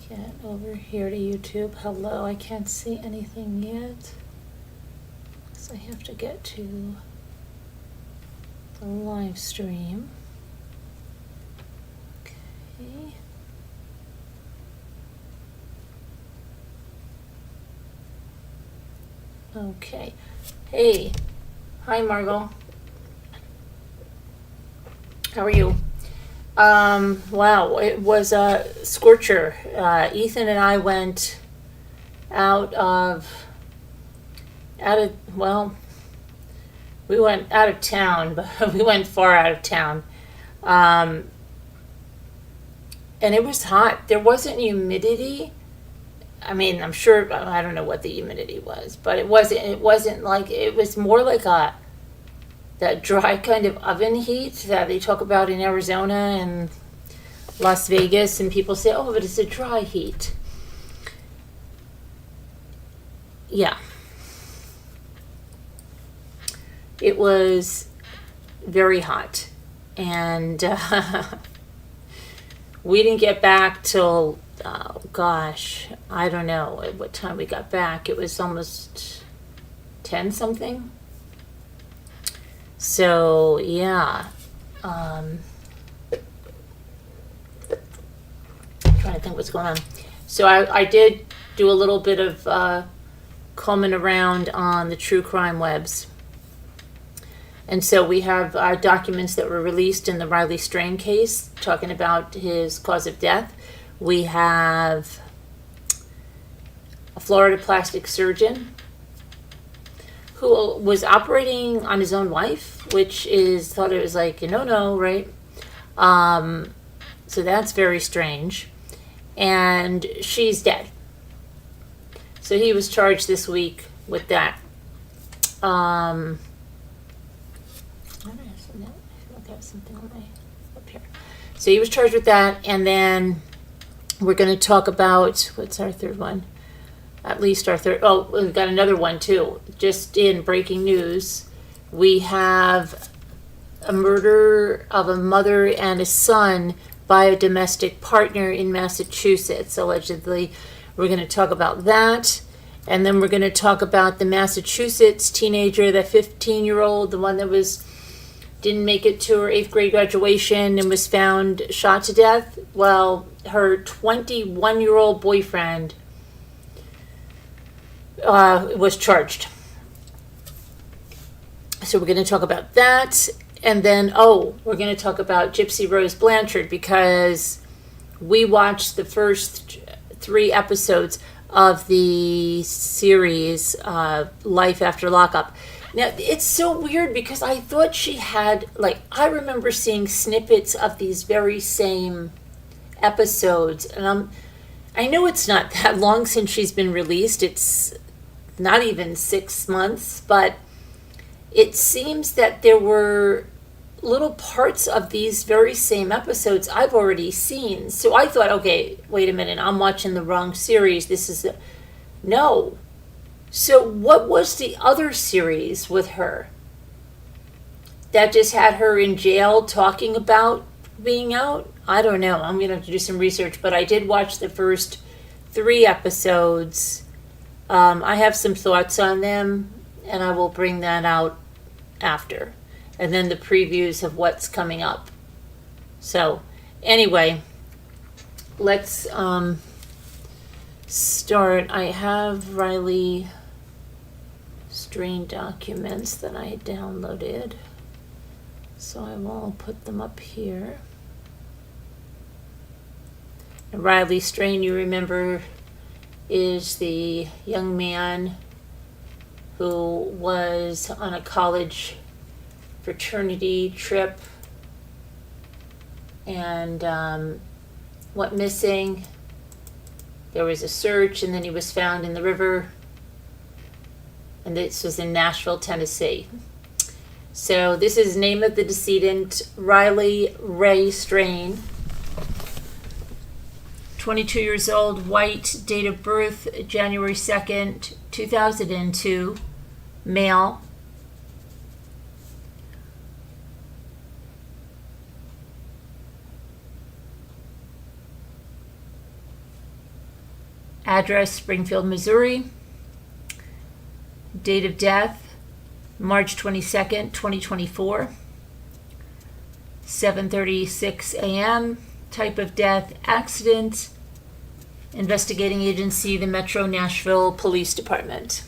Get over here to YouTube. Hello, I can't see anything yet. So I have to get to the live stream. Okay. Okay. Hey. Hi, Margot. How are you? Wow, it was a scorcher. Ethan and I went we went out of town, but we went far out of town. And it was hot. There wasn't humidity. I mean, I'm sure, I don't know what the humidity was, but it wasn't like, it was more like that dry kind of oven heat that they talk about in Arizona and Las Vegas, and people say, oh, but it's a dry heat. Yeah. It was very hot. And we didn't get back till, oh gosh, I don't know at what time we got back. It was almost 10 something. So, yeah. Trying to think what's going on. So I did do a little bit of combing around on the true crime webs. And so we have documents that were released in the Riley Strain case talking about his cause of death. We have a Florida plastic surgeon who was operating on his own wife, which is, thought it was like, no, right? So that's very strange. And she's dead. So he was charged this week with that. I have something on my up here. So he was charged with that, and then we're going to talk about, what's our third one? At least our third. Oh, we've got another one too. Just in breaking news, we have a murder of a mother and a son by a domestic partner in Massachusetts, allegedly. We're going to talk about that. And then we're going to talk about the Massachusetts teenager, the 15-year-old, the one that didn't make it to her 8th grade graduation and was found shot to death. Well, her 21-year-old boyfriend was charged. So we're going to talk about that. And then, we're going to talk about Gypsy Rose Blanchard, because we watched the first 3 episodes of the series Life After Lockup. Now, it's so weird because I thought she had, I remember seeing snippets of these very same episodes. And I know it's not that long since she's been released. It's not even 6 months, but it seems that there were little parts of these very same episodes I've already seen. So I thought, okay, wait a minute, I'm watching the wrong series. No. So what was the other series with her that just had her in jail talking about being out? I don't know. I'm going to have to do some research, but I did watch the first 3 episodes. I have some thoughts on them, and I will bring that out after. And then the previews of what's coming up. So, anyway, let's start. I have Riley Strain documents that I downloaded. So I will put them up here. And Riley Strain, you remember, is the young man who was on a college fraternity trip and went missing. There was a search, and then he was found in the river. And this was in Nashville, Tennessee. So this is name of the decedent, Riley Ray Strain. 22 years old, white, date of birth January 2nd, 2002, male. Address, Springfield, Missouri. Date of death, March 22nd, 2024. 7:36 a.m. Type of death, accident. Investigating agency, the Metro Nashville Police Department.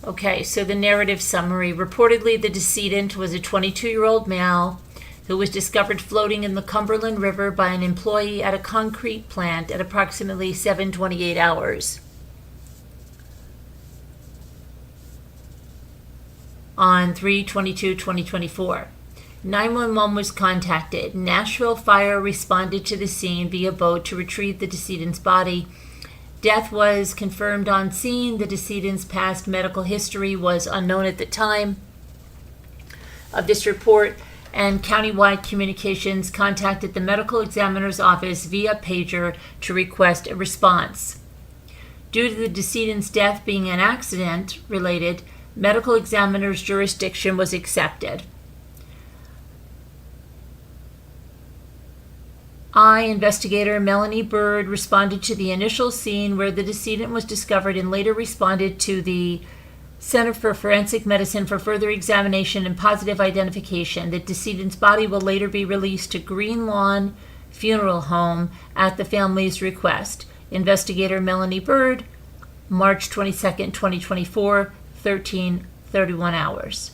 Okay, so the narrative summary. Reportedly, the decedent was a 22-year-old male who was discovered floating in the Cumberland River by an employee at a concrete plant at approximately 7:28 hours on 3/22/2024. 911 was contacted. Nashville Fire responded to the scene via boat to retrieve the decedent's body. Death was confirmed on scene. The decedent's past medical history was unknown at the time of this report, and countywide communications contacted the medical examiner's office via pager to request a response. Due to the decedent's death being an accident-related, medical examiner's jurisdiction was accepted. Investigator Melanie Bird responded to the initial scene where the decedent was discovered and later responded to the Center for Forensic Medicine for further examination and positive identification. The decedent's body will later be released to Green Lawn Funeral Home at the family's request. Investigator Melanie Bird, March 22nd, 2024, 13:31 hours.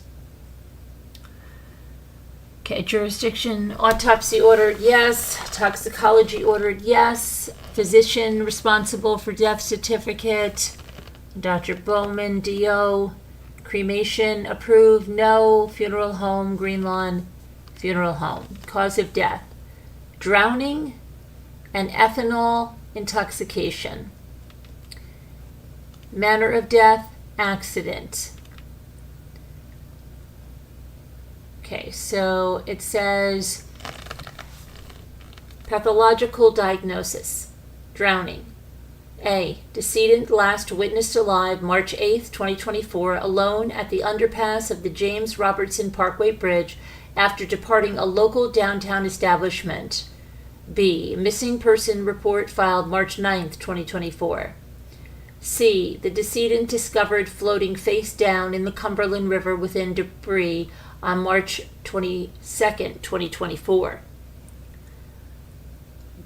Okay, jurisdiction, autopsy ordered, yes. Toxicology ordered, yes. Physician responsible for death certificate, Dr. Bowman, DO. Cremation approved, no. Funeral home, Green Lawn Funeral Home. Cause of death, drowning and ethanol intoxication. Manner of death, accident. Okay, so it says pathological diagnosis, drowning. A, decedent last witnessed alive March 8th, 2024, alone at the underpass of the James Robertson Parkway Bridge after departing a local downtown establishment. B, missing person report filed March 9th, 2024. C, the decedent discovered floating face down in the Cumberland River within debris on March 22nd, 2024.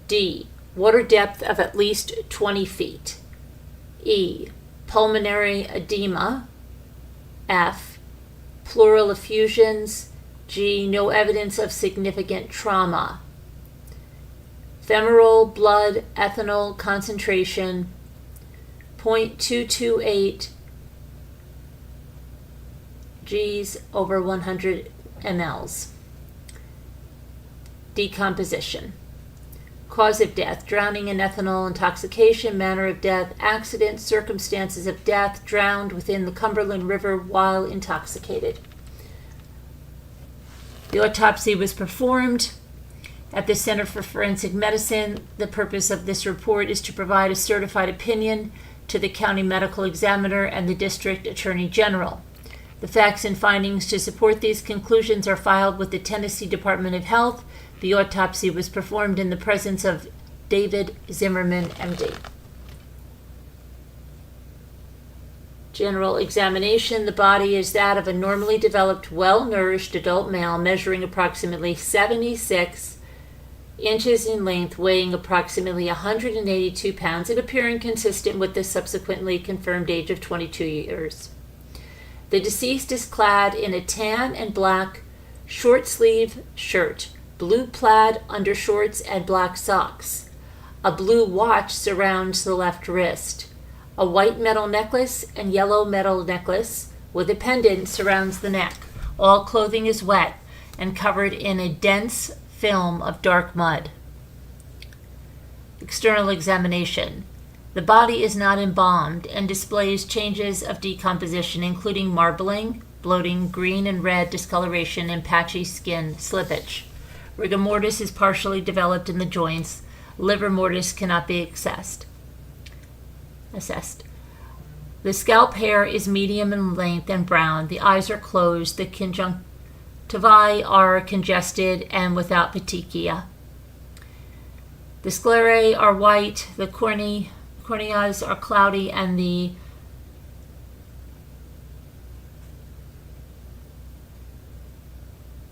D, water depth of at least 20 feet. E, pulmonary edema. F, pleural effusions. G, no evidence of significant trauma. Femoral blood ethanol concentration 0.228 G's over 100 mLs. Decomposition. Cause of death, drowning in ethanol intoxication. Manner of death, accident. Circumstances of death, drowned within the Cumberland River while intoxicated. The autopsy was performed at the Center for Forensic Medicine. The purpose of this report is to provide a certified opinion to the county medical examiner and the district attorney general. The facts and findings to support these conclusions are filed with the Tennessee Department of Health. The autopsy was performed in the presence of David Zimmerman, MD. General examination. The body is that of a normally developed, well-nourished adult male measuring approximately 76 inches in length, weighing approximately 182 pounds, and appearing consistent with the subsequently confirmed age of 22 years. The deceased is clad in a tan and black short-sleeve shirt, blue plaid undershorts, and black socks. A blue watch surrounds the left wrist. A white metal necklace and yellow metal necklace with a pendant surrounds the neck. All clothing is wet and covered in a dense film of dark mud. External examination. The body is not embalmed and displays changes of decomposition, including marbling, bloating, green and red discoloration, and patchy skin slippage. Rigor mortis is partially developed in the joints. Liver mortis cannot be assessed. The scalp hair is medium in length and brown. The eyes are closed. The conjunctivae are congested and without petechia. The sclerae are white. The corneas are cloudy, and the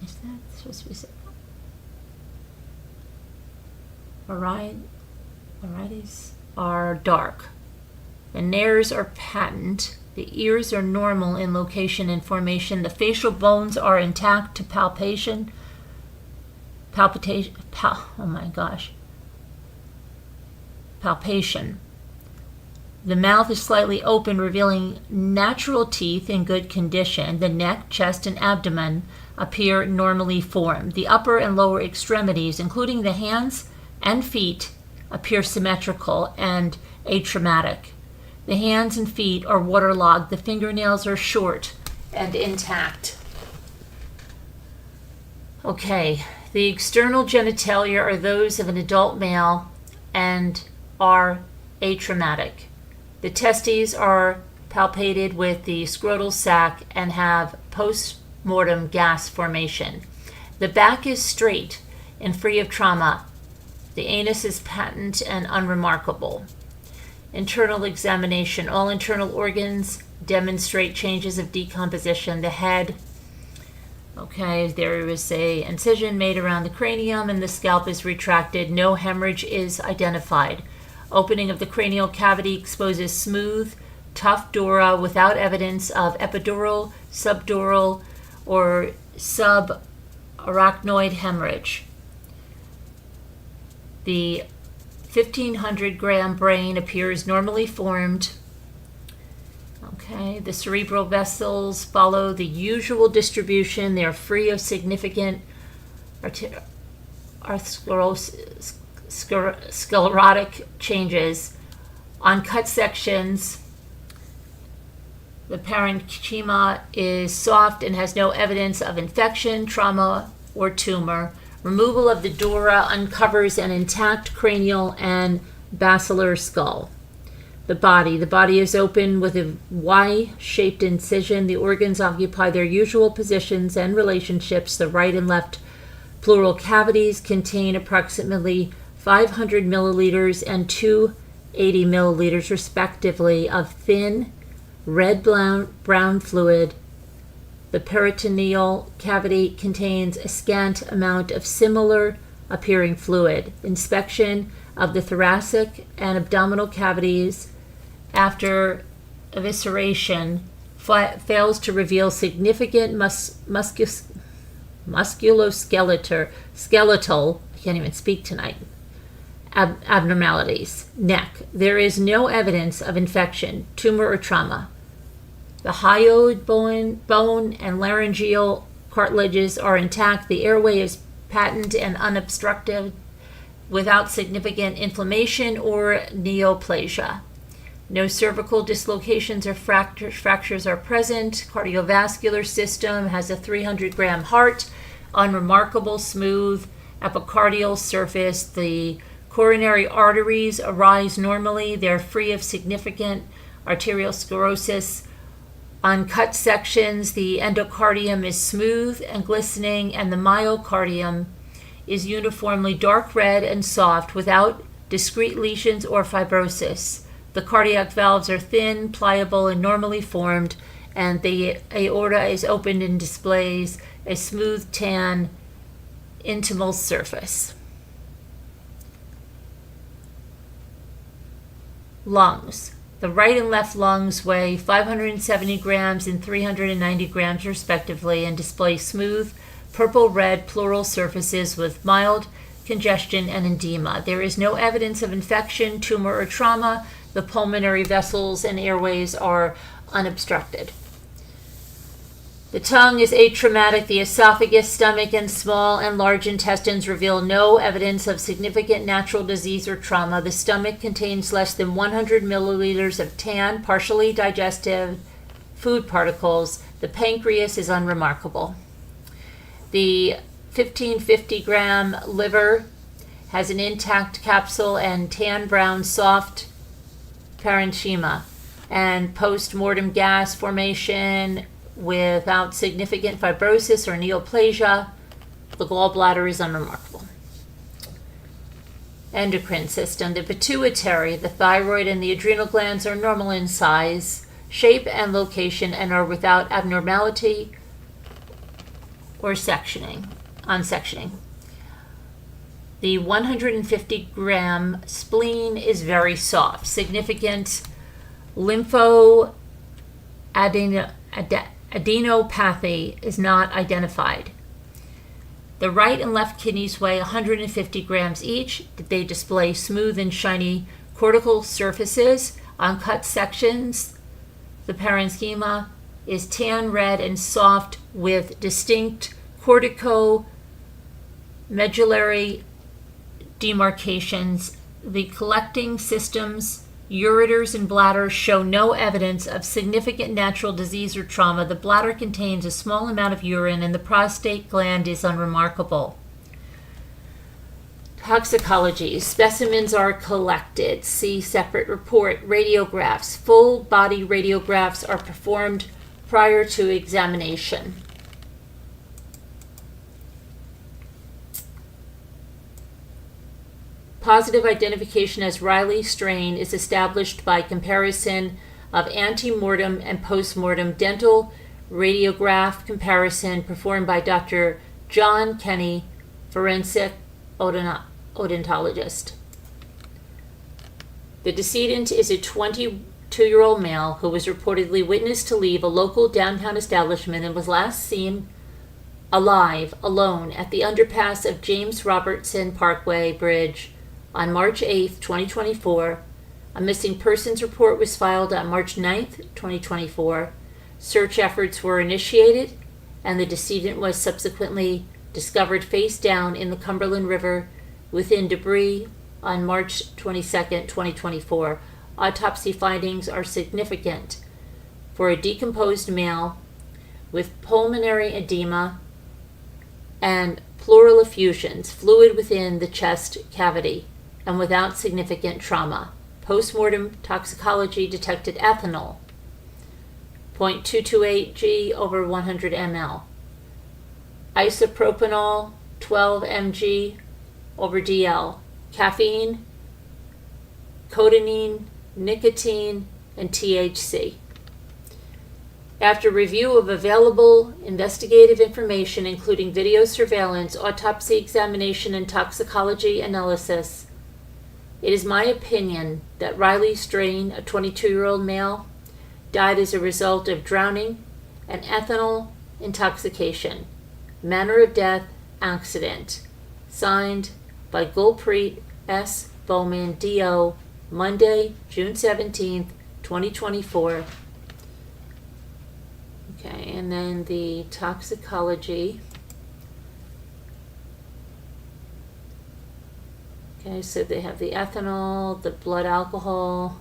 is that supposed to be said? Irides are dark. The nares are patent. The ears are normal in location and formation. The facial bones are intact to palpation. Palpation. The mouth is slightly open, revealing natural teeth in good condition. The neck, chest, and abdomen appear normally formed. The upper and lower extremities, including the hands and feet, appear symmetrical and atraumatic. The hands and feet are waterlogged. The fingernails are short and intact. Okay, the external genitalia are those of an adult male and are atraumatic. The testes are palpated with the scrotal sac and have post-mortem gas formation. The back is straight and free of trauma. The anus is patent and unremarkable. Internal examination. All internal organs demonstrate changes of decomposition. The head, there is a incision made around the cranium and the scalp is retracted. No hemorrhage is identified. Opening of the cranial cavity exposes smooth, tough dura without evidence of epidural, subdural, or subarachnoid hemorrhage. The 1,500-gram brain appears normally formed. The cerebral vessels follow the usual distribution. They are free of significant sclerotic changes. On cut sections, the parenchyma is soft and has no evidence of infection, trauma, or tumor. Removal of the dura uncovers an intact cranial and basilar skull. The body is open with a Y-shaped incision. The organs occupy their usual positions and relationships. The right and left pleural cavities contain approximately 500 milliliters and 280 milliliters respectively of thin red-brown fluid. The peritoneal cavity contains a scant amount of similar appearing fluid. Inspection of the thoracic and abdominal cavities after evisceration fails to reveal significant musculoskeletal, I can't even speak tonight, abnormalities. Neck. There is no evidence of infection, tumor, or trauma. The hyoid bone and laryngeal cartilages are intact. The airway is patent and unobstructed without significant inflammation or neoplasia. No cervical dislocations or fractures are present. Cardiovascular system has a 300-gram heart, unremarkable smooth epicardial surface. The coronary arteries arise normally. They're free of significant arteriosclerosis. On cut sections, the endocardium is smooth and glistening, and the myocardium is uniformly dark red and soft without discrete lesions or fibrosis. The cardiac valves are thin, pliable, and normally formed, and the aorta is opened and displays a smooth tan intimal surface. Lungs. The right and left lungs weigh 570 grams and 390 grams respectively and display smooth purple-red pleural surfaces with mild congestion and edema. There is no evidence of infection, tumor, or trauma. The pulmonary vessels and airways are unobstructed. The tongue is atraumatic. The esophagus, stomach, and small and large intestines reveal no evidence of significant natural disease or trauma. The stomach contains less than 100 milliliters of tan, partially digestive food particles. The pancreas is unremarkable. The 1,550-gram liver has an intact capsule and tan brown soft parenchyma and post-mortem gas formation without significant fibrosis or neoplasia. The gallbladder is unremarkable. endocrine system. The pituitary, the thyroid, and the adrenal glands are normal in size, shape, and location, and are without abnormality or unsectioning. The 150-gram spleen is very soft. Significant lymphoadenopathy is not identified. The right and left kidneys weigh 150 grams each. They display smooth and shiny cortical surfaces on cut sections. The parenchyma is tan red and soft with distinct cortico-medullary demarcations. The collecting systems, ureters and bladder, show no evidence of significant natural disease or trauma. The bladder contains a small amount of urine, and the prostate gland is unremarkable. Toxicology. Specimens are collected. See separate report. Radiographs. Full body radiographs are performed prior to examination. Positive identification as Riley strain is established by comparison of ante-mortem and post-mortem dental radiograph comparison performed by Dr. John Kenny, forensic odontologist. The decedent is a 22-year-old male who was reportedly witnessed to leave a local downtown establishment and was last seen alive, alone, at the underpass of James Robertson Parkway Bridge on March 8, 2024. A missing persons report was filed on March 9, 2024. Search efforts were initiated, and the decedent was subsequently discovered face down in the Cumberland River within debris on March 22, 2024. Autopsy findings are significant for a decomposed male with pulmonary edema and pleural effusions, fluid within the chest cavity, and without significant trauma. Postmortem toxicology detected ethanol, 0.228 g over 100 ml. Isopropanol, 12 mg over dl. Caffeine, codeine, nicotine, and THC. After review of available investigative information, including video surveillance, autopsy examination, and toxicology analysis, it is my opinion that Riley Strain, a 22-year-old male, died as a result of drowning and ethanol intoxication. Manner of death, accident. Signed by Gulpreet S. Bowman, D.O., Monday, June 17th, 2024. Okay, and then the toxicology. Okay, so they have the ethanol, the blood alcohol,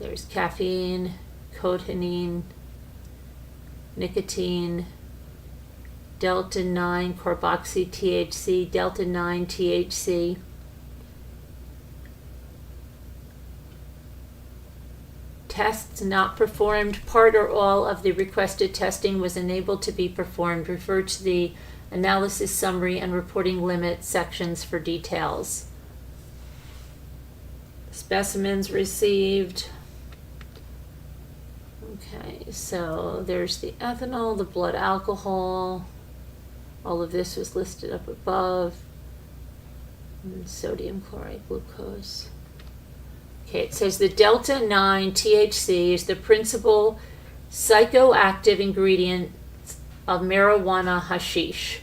there's caffeine, codeine, nicotine, delta-9 carboxy THC, delta-9 THC. Tests not performed. Part or all of the requested testing was unable to be performed. Refer to the analysis summary and reporting limit sections for details. Specimens received. Okay, so there's the ethanol, the blood alcohol. All of this was listed up above. And sodium chloride glucose. Okay, it says the delta-9 THC is the principal psychoactive ingredient of marijuana hashish.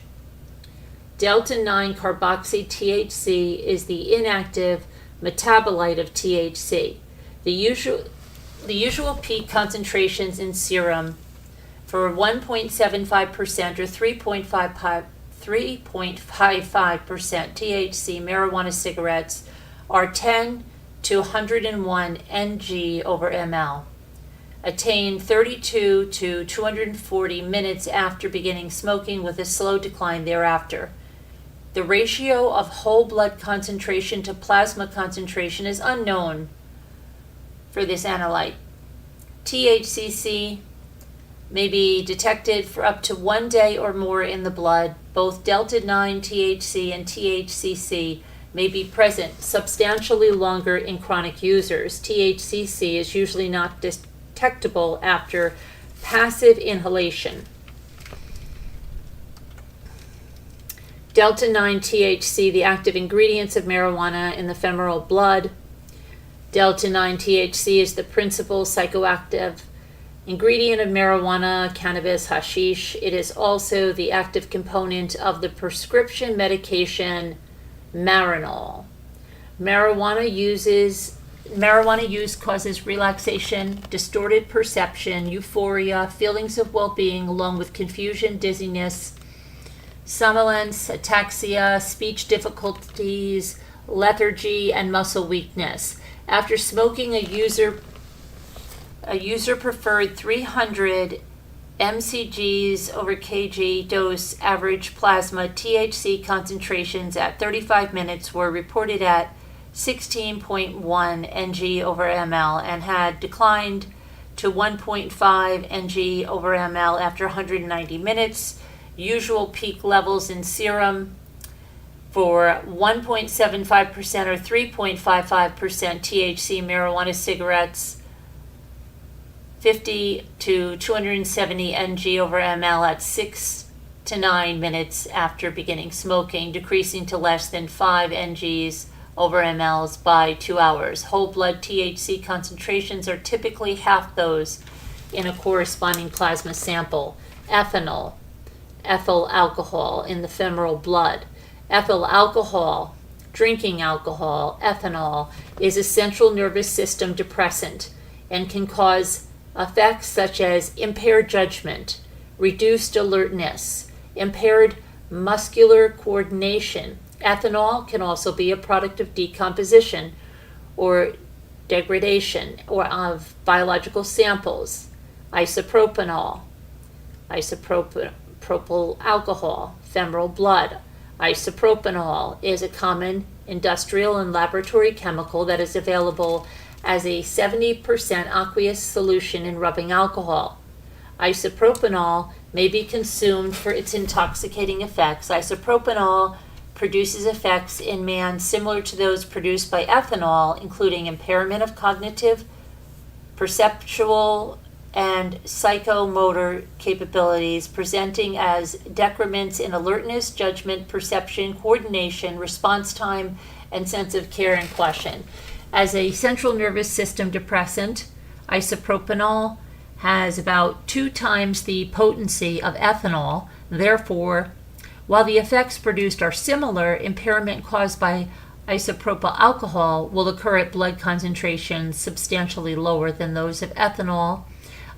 Delta-9 carboxy THC is the inactive metabolite of THC. The usual peak concentrations in serum for 1.75% or 3.55% THC marijuana cigarettes are 10 to 101 ng over ml. Attained 32 to 240 minutes after beginning smoking, with a slow decline thereafter. The ratio of whole blood concentration to plasma concentration is unknown for this analyte. THCC may be detected for up to 1 day or more in the blood. Both delta-9 THC and THCC may be present substantially longer in chronic users. THCC is usually not detectable after passive inhalation. Delta-9 THC, the active ingredients of marijuana in the femoral blood. Delta-9 THC is the principal psychoactive ingredient of marijuana, cannabis, hashish. It is also the active component of the prescription medication Marinol. Marijuana use causes relaxation, distorted perception, euphoria, feelings of well-being, along with confusion, dizziness, somnolence, ataxia, speech difficulties, lethargy, and muscle weakness. After smoking, a user preferred 300 mcgs over kg dose average plasma THC concentrations at 35 minutes were reported at 16.1 ng over ml and had declined to 1.5 ng over ml after 190 minutes. Usual peak levels in serum for 1.75% or 3.55% THC marijuana cigarettes, 50 to 270 ng over ml at 6 to 9 minutes after beginning smoking, decreasing to less than 5 ngs over mLs by 2 hours. Whole blood THC concentrations are typically half those in a corresponding plasma sample. Ethanol, ethyl alcohol in the femoral blood. Ethyl alcohol, drinking alcohol, ethanol, is a central nervous system depressant and can cause effects such as impaired judgment, reduced alertness, impaired muscular coordination. Ethanol can also be a product of decomposition or degradation or of biological samples. Isopropyl alcohol, femoral blood. Isopropanol is a common industrial and laboratory chemical that is available as a 70% aqueous solution in rubbing alcohol. Isopropanol may be consumed for its intoxicating effects. Isopropanol produces effects in man similar to those produced by ethanol, including impairment of cognitive, perceptual, and psychomotor capabilities, presenting as decrements in alertness, judgment, perception, coordination, response time, and sense of care and question. As a central nervous system depressant, isopropanol has about 2 times the potency of ethanol. Therefore, while the effects produced are similar, impairment caused by isopropyl alcohol will occur at blood concentrations substantially lower than those of ethanol.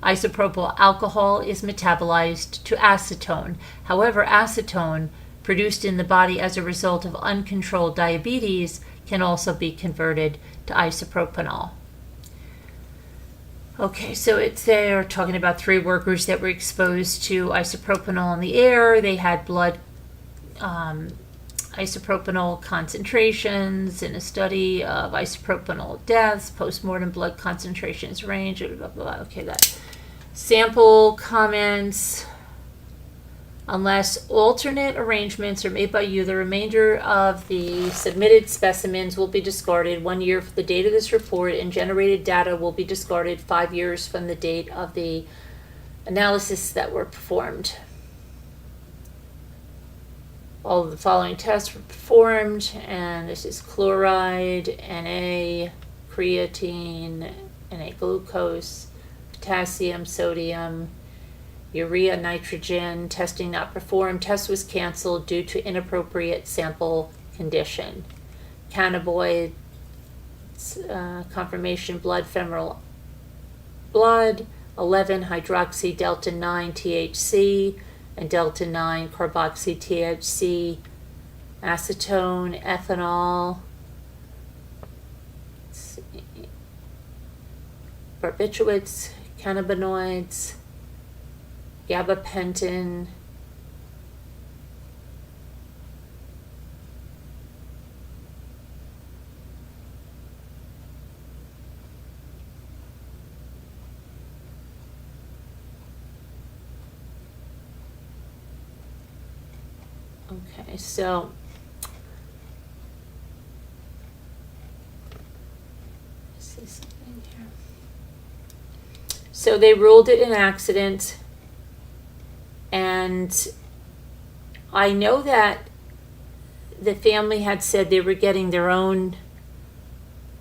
Isopropyl alcohol is metabolized to acetone. However, acetone, produced in the body as a result of uncontrolled diabetes, can also be converted to isopropanol. Okay, so they're talking about 3 workers that were exposed to isopropanol in the air. They had blood isopropanol concentrations in a study of isopropanol deaths. Postmortem blood concentrations range. Blah, blah, blah. Okay, that sample comments. Unless alternate arrangements are made by you, the remainder of the submitted specimens will be discarded 1 year from the date of this report, and generated data will be discarded 5 years from the date of the analysis that were performed. All of the following tests were performed, and this is chloride, Na, creatine, Na glucose, potassium, sodium, urea, nitrogen. Testing not performed. Test was canceled due to inappropriate sample condition. Cannabinoids, confirmation blood, femoral blood, 11 hydroxy delta 9 THC and delta 9 carboxy THC, acetone, ethanol, barbiturates, cannabinoids, gabapentin, Okay, so let's see something here. So they ruled it an accident, and I know that the family had said they were getting their own,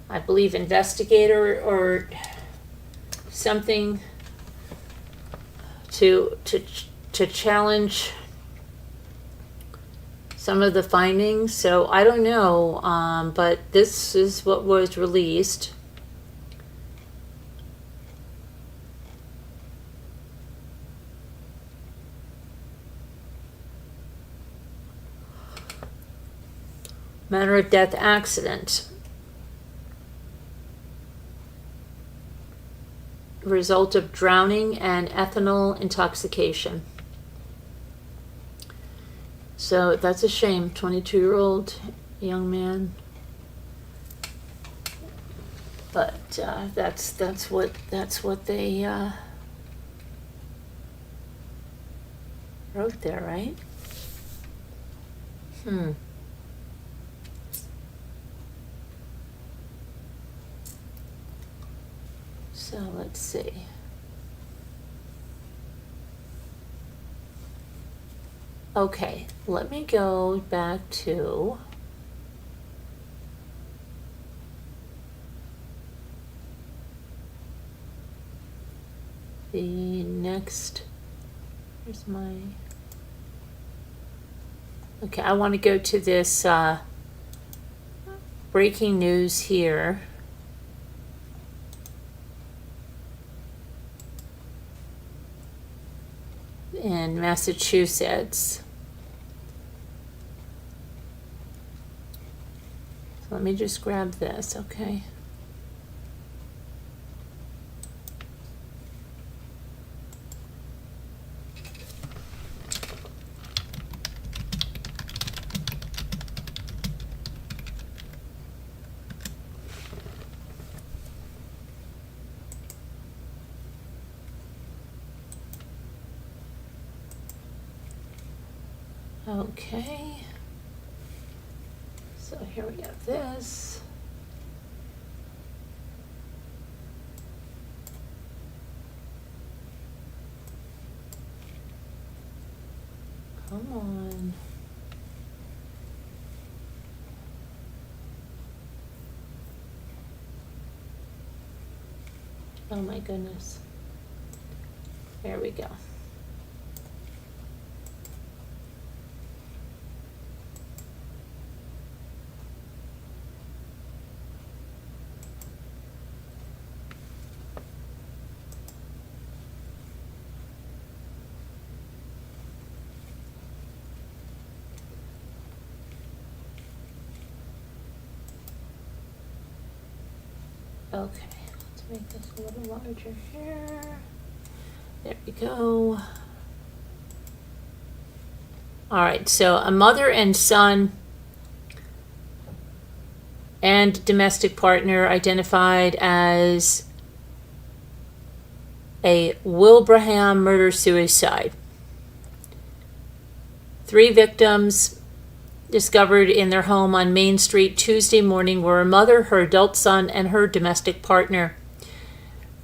I believe, investigator or something to challenge some of the findings. So I don't know, but this is what was released. Manner of death: accident. Result of drowning and ethanol intoxication. So that's a shame. 22-year-old young man. But that's what they wrote there, right? So let's see. Okay, let me go back to the next. Here's my. Okay, I want to go to this breaking news here. In Massachusetts. So let me just grab this, okay? Okay, so here we have this. Come on. Oh my goodness. There we go. Okay, let's make this a little larger here. There we go. All right, so a mother and son and domestic partner identified as a Wilbraham murder-suicide. 3 victims discovered in their home on Main Street Tuesday morning were a mother, her adult son, and her domestic partner.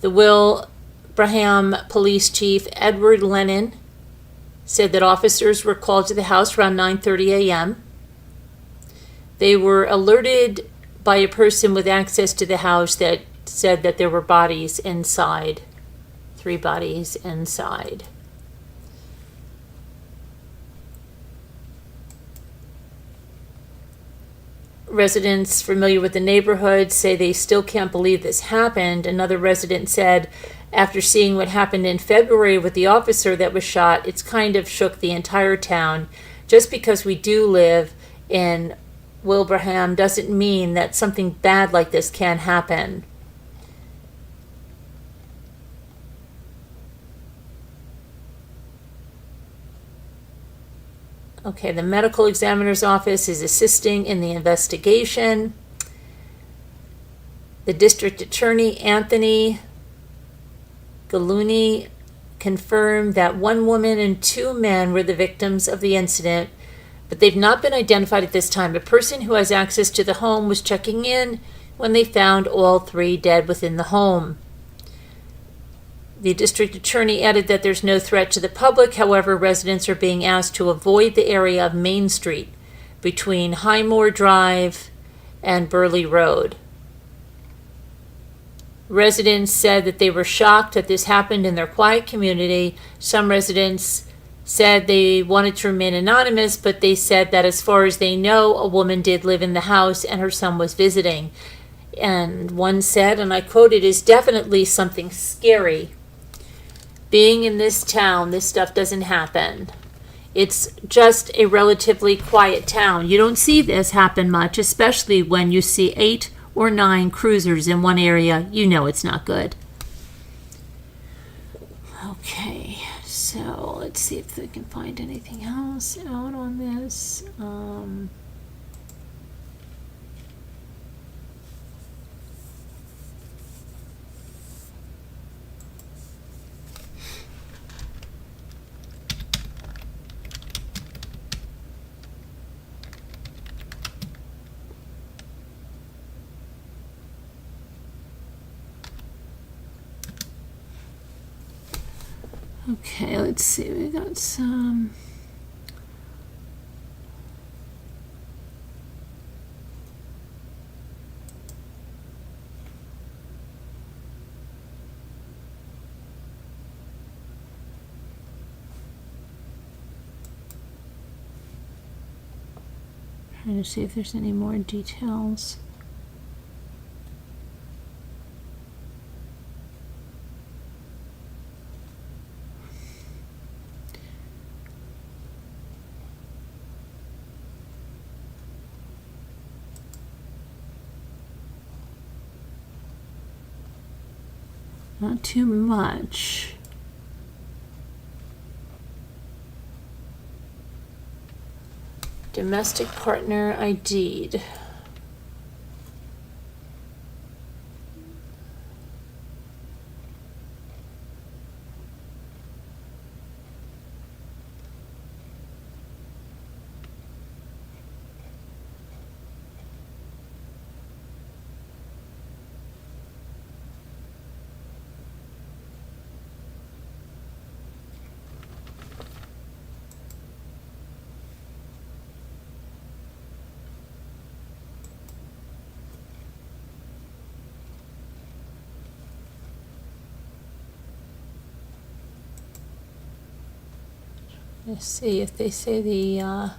The Wilbraham Police Chief, Edward Lennon, said that officers were called to the house around 9:30 a.m. They were alerted by a person with access to the house that said that there were bodies inside, 3 bodies inside. Residents familiar with the neighborhood say they still can't believe this happened. Another resident said, after seeing what happened in February with the officer that was shot, it's kind of shook the entire town. Just because we do live in Wilbraham doesn't mean that something bad like this can't happen. Okay, the medical examiner's office is assisting in the investigation. The district attorney, Anthony Gallooni, confirmed that 1 woman and 2 men were the victims of the incident, but they've not been identified at this time. A person who has access to the home was checking in when they found all 3 dead within the home. The district attorney added that there's no threat to the public. However, residents are being asked to avoid the area of Main Street between Highmore Drive and Burley Road. Residents said that they were shocked that this happened in their quiet community. Some residents said they wanted to remain anonymous, but they said that as far as they know, a woman did live in the house and her son was visiting. And one said, and I quote, "It is definitely something scary. Being in this town, this stuff doesn't happen. It's just a relatively quiet town. You don't see this happen much, especially when you see 8 or 9 cruisers in one area. You know it's not good." Okay, so let's see if we can find anything else out on this. Okay, let's see. We got some. Trying to see if there's any more details. Not too much. Domestic partner ID'd. Let's see if they say the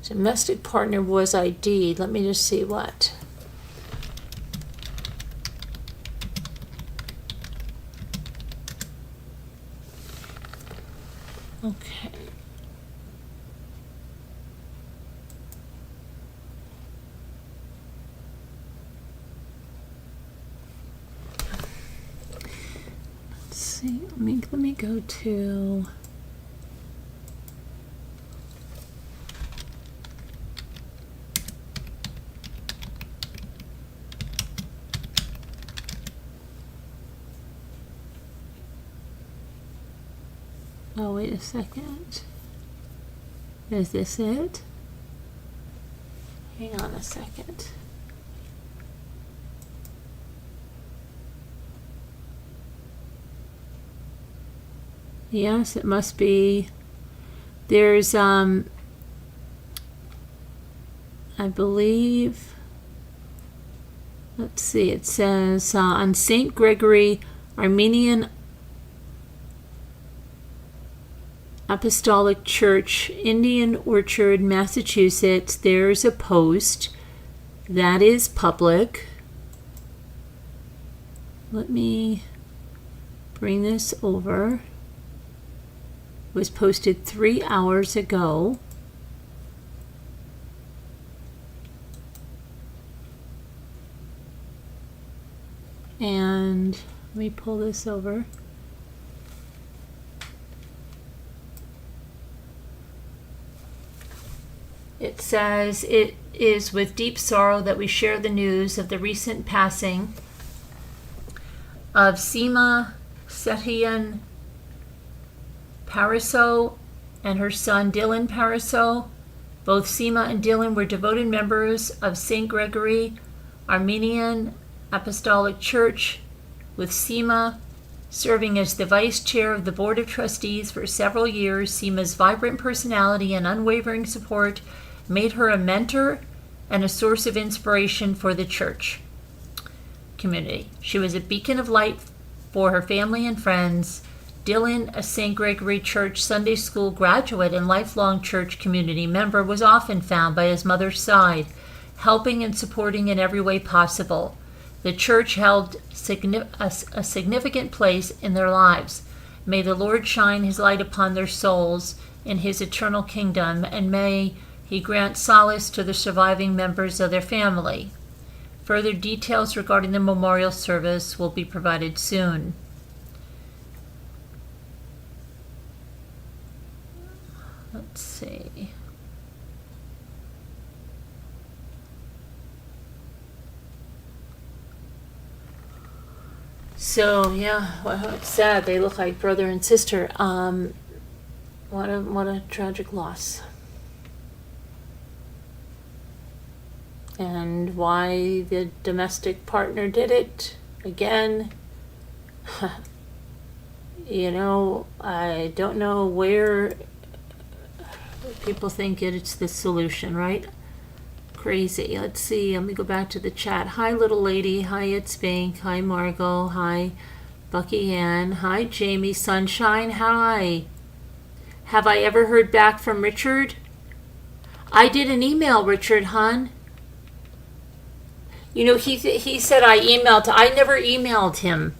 domestic partner was ID'd. Let me just see what. Okay. See, let me go to oh, wait a second. Is this it? Hang on a second. Yes, it must be. There's, I believe, let's see, it says on St. Gregory Armenian Apostolic Church, Indian Orchard, Massachusetts, there's a post that is public. Let me bring this over. Was posted 3 hours ago. And let me pull this over. It says, "It is with deep sorrow that we share the news of the recent passing of Seema Sethian Pariso and her son Dylan Paraso. Both Seema and Dylan were devoted members of St. Gregory Armenian Apostolic Church, with Seema serving as the vice chair of the Board of Trustees for several years. Seema's vibrant personality and unwavering support made her a mentor and a source of inspiration for the church community. She was a beacon of light for her family and friends. Dylan, a St. Gregory Church Sunday School graduate and lifelong church community member, was often found by his mother's side, helping and supporting in every way possible. The church held a significant place in their lives. May the Lord shine his light upon their souls in his eternal kingdom, and may he grant solace to the surviving members of their family. Further details regarding the memorial service will be provided soon. Let's see. So yeah, well, it's sad. They look like brother and sister. What a tragic loss. And why the domestic partner did it again, I don't know where people think it's the solution, right? Crazy. Let's see. Let me go back to the chat. Hi, little lady. Hi, it's Bank. Hi, Margot. Hi, Bucky Ann. Hi, Jamie Sunshine. Hi. Have I ever heard back from Richard? I did an email, Richard, hon. He said I emailed. I never emailed him,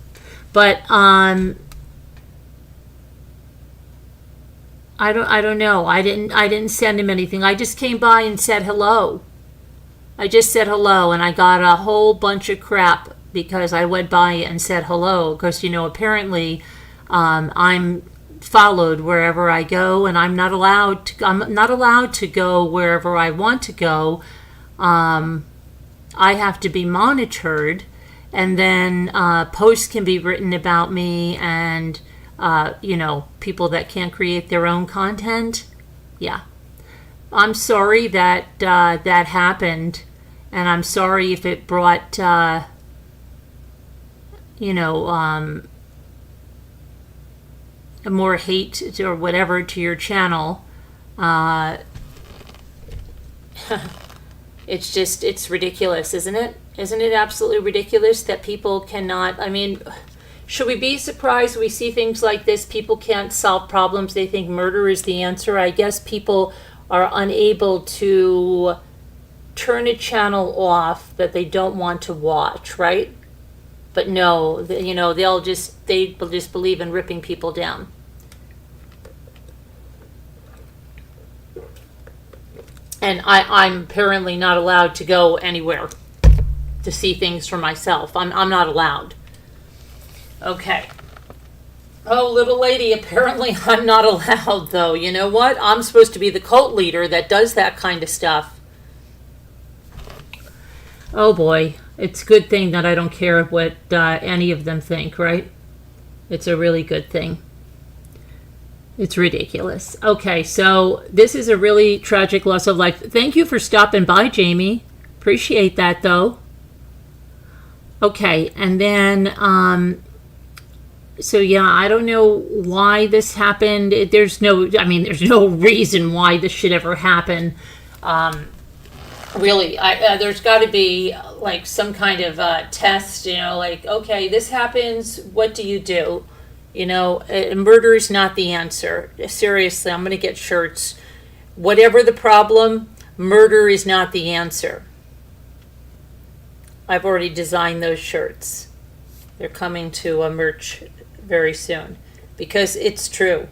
but I don't know. I didn't send him anything. I just came by and said hello. I just said hello, and I got a whole bunch of crap because I went by and said hello. Because apparently, I'm followed wherever I go, and I'm not allowed to go wherever I want to go. I have to be monitored, and then posts can be written about me, and people that can't create their own content. Yeah, I'm sorry that that happened, and I'm sorry if it brought more hate or whatever to your channel. It's ridiculous, isn't it? Isn't it absolutely ridiculous that people cannot, should we be surprised we see things like this? People can't solve problems. They think murder is the answer. I guess people are unable to turn a channel off that they don't want to watch, right? But no, they'll just believe in ripping people down. And I'm apparently not allowed to go anywhere to see things for myself. I'm not allowed. Okay. Oh, little lady, apparently I'm not allowed, though. You know what? I'm supposed to be the cult leader that does that kind of stuff. Oh, boy. It's a good thing that I don't care what any of them think, right? It's a really good thing. It's ridiculous. Okay, so this is a really tragic loss of life. Thank you for stopping by, Jamie. Appreciate that, though. Okay, and then, so yeah, I don't know why this happened. There's no reason why this should ever happen. Really, there's got to be like some kind of test, okay, this happens, what do you do? Murder is not the answer. Seriously, I'm going to get shirts. Whatever the problem, murder is not the answer. I've already designed those shirts. They're coming to a merch very soon. Because it's true.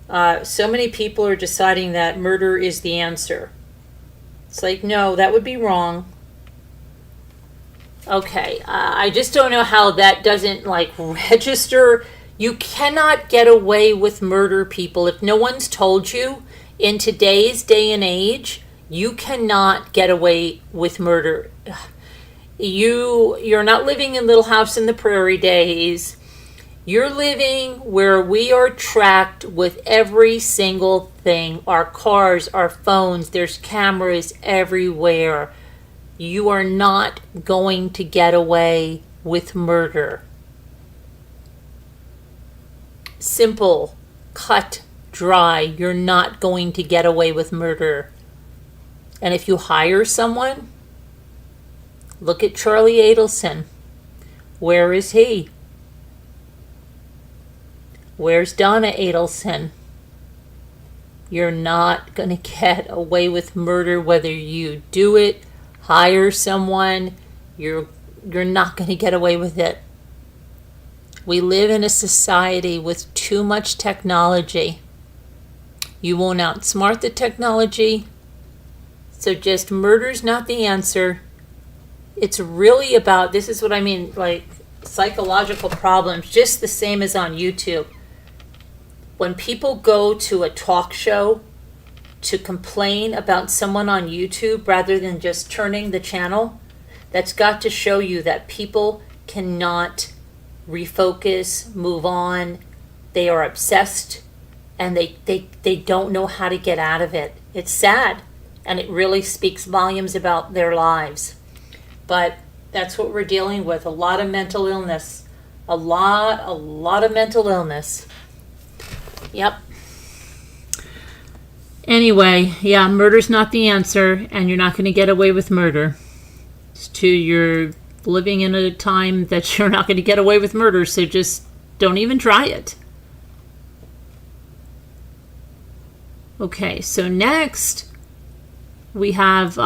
So many people are deciding that murder is the answer. It's like, no, that would be wrong. Okay, I just don't know how that doesn't register. You cannot get away with murder, people. If no one's told you, in today's day and age, you cannot get away with murder. You're not living in Little House in the Prairie days. You're living where we are tracked with every single thing. Our cars, our phones, there's cameras everywhere. You are not going to get away with murder. Simple, cut, dry. You're not going to get away with murder. And if you hire someone, look at Charlie Adelson. Where is he? Where's Donna Adelson? You're not going to get away with murder whether you do it, hire someone. You're not going to get away with it. We live in a society with too much technology. You won't outsmart the technology. So just murder's not the answer. It's really about, this is what I mean, like psychological problems, just the same as on YouTube. When people go to a talk show to complain about someone on YouTube rather than just turning the channel, that's got to show you that people cannot refocus, move on. They are obsessed and they don't know how to get out of it. It's sad, and it really speaks volumes about their lives. But that's what we're dealing with, a lot of mental illness. A lot of mental illness. Yep. Anyway, yeah, murder's not the answer, and you're not going to get away with murder. You're living in a time that you're not going to get away with murder, so just don't even try it. Okay, so next we have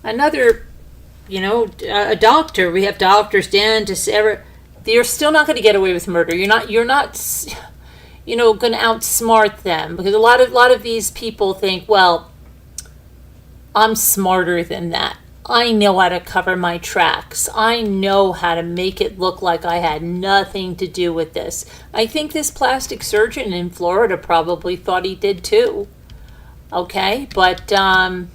another, a doctor. We have doctors, dentists, they're still not going to get away with murder. You're not going to outsmart them, because a lot of these people think, well, I'm smarter than that. I know how to cover my tracks. I know how to make it look like I had nothing to do with this. I think this plastic surgeon in Florida probably thought he did too. Okay, but I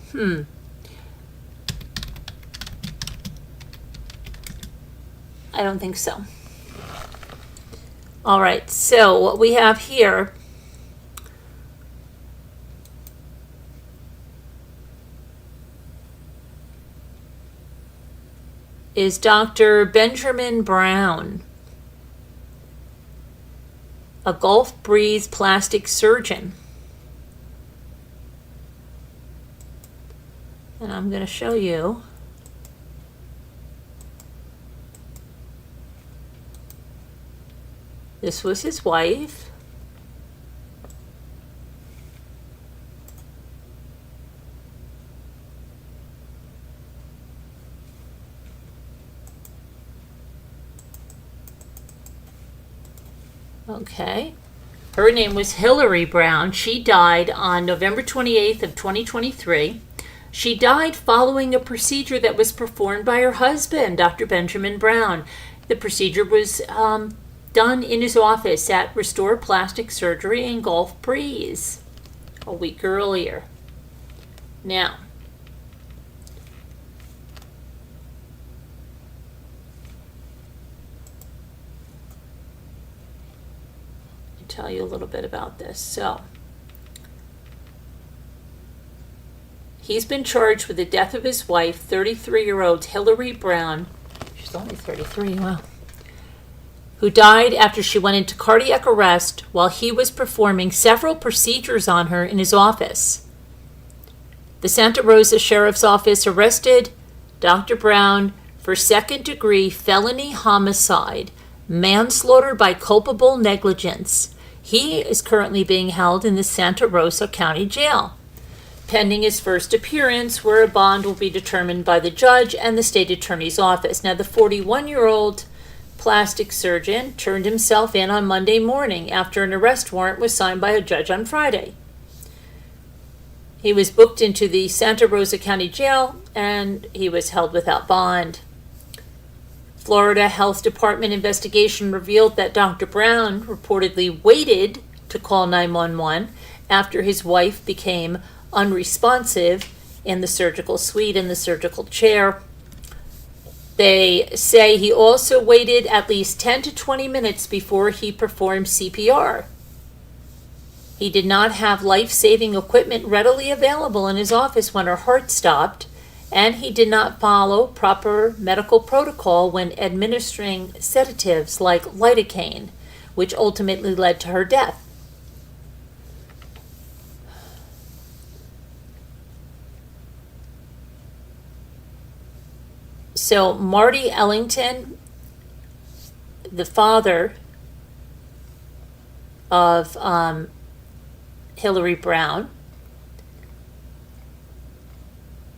don't think so. All right, so what we have here is Dr. Benjamin Brown, a Gulf Breeze plastic surgeon. And I'm going to show you. This was his wife. Okay. Her name was Hillary Brown. She died on November 28th of 2023. She died following a procedure that was performed by her husband, Dr. Benjamin Brown. The procedure was done in his office at Restore Plastic Surgery in Gulf Breeze a week earlier. Now, I'll tell you a little bit about this. So, he's been charged with the death of his wife, 33-year-old Hillary Brown. She's only 33, wow. Who died after she went into cardiac arrest while he was performing several procedures on her in his office. The Santa Rosa Sheriff's Office arrested Dr. Brown for second-degree felony homicide, manslaughter by culpable negligence. He is currently being held in the Santa Rosa County Jail, pending his first appearance, where a bond will be determined by the judge and the state attorney's office. Now, the 41-year-old plastic surgeon turned himself in on Monday morning after an arrest warrant was signed by a judge on Friday. He was booked into the Santa Rosa County Jail, and he was held without bond. Florida Health Department investigation revealed that Dr. Brown reportedly waited to call 911 after his wife became unresponsive in the surgical suite in the surgical chair. They say he also waited at least 10 to 20 minutes before he performed CPR. He did not have life-saving equipment readily available in his office when her heart stopped, and he did not follow proper medical protocol when administering sedatives like lidocaine, which ultimately led to her death. So Marty Ellington, the father of Hillary Brown,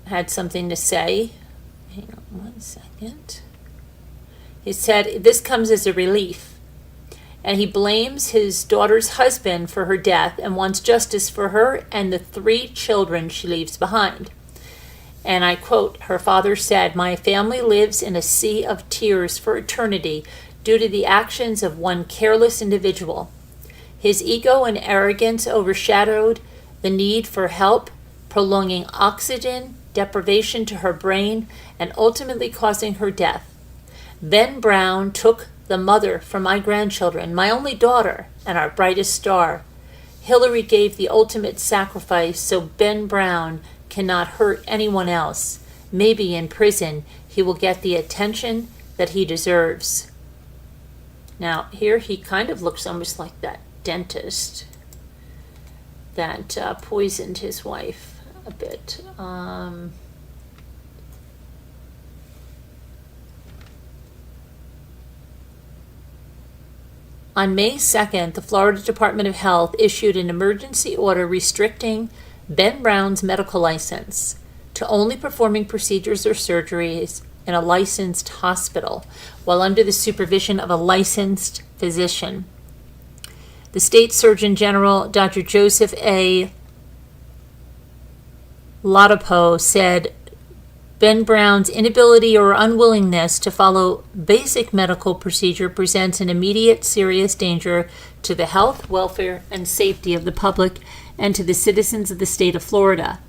had something to say. Hang on 1 second. He said, this comes as a relief. And he blames his daughter's husband for her death and wants justice for her and the 3 children she leaves behind. And I quote, her father said, my family lives in a sea of tears for eternity due to the actions of one careless individual. His ego and arrogance overshadowed the need for help, prolonging oxygen deprivation to her brain and ultimately causing her death. Ben Brown took the mother from my grandchildren, my only daughter, and our brightest star. Hillary gave the ultimate sacrifice so Ben Brown cannot hurt anyone else. Maybe in prison he will get the attention that he deserves. Now, here he kind of looks almost like that dentist that poisoned his wife a bit. On May 2nd, the Florida Department of Health issued an emergency order restricting Ben Brown's medical license to only performing procedures or surgeries in a licensed hospital while under the supervision of a licensed physician. The state surgeon general, Dr. Joseph A. Ladapo, said Ben Brown's inability or unwillingness to follow basic medical procedure presents an immediate serious danger to the health, welfare, and safety of the public and to the citizens of the state of Florida.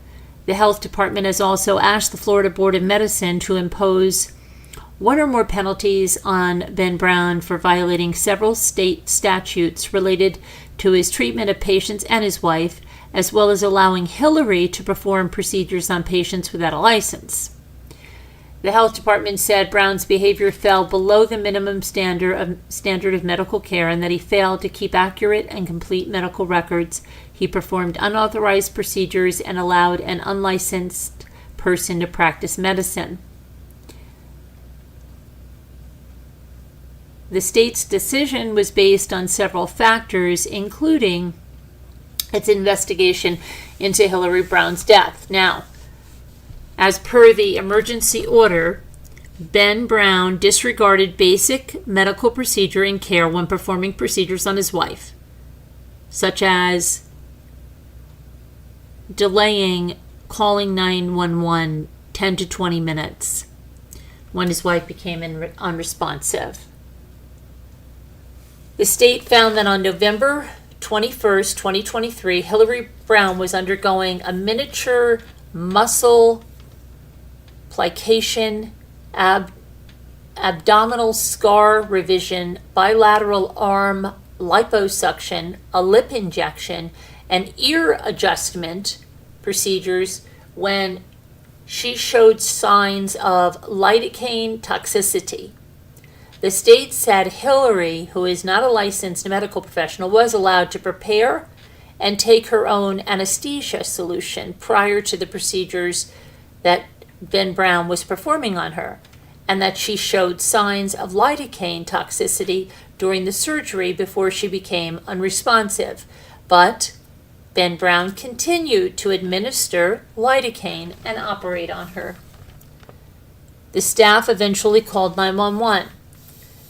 The health department has also asked the Florida Board of Medicine to impose one or more penalties on Ben Brown for violating several state statutes related to his treatment of patients and his wife, as well as allowing Hillary to perform procedures on patients without a license. The health department said Brown's behavior fell below the minimum standard of medical care and that he failed to keep accurate and complete medical records. He performed unauthorized procedures and allowed an unlicensed person to practice medicine. The state's decision was based on several factors, including its investigation into Hillary Brown's death. Now, as per the emergency order, Ben Brown disregarded basic medical procedure and care when performing procedures on his wife, such as delaying calling 911 10 to 20 minutes when his wife became unresponsive. The state found that on November 21st, 2023, Hillary Brown was undergoing a miniature muscle plication, abdominal scar revision, bilateral arm liposuction, a lip injection, and ear adjustment procedures when she showed signs of lidocaine toxicity. The state said Hillary, who is not a licensed medical professional, was allowed to prepare and take her own anesthesia solution prior to the procedures that Ben Brown was performing on her, and that she showed signs of lidocaine toxicity during the surgery before she became unresponsive. But Ben Brown continued to administer lidocaine and operate on her. The staff eventually called 911.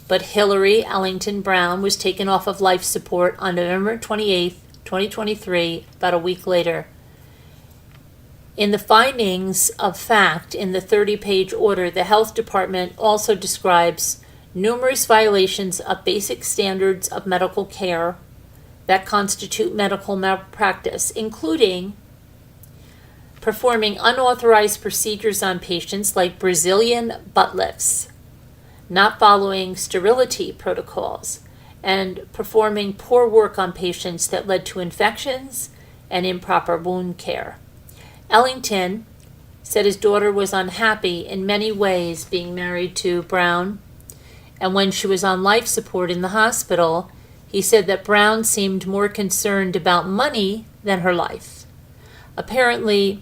But Hillary Ellington Brown was taken off of life support on November 28, 2023, about a week later. In the findings of fact in the 30-page order, the health department also describes numerous violations of basic standards of medical care that constitute medical malpractice, including performing unauthorized procedures on patients like Brazilian butt lifts, not following sterility protocols, and performing poor work on patients that led to infections and improper wound care. Ellington said his daughter was unhappy in many ways being married to Brown, and when she was on life support in the hospital, he said that Brown seemed more concerned about money than her life. Apparently,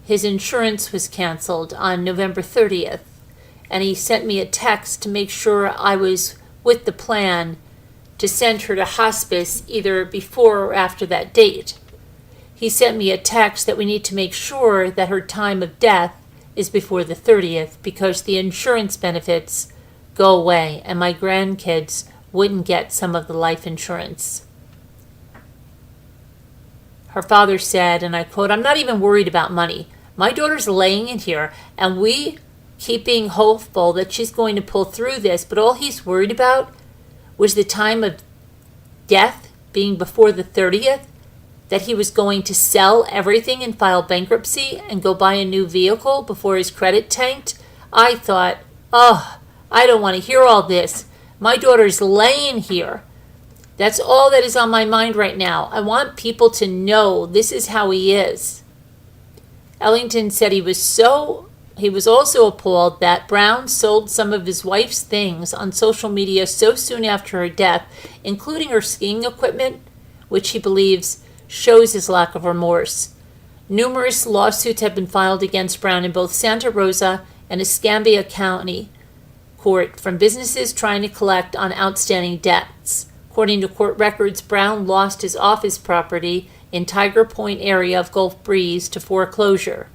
his insurance was canceled on November 30th, and he sent me a text to make sure I was with the plan to send her to hospice either before or after that date. He sent me a text that we need to make sure that her time of death is before the 30th because the insurance benefits go away and my grandkids wouldn't get some of the life insurance. Her father said, and I quote, "I'm not even worried about money. My daughter's laying in here, and we keep being hopeful that she's going to pull through this, but all he's worried about was the time of death being before the 30th, that he was going to sell everything and file bankruptcy and go buy a new vehicle before his credit tanked." I thought, oh, I don't want to hear all this. My daughter's laying here. That's all that is on my mind right now. I want people to know this is how he is. Ellington said he was also appalled that Brown sold some of his wife's things on social media so soon after her death, including her skiing equipment, which he believes shows his lack of remorse. Numerous lawsuits have been filed against Brown in both Santa Rosa and Escambia County Court from businesses trying to collect on outstanding debts. According to court records, Brown lost his office property in Tiger Point area of Gulf Breeze to foreclosure.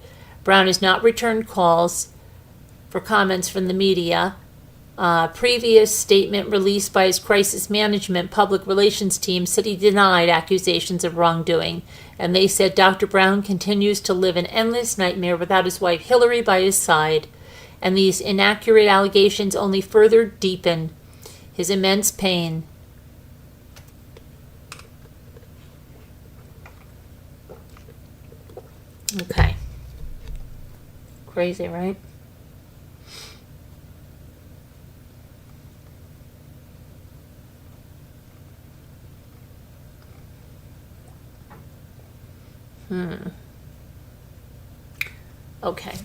Brown has not returned calls for comments from the media. Previous statement released by his crisis management public relations team said he denied accusations of wrongdoing, and they said Dr. Brown continues to live an endless nightmare without his wife Hillary by his side, and these inaccurate allegations only further deepen his immense pain. Okay. Crazy, right? Okay.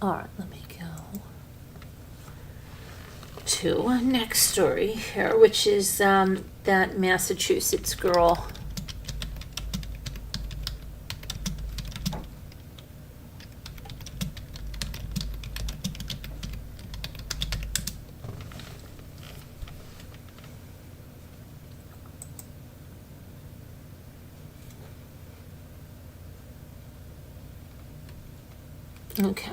All right, let me go to next story here, which is that Massachusetts girl. Okay.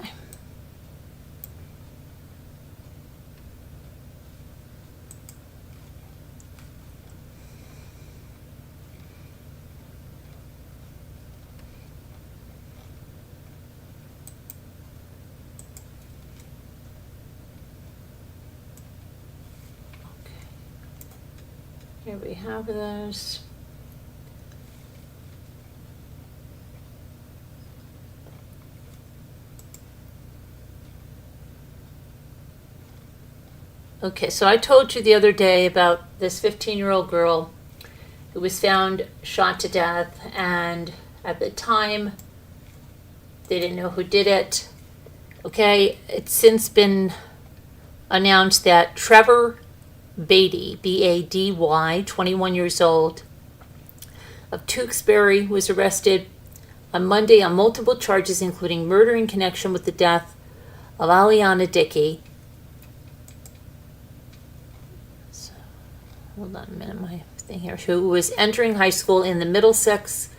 Here we have those. Okay, so I told you the other day about this 15-year-old girl who was found shot to death, and at the time, they didn't know who did it. Okay, it's since been announced that Trevor Beatty, B-A-D-Y, 21 years old, of Tewksbury, was arrested on Monday on multiple charges, including murder in connection with the death of Aliana Dickey. Hold on a minute, my thing here. Who was entering high school in the Middlesex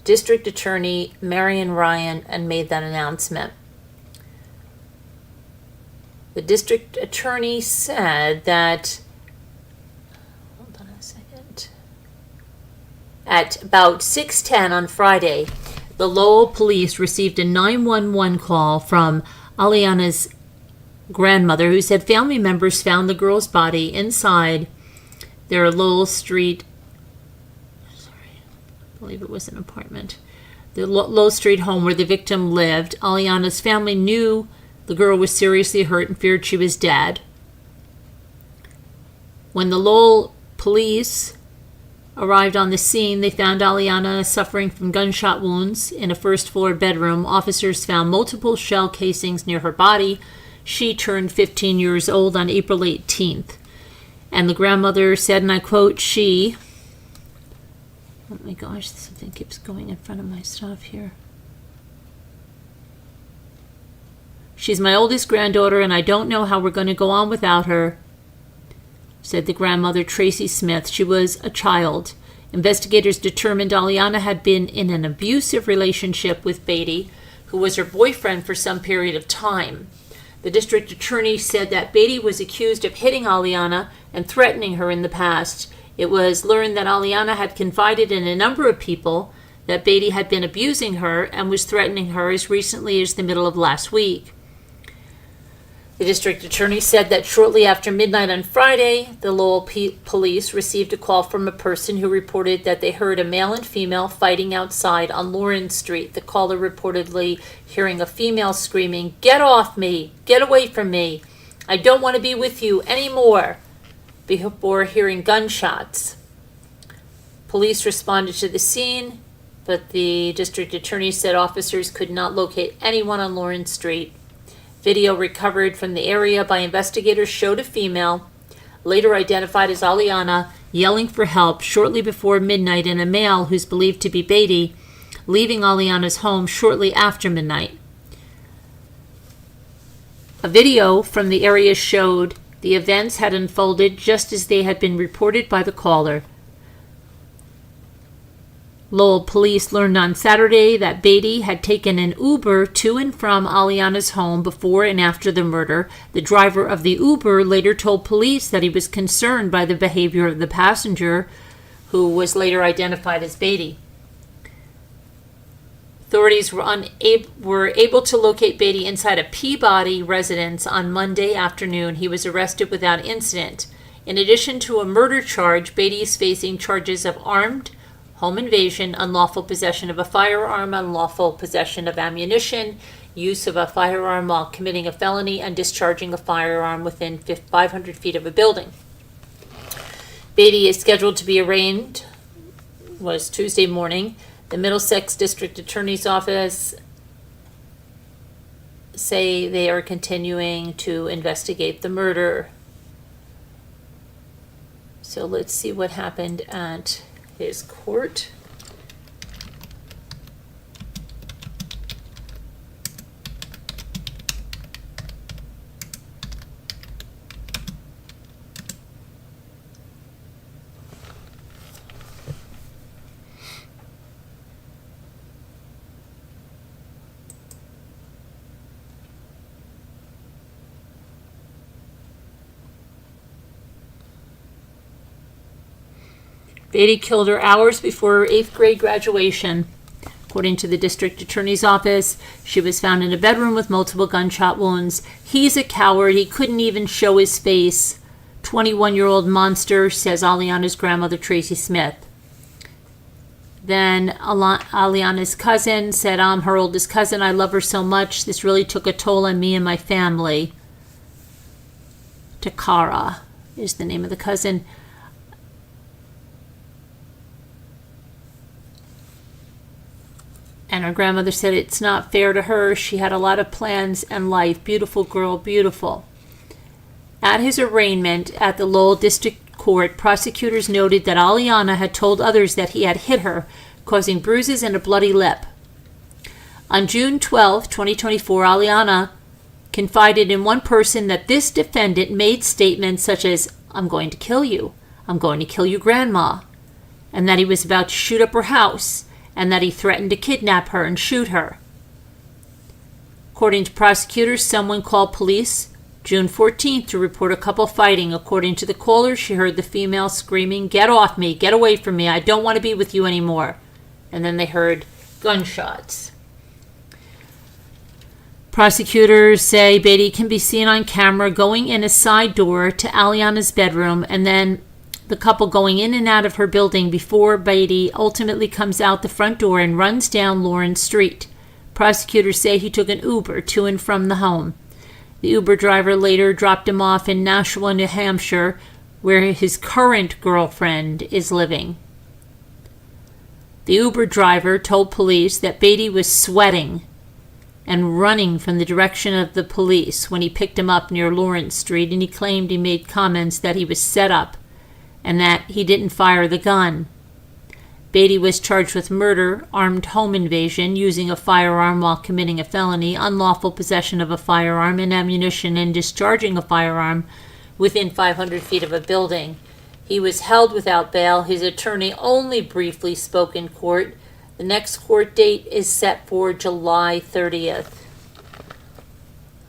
District Attorney Marion Ryan and made that announcement. The district attorney said that, hold on a second, at about 6:10 on Friday, the Lowell police received a 911 call from Aliana's grandmother, who said family members found the girl's body inside their Lowell Street, I believe it was an apartment. the Low Street home where the victim lived. Aliana's family knew the girl was seriously hurt and feared she was dead. When the Lowell police arrived on the scene, they found Aliana suffering from gunshot wounds in a first-floor bedroom. Officers found multiple shell casings near her body. She turned 15 years old on April 18th. And the grandmother said, and I quote, oh my gosh, something keeps going in front of my stuff here. She's my oldest granddaughter, and I don't know how we're going to go on without her, said the grandmother, Tracy Smith. She was a child. Investigators determined Aliana had been in an abusive relationship with Beatty, who was her boyfriend for some period of time. The district attorney said that Beatty was accused of hitting Aliana and threatening her in the past. It was learned that Aliana had confided in a number of people that Beatty had been abusing her and was threatening her as recently as the middle of last week. The district attorney said that shortly after midnight on Friday, the Lowell police received a call from a person who reported that they heard a male and female fighting outside on Lawrence Street. The caller reportedly hearing a female screaming, "Get off me! Get away from me! I don't want to be with you anymore!" before hearing gunshots. Police responded to the scene, but the district attorney said officers could not locate anyone on Lawrence Street. Video recovered from the area by investigators showed a female, later identified as Aliana, yelling for help shortly before midnight, and a male who's believed to be Beatty, leaving Aliana's home shortly after midnight. A video from the area showed the events had unfolded just as they had been reported by the caller. Lowell police learned on Saturday that Beatty had taken an Uber to and from Aliana's home before and after the murder. The driver of the Uber later told police that he was concerned by the behavior of the passenger, who was later identified as Beatty. Authorities were able to locate Beatty inside a Peabody residence on Monday afternoon. He was arrested without incident. In addition to a murder charge, Beatty is facing charges of armed home invasion, unlawful possession of a firearm, unlawful possession of ammunition, use of a firearm while committing a felony, and discharging a firearm within 500 feet of a building. Beatty is scheduled to be arraigned, was Tuesday morning. The Middlesex District Attorney's Office say they are continuing to investigate the murder. So let's see what happened at his court. Beatty killed her hours before her 8th grade graduation. According to the district attorney's office, she was found in a bedroom with multiple gunshot wounds. He's a coward. He couldn't even show his face. 21-year-old monster, says Aliana's grandmother, Tracy Smith. Then Aliana's cousin said, I'm her oldest cousin. I love her so much. This really took a toll on me and my family. Takara is the name of the cousin. And her grandmother said it's not fair to her. She had a lot of plans and life. Beautiful girl, beautiful. At his arraignment at the Lowell District Court, prosecutors noted that Aliana had told others that he had hit her, causing bruises and a bloody lip. On June 12, 2024, Aliana confided in one person that this defendant made statements such as, I'm going to kill you. I'm going to kill you, Grandma. And that he was about to shoot up her house, and that he threatened to kidnap her and shoot her. According to prosecutors, someone called police June 14th to report a couple fighting. According to the caller, she heard the female screaming, "Get off me, get away from me, I don't want to be with you anymore." And then they heard gunshots. Prosecutors say Beatty can be seen on camera going in a side door to Aliana's bedroom and then the couple going in and out of her building before Beatty ultimately comes out the front door and runs down Lawrence Street. Prosecutors say he took an Uber to and from the home. The Uber driver later dropped him off in Nashua, New Hampshire, where his current girlfriend is living. The Uber driver told police that Beatty was sweating and running from the direction of the police when he picked him up near Lawrence Street, and he claimed he made comments that he was set up and that he didn't fire the gun. Beatty was charged with murder, armed home invasion, using a firearm while committing a felony, unlawful possession of a firearm and ammunition, and discharging a firearm within 500 feet of a building. He was held without bail. His attorney only briefly spoke in court. The next court date is set for July 30th.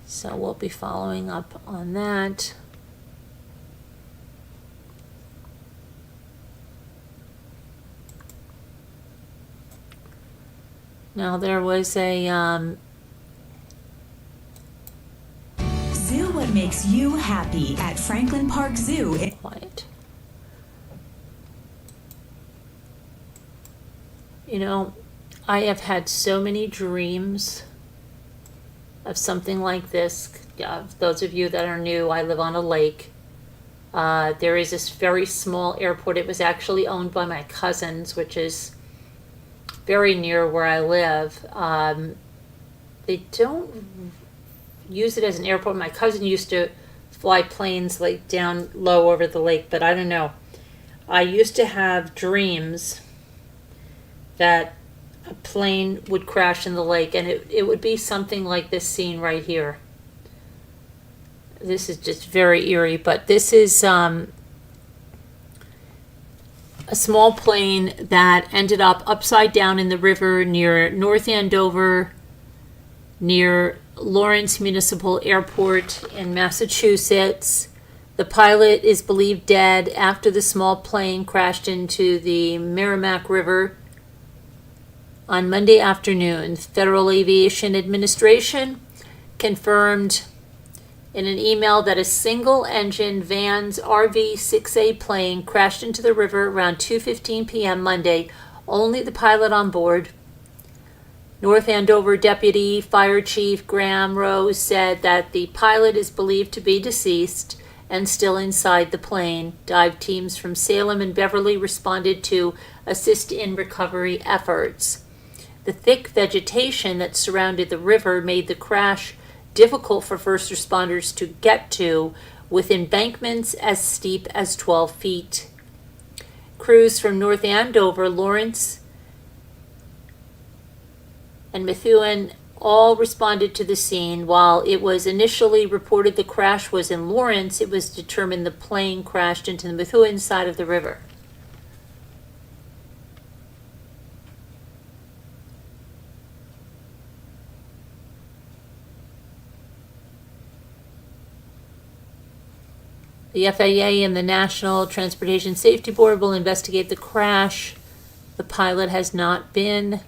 So we'll be following up on that. Now there was a Zoo what makes you happy at Franklin Park Zoo. Quiet. You know, I have had so many dreams of something like this. Those of you that are new, I live on a lake. There is this very small airport. It was actually owned by my cousins, which is very near where I live. They don't use it as an airport. My cousin used to fly planes like down low over the lake, but I don't know. I used to have dreams that a plane would crash in the lake, and it would be something like this scene right here. This is just very eerie, but this is a small plane that ended up upside down in the river near North Andover, near Lawrence Municipal Airport in Massachusetts. The pilot is believed dead after the small plane crashed into the Merrimack River on Monday afternoon. Federal Aviation Administration confirmed in an email that a single-engine Vans RV-6A plane crashed into the river around 2:15 p.m. Monday. Only the pilot on board. North Andover Deputy Fire Chief Graham Rose said that the pilot is believed to be deceased and still inside the plane. Dive teams from Salem and Beverly responded to assist in recovery efforts. The thick vegetation that surrounded the river made the crash difficult for first responders to get to, with embankments as steep as 12 feet. Crews from North Andover, Lawrence, and Methuen all responded to the scene. While it was initially reported the crash was in Lawrence, it was determined the plane crashed into the Methuen side of the river. The FAA and the National Transportation Safety Board will investigate the crash. The pilot has not been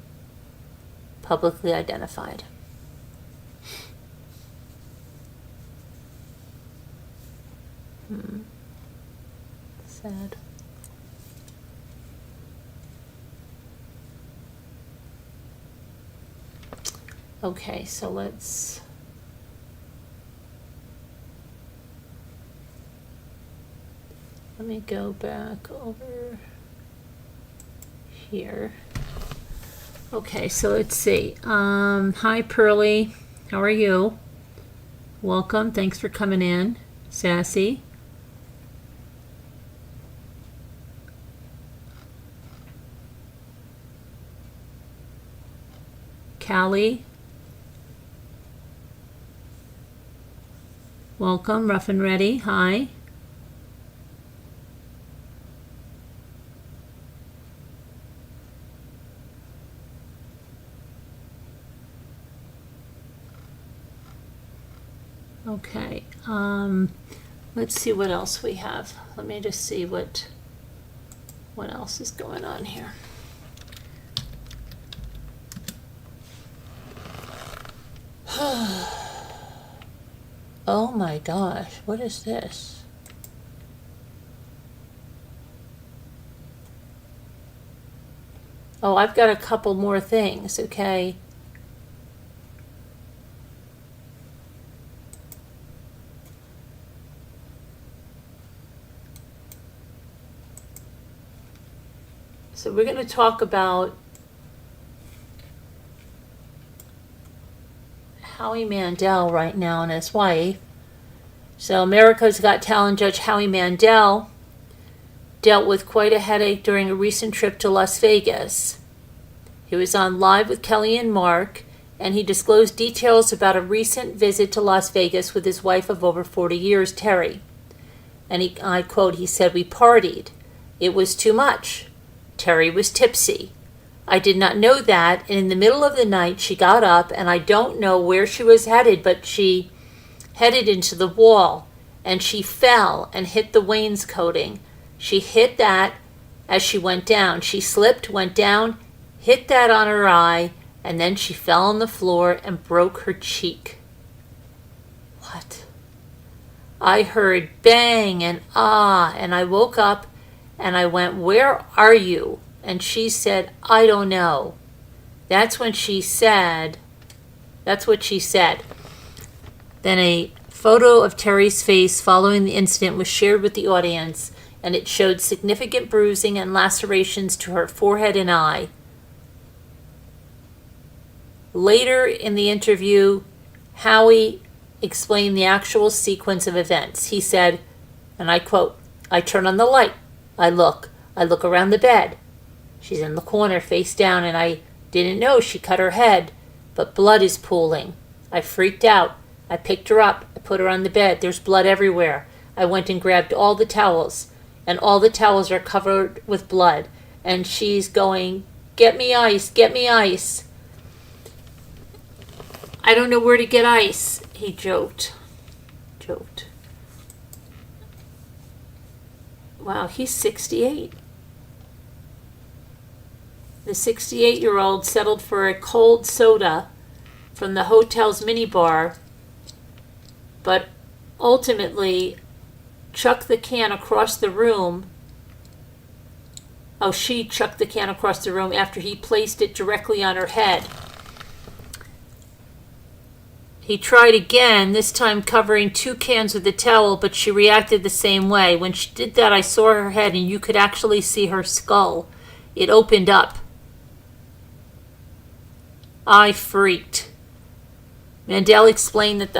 publicly identified. Sad. Okay, so let me go back over here. Okay, so let's see. Hi, Pearlie. How are you? Welcome. Thanks for coming in. Sassy. Callie. Welcome. Rough and Ready. Hi. Okay, let's see what else we have. Let me just see what else is going on here. Oh my gosh, what is this? Oh, I've got a couple more things, okay? So we're going to talk about Howie Mandel right now and his wife. So America's Got Talent judge Howie Mandel dealt with quite a headache during a recent trip to Las Vegas. He was on Live with Kelly and Mark, and he disclosed details about a recent visit to Las Vegas with his wife of over 40 years, Terry. And I quote, he said, "We partied. It was too much. Terry was tipsy. I did not know that, and in the middle of the night she got up, and I don't know where she was headed, but she headed into the wall, and she fell and hit the wainscoting. She hit that as she went down. She slipped, went down, hit that on her eye, and then she fell on the floor and broke her cheek." What? I heard bang and ah, and I woke up and I went, "Where are you?" And she said, "I don't know." That's what she said. Then a photo of Terry's face following the incident was shared with the audience, and it showed significant bruising and lacerations to her forehead and eye. Later in the interview, Howie explained the actual sequence of events. He said, and I quote, "I turn on the light. I look around the bed. She's in the corner face down, and I didn't know she cut her head, but blood is pooling. I freaked out. I picked her up. I put her on the bed. There's blood everywhere. I went and grabbed all the towels, and all the towels are covered with blood. And she's going, 'Get me ice, get me ice.' I don't know where to get ice," he joked. Wow, he's 68. The 68-year-old settled for a cold soda from the hotel's minibar, but ultimately chucked the can across the room. Oh, she chucked the can across the room after he placed it directly on her head. He tried again, this time covering 2 cans with a towel, but she reacted the same way. When she did that, I saw her head, and you could actually see her skull. It opened up. I freaked. Mandel explained that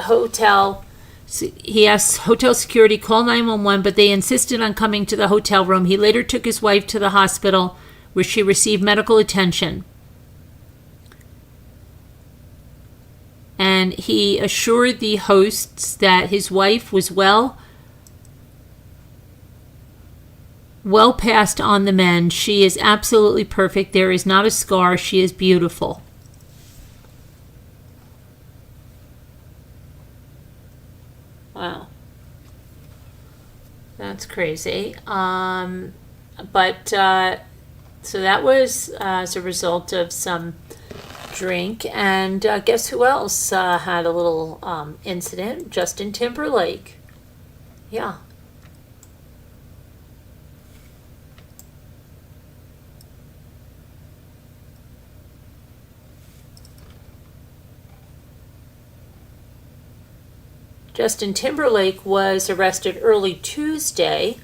he asked hotel security, call 911, but they insisted on coming to the hotel room. He later took his wife to the hospital, where she received medical attention. And he assured the hosts that his wife was well past on the mend. She is absolutely perfect. There is not a scar. She is beautiful. Wow. That's crazy. So that was as a result of some drink, and guess who else had a little incident? Justin Timberlake. Yeah. Justin Timberlake was arrested early Tuesday.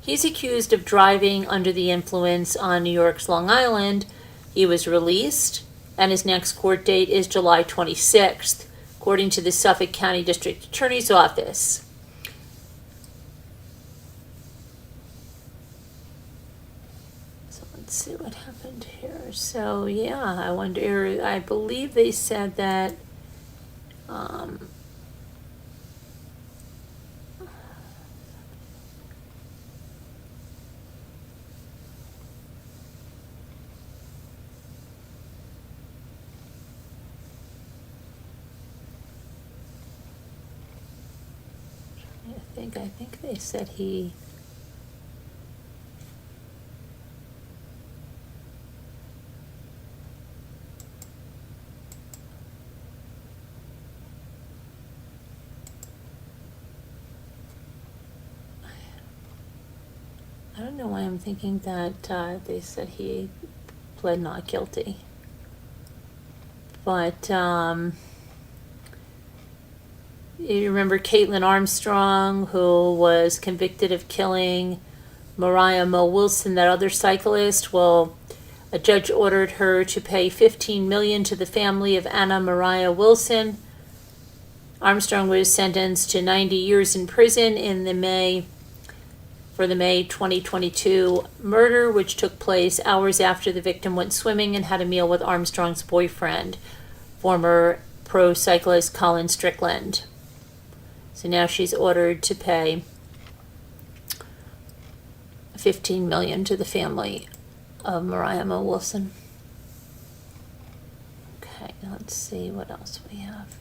He's accused of driving under the influence on New York's Long Island. He was released, and his next court date is July 26th, according to the Suffolk County District Attorney's Office. So let's see what happened here. So yeah, I believe they said that I think they said he I don't know why I'm thinking that they said he pled not guilty. But you remember Caitlin Armstrong, who was convicted of killing Mariah Mo Wilson, that other cyclist? Well, a judge ordered her to pay $15 million to the family of Anna Mariah Wilson. Armstrong was sentenced to 90 years in prison for the May 2022 murder, which took place hours after the victim went swimming and had a meal with Armstrong's boyfriend, former pro cyclist Colin Strickland. So now she's ordered to pay $15 million to the family of Mariah Mo Wilson. Okay, let's see what else we have.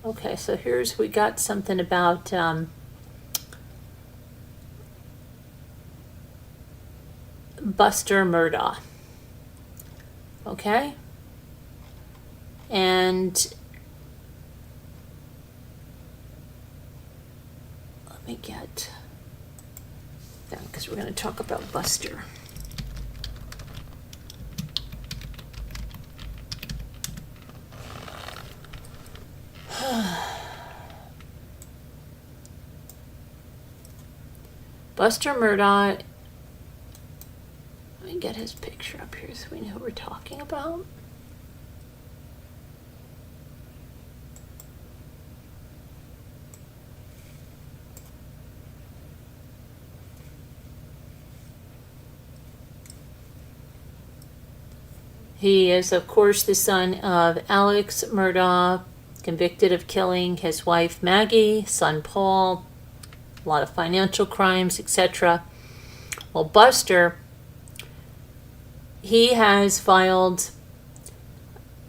Okay, so we got something about Buster Murdaugh. Okay? And let me get that, because we're going to talk about Buster. Buster Murdaugh, let me get his picture up here so we know who we're talking about. He is, of course, the son of Alex Murdaugh, convicted of killing his wife Maggie, son Paul, a lot of financial crimes, etc. Well, Buster, he has filed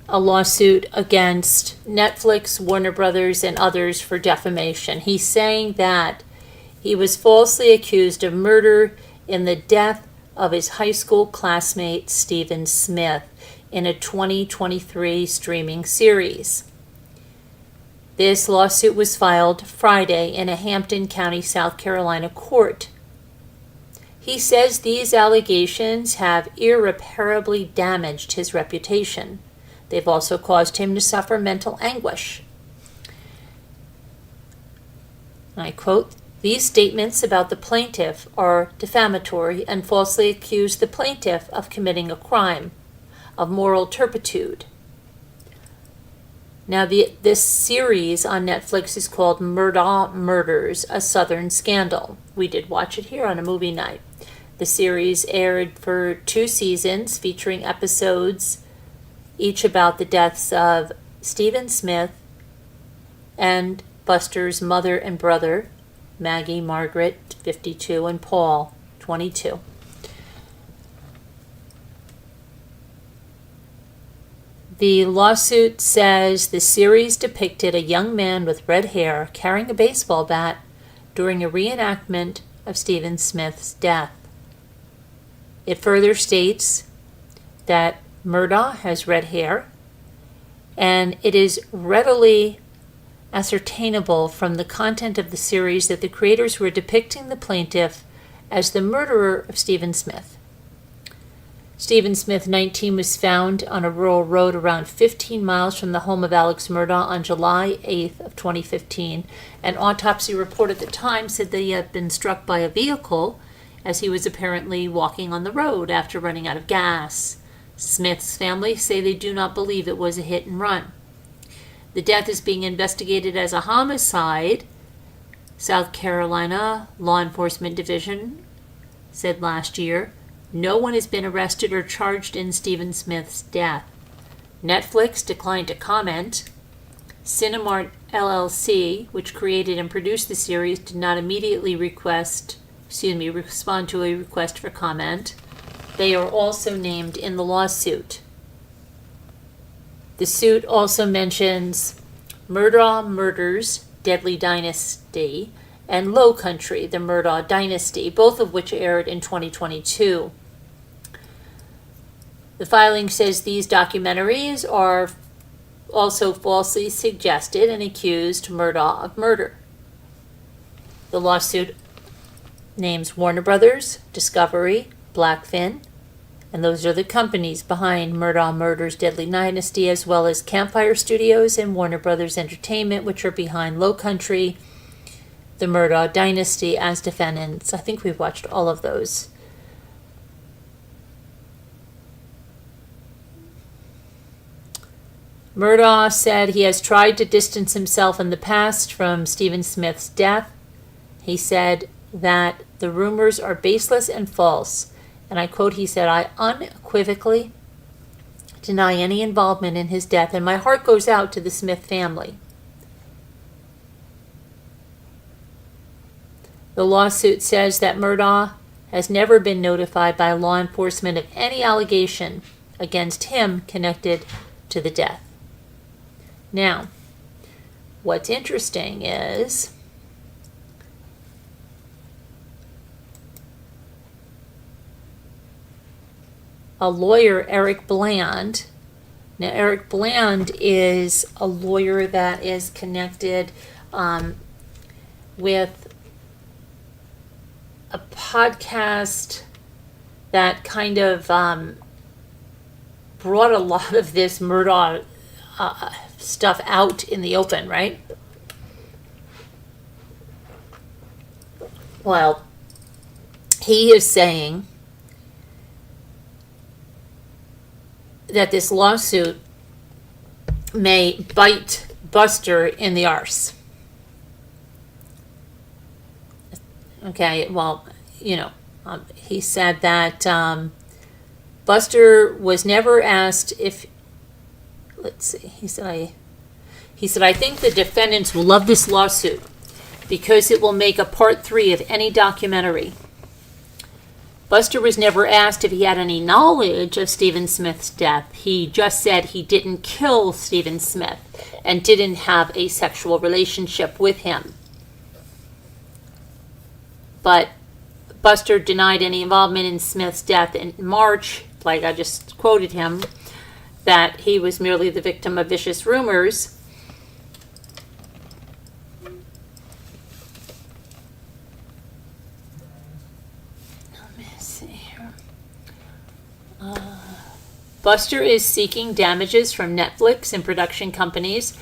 a lawsuit against Netflix, Warner Brothers, and others for defamation. He's saying that he was falsely accused of murder in the death of his high school classmate Stephen Smith in a 2023 streaming series. This lawsuit was filed Friday in a Hampton County, South Carolina court. He says these allegations have irreparably damaged his reputation. They've also caused him to suffer mental anguish. And I quote, "These statements about the plaintiff are defamatory and falsely accuse the plaintiff of committing a crime of moral turpitude." Now, this series on Netflix is called Murdaugh Murders, A Southern Scandal. We did watch it here on a movie night. The series aired for 2 seasons, featuring episodes each about the deaths of Stephen Smith and Buster's mother and brother, Maggie, Margaret, 52, and Paul, 22. The lawsuit says the series depicted a young man with red hair carrying a baseball bat during a reenactment of Stephen Smith's death. It further states that Murdaugh has red hair, and it is readily ascertainable from the content of the series that the creators were depicting the plaintiff as the murderer of Stephen Smith. Stephen Smith, 19, was found on a rural road around 15 miles from the home of Alex Murdaugh on July 8th of 2015. An autopsy report at the time said that he had been struck by a vehicle as he was apparently walking on the road after running out of gas. Smith's family say they do not believe it was a hit and run. The death is being investigated as a homicide, South Carolina Law Enforcement Division said last year. No one has been arrested or charged in Stephen Smith's death. Netflix declined to comment. Cinemart LLC, which created and produced the series, did not immediately respond to a request for comment. They are also named in the lawsuit. The suit also mentions Murdaugh Murders, Deadly Dynasty, and Low Country, the Murdaugh Dynasty, both of which aired in 2022. The filing says these documentaries are also falsely suggested and accused Murdaugh of murder. The lawsuit names Warner Brothers, Discovery, Blackfin, and those are the companies behind Murdaugh Murders Deadly Dynasty, as well as Campfire Studios and Warner Brothers Entertainment, which are behind Low Country, the Murdaugh Dynasty, as defendants. I think we've watched all of those. Murdaugh said he has tried to distance himself in the past from Stephen Smith's death. He said that the rumors are baseless and false. And I quote, he said, "I unequivocally deny any involvement in his death, and my heart goes out to the Smith family." The lawsuit says that Murdaugh has never been notified by law enforcement of any allegation against him connected to the death. Now, what's interesting is a lawyer, Eric Bland. Now, Eric Bland is a lawyer that is connected with a podcast that kind of brought a lot of this Murdaugh stuff out in the open, right? Well, he is saying that this lawsuit may bite Buster in the arse. Okay, well, he said that Buster was never asked if, let's see, he said, I think the defendants will love this lawsuit because it will make a part 3 of any documentary. Buster was never asked if he had any knowledge of Stephen Smith's death. He just said he didn't kill Stephen Smith and didn't have a sexual relationship with him. But Buster denied any involvement in Smith's death in March, like I just quoted him, that he was merely the victim of vicious rumors. Let me see here. Buster is seeking damages from Netflix and production companies.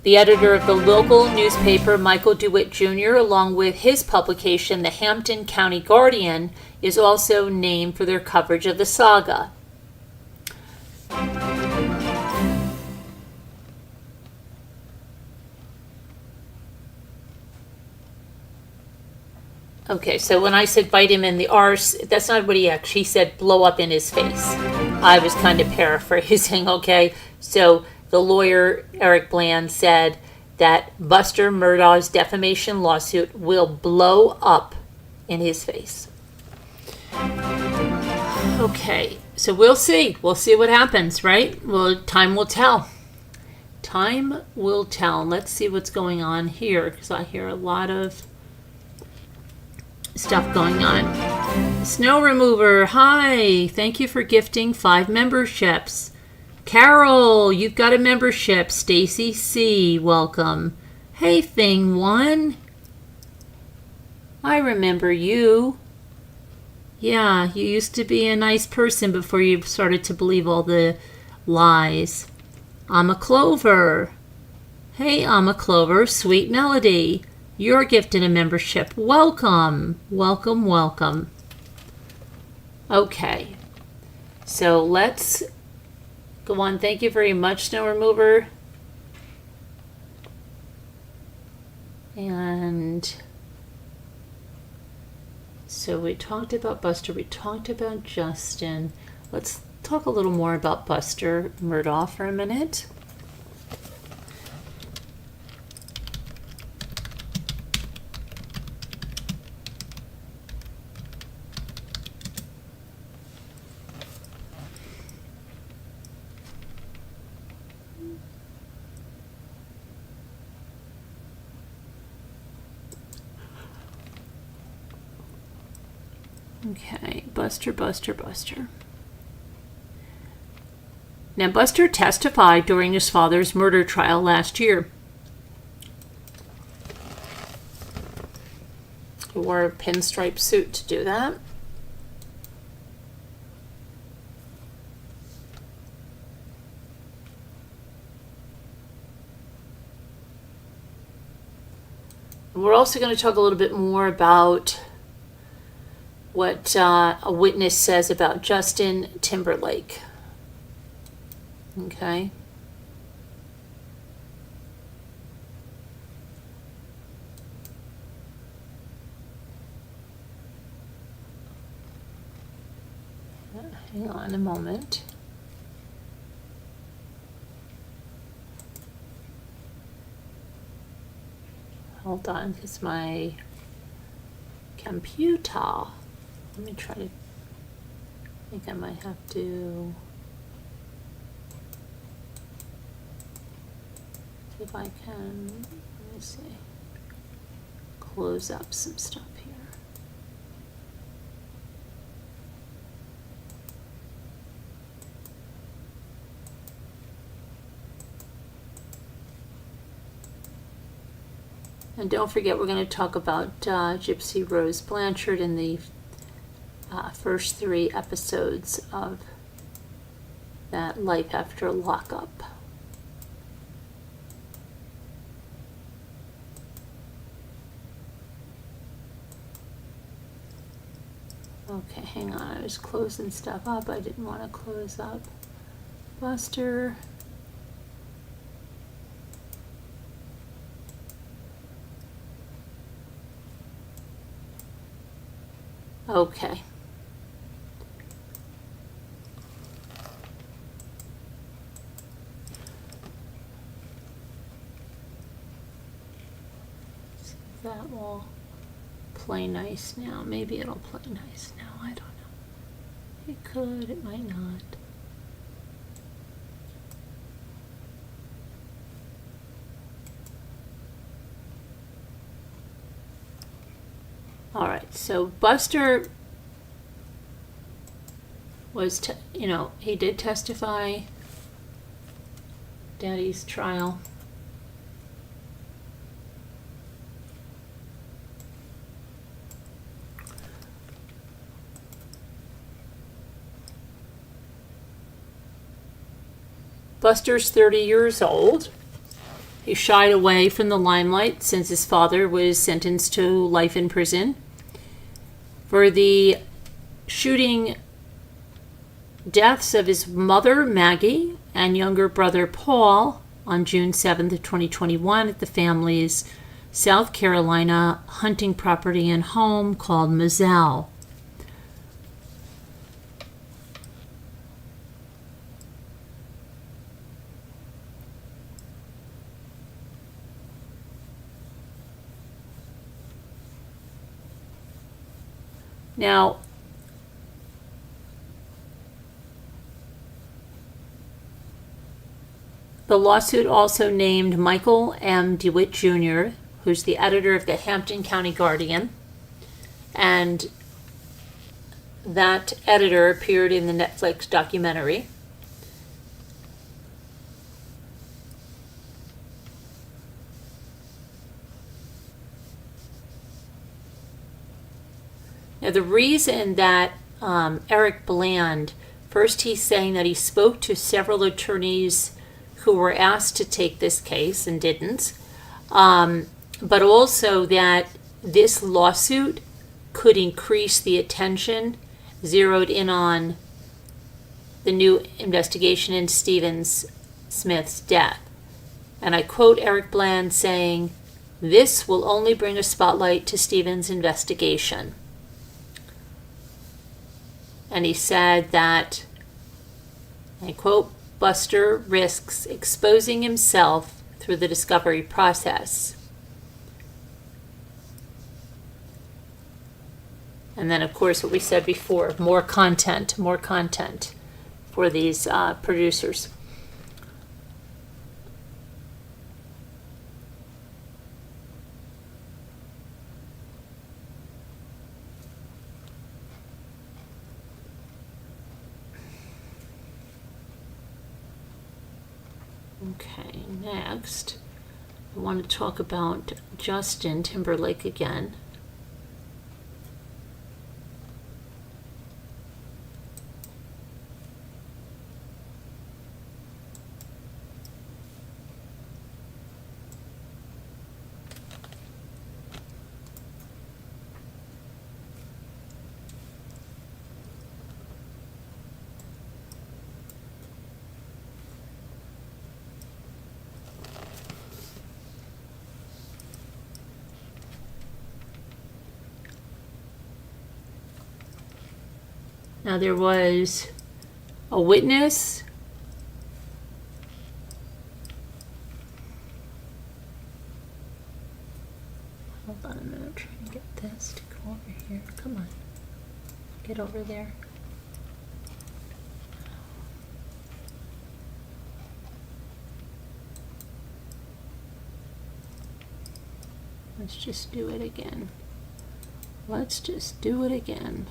The editor of the local newspaper, Michael DeWitt Jr., along with his publication, the Hampton County Guardian, is also named for their coverage of the saga. Okay, so when I said bite him in the arse, that's not what he actually said, blow up in his face. I was kind of paraphrasing, okay? So the lawyer, Eric Bland, said that Buster Murdaugh's defamation lawsuit will blow up in his face. Okay, so we'll see. We'll see what happens, right? Well, time will tell. Time will tell. Let's see what's going on here, because I hear a lot of stuff going on. Snow Remover, hi. Thank you for gifting 5 memberships. Carol, you've got a membership. Stacy C, welcome. Hey, Thing One. I remember you. Yeah, you used to be a nice person before you started to believe all the lies. I'm a Clover. Hey, I'm a Clover. Sweet Melody. You're gifted a membership. Welcome. Welcome, welcome. Okay. So let's go on. Thank you very much, Snow Remover. And so we talked about Buster. We talked about Justin. Let's talk a little more about Buster Murdaugh for a minute. Okay, Buster. Now, Buster testified during his father's murder trial last year. He wore a pinstripe suit to do that. We're also going to talk a little bit more about what a witness says about Justin Timberlake. Okay. Hang on a moment. Hold on, because my computer. Let me try to. I think I might have to. See if I can. Let me see. Close up some stuff here. And don't forget, we're going to talk about Gypsy Rose Blanchard in the first 3 episodes of that Life After Lockup. Okay, hang on. I was closing stuff up. I didn't want to close up Buster. Okay. See if that will play nice now. Maybe it'll play nice now. I don't know. It could, it might not. All right, so Buster was, he did testify Daddy's trial. Buster's 30 years old. He shied away from the limelight since his father was sentenced to life in prison for the shooting deaths of his mother, Maggie, and younger brother, Paul, on June 7th of 2021 at the family's South Carolina hunting property and home called Murdaugh. Now, the lawsuit also named Michael M. DeWitt Jr., who's the editor of the Hampton County Guardian, and that editor appeared in the Netflix documentary. Now, the reason that Eric Bland, first he's saying that he spoke to several attorneys who were asked to take this case and didn't, but also that this lawsuit could increase the attention zeroed in on the new investigation into Stephen Smith's death. And I quote Eric Bland saying, "This will only bring a spotlight to Stephen's investigation." And he said that, I quote, "Buster risks exposing himself through the discovery process." And then, of course, what we said before, more content for these producers. Okay, next, I want to talk about Justin Timberlake again. Now there was a witness. Hold on a minute, I'm trying to get this to go over here. Come on, get over there. Let's just do it again. Let's just do it again.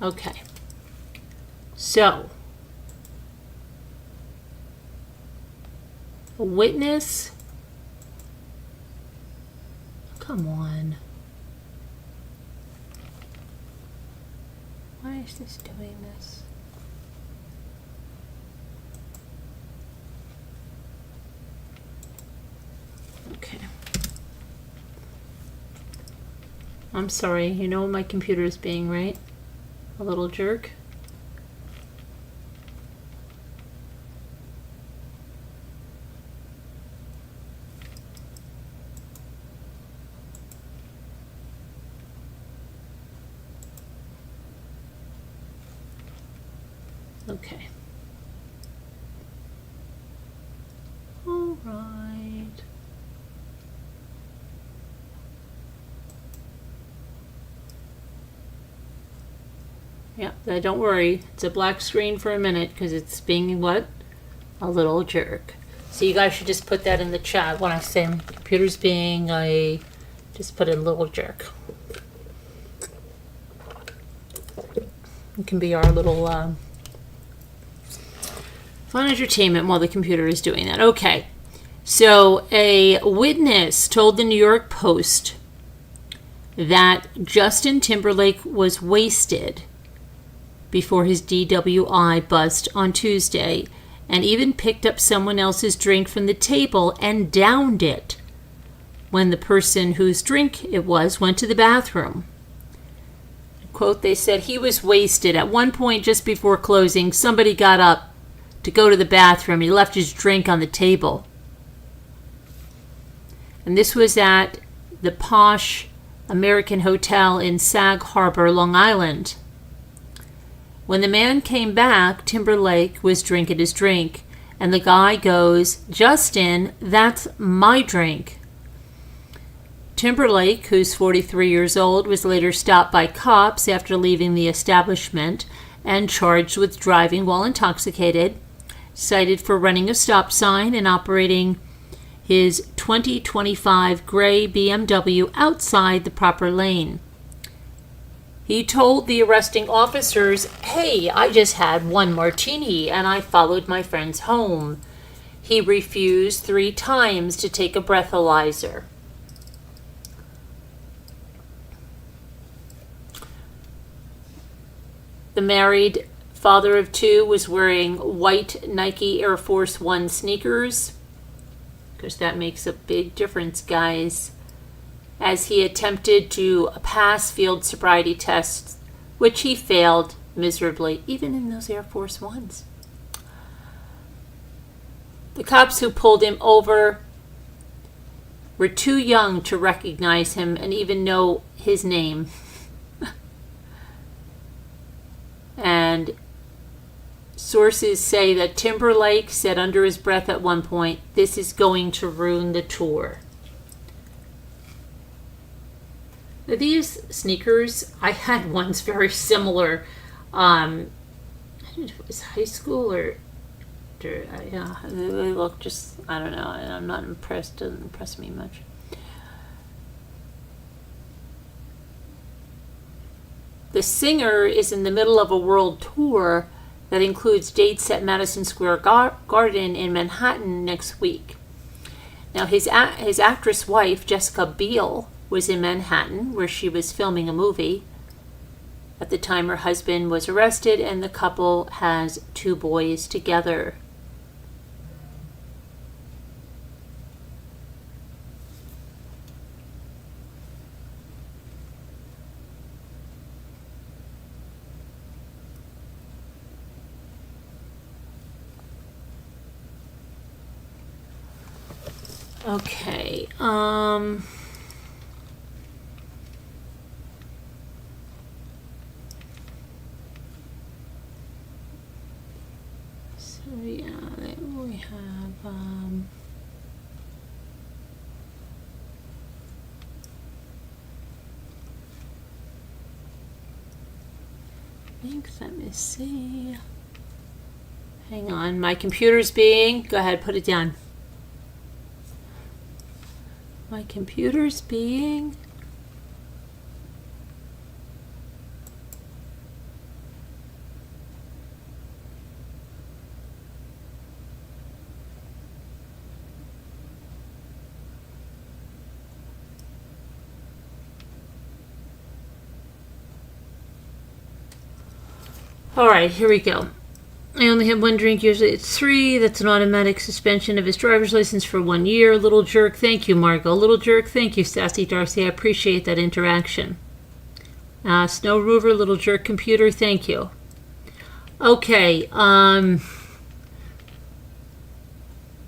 Okay, so a witness, come on, why is this doing this? Okay, I'm sorry, you know my computer is being, right? A little jerk. Okay. All right. Yeah, don't worry. It's a black screen for a minute because it's being what? A little jerk. So you guys should just put that in the chat when I say my computer's being a, just put in a little jerk. It can be our little fun entertainment while the computer is doing that. Okay. So a witness told the New York Post that Justin Timberlake was wasted before his DWI bust on Tuesday, and even picked up someone else's drink from the table and downed it when the person whose drink it was went to the bathroom. Quote, they said he was wasted. At one point just before closing, somebody got up to go to the bathroom. He left his drink on the table. And this was at the posh American Hotel in Sag Harbor, Long Island. When the man came back, Timberlake was drinking his drink, and the guy goes, "Justin, that's my drink." Timberlake, who's 43 years old, was later stopped by cops after leaving the establishment and charged with driving while intoxicated, cited for running a stop sign and operating his 2025 gray BMW outside the proper lane. He told the arresting officers, "Hey, I just had one martini and I followed my friends home." He refused 3 times to take a breathalyzer. The married father of 2 was wearing white Nike Air Force One sneakers, because that makes a big difference, guys, as he attempted to pass field sobriety tests, which he failed miserably, even in those Air Force Ones. The cops who pulled him over were too young to recognize him and even know his name. And sources say that Timberlake said under his breath at one point, "This is going to ruin the tour." Now, these sneakers, I had ones very similar. I don't know if it was high school or yeah, they look just, I don't know, and I'm not impressed. Doesn't impress me much. The singer is in the middle of a world tour that includes dates at Madison Square Garden in Manhattan next week. Now, his actress wife, Jessica Biel, was in Manhattan, where she was filming a movie. At the time, her husband was arrested, and the couple has 2 boys together. Okay, so yeah, then we have, let me see, hang on, my computer's being, go ahead, put it down. My computer's being all right, here we go. I only have 1 drink, usually it's 3. That's an automatic suspension of his driver's license for 1 year. Little jerk, thank you, Margot. Little jerk, thank you, Sassy Darcy. I appreciate that interaction. Snow Rover, little jerk computer, thank you. Okay,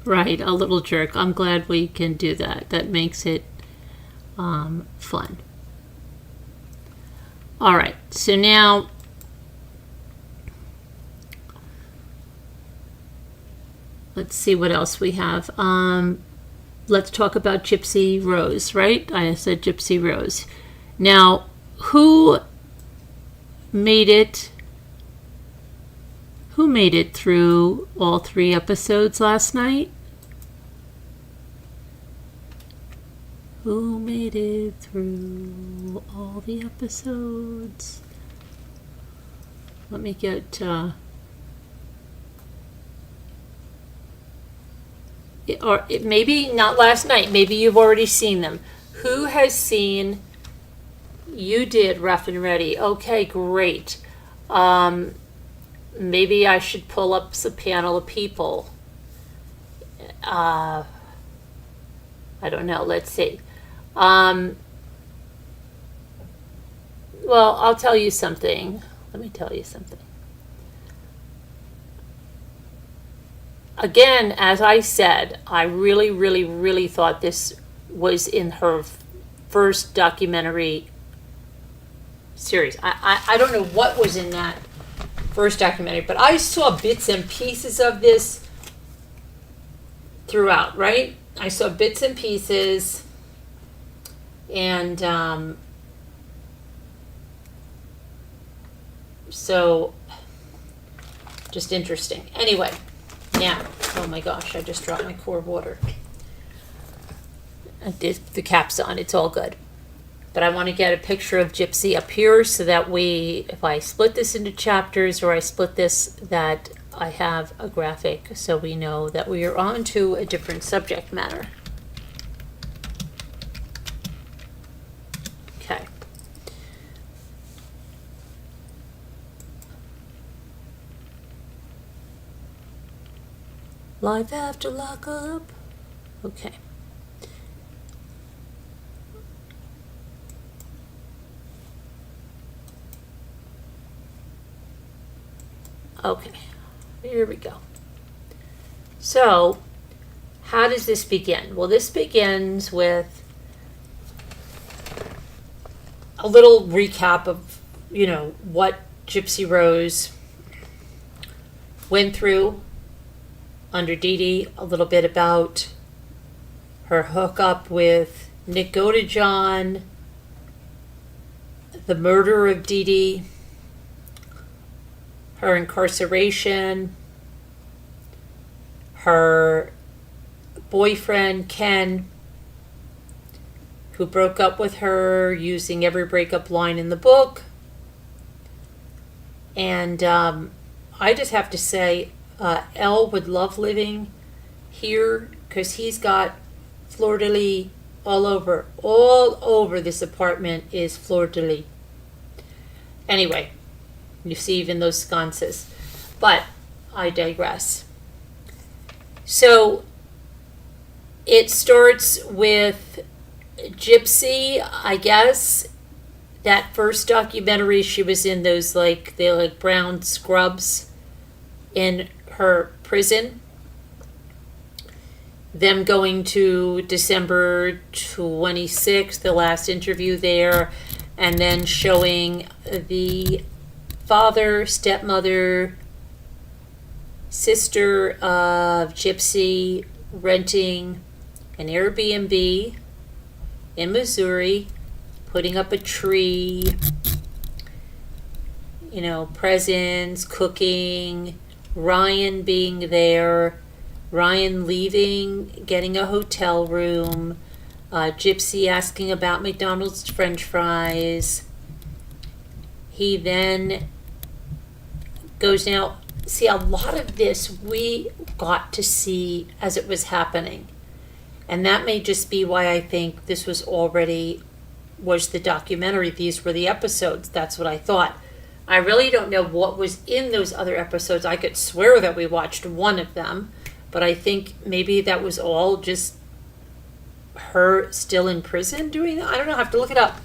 right, a little jerk. I'm glad we can do that. That makes it fun. All right, so now let's see what else we have. Let's talk about Gypsy Rose, right? I said Gypsy Rose. Now, who made it through all 3 episodes last night? Who made it through all the episodes? Let me get or maybe not last night, maybe you've already seen them. Who has seen? You did, Rough and Ready. Okay, great. Maybe I should pull up a panel of people. I don't know, let's see. Well, I'll tell you something. Let me tell you something. Again, as I said, I really, really, really thought this was in her first documentary series. I don't know what was in that first documentary, but I saw bits and pieces of this throughout, right? I saw bits and pieces, and so just interesting. Anyway. Now, oh my gosh, I just dropped my core water. The cap's on, it's all good. But I want to get a picture of Gypsy up here so that if I split this into chapters or I split this, that I have a graphic so we know that we are on to a different subject matter. Okay. Life after lockup. Okay. Okay, here we go. So, how does this begin? Well, this begins with a little recap of, what Gypsy Rose went through under Dee Dee, a little bit about her hookup with Nick Godejohn, the murder of Dee Dee, her incarceration, her boyfriend Ken, who broke up with her using every breakup line in the book. And I just have to say, Elle would love living here because he's got fleur-de-lis all over. All over this apartment is fleur-de-lis. Anyway, you see even those sconces. But I digress. So it starts with Gypsy, I guess. That first documentary, she was in those they brown scrubs in her prison. Them going to December 26th, the last interview there, and then showing the father, stepmother, sister of Gypsy renting an Airbnb in Missouri, putting up a tree, presents, cooking, Ryan being there, Ryan leaving, getting a hotel room, Gypsy asking about McDonald's French fries. He then goes now. See, a lot of this we got to see as it was happening. And that may just be why I think this was the documentary. These were the episodes. That's what I thought. I really don't know what was in those other episodes. I could swear that we watched one of them, but I think maybe that was all just her still in prison doing that. I don't know. I have to look it up.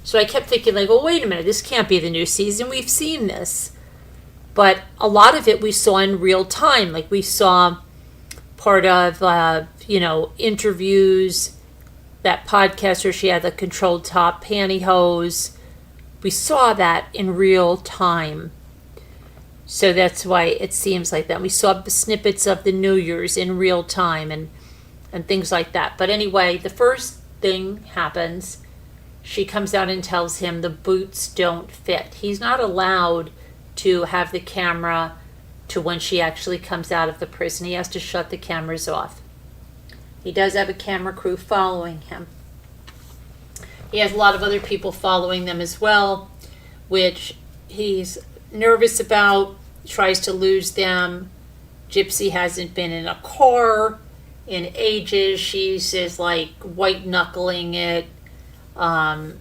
So I kept thinking, wait a minute. This can't be the new season. We've seen this. But a lot of it we saw in real time. We saw part of, interviews, that podcast where she had the controlled top pantyhose. We saw that in real time. So that's why it seems like that. We saw snippets of the New Year's in real time and things like that. But anyway, the first thing happens. She comes out and tells him the boots don't fit. He's not allowed to have the camera to when she actually comes out of the prison. He has to shut the cameras off. He does have a camera crew following him. He has a lot of other people following them as well, which he's nervous about, tries to lose them. Gypsy hasn't been in a car in ages. She's just white knuckling it, acting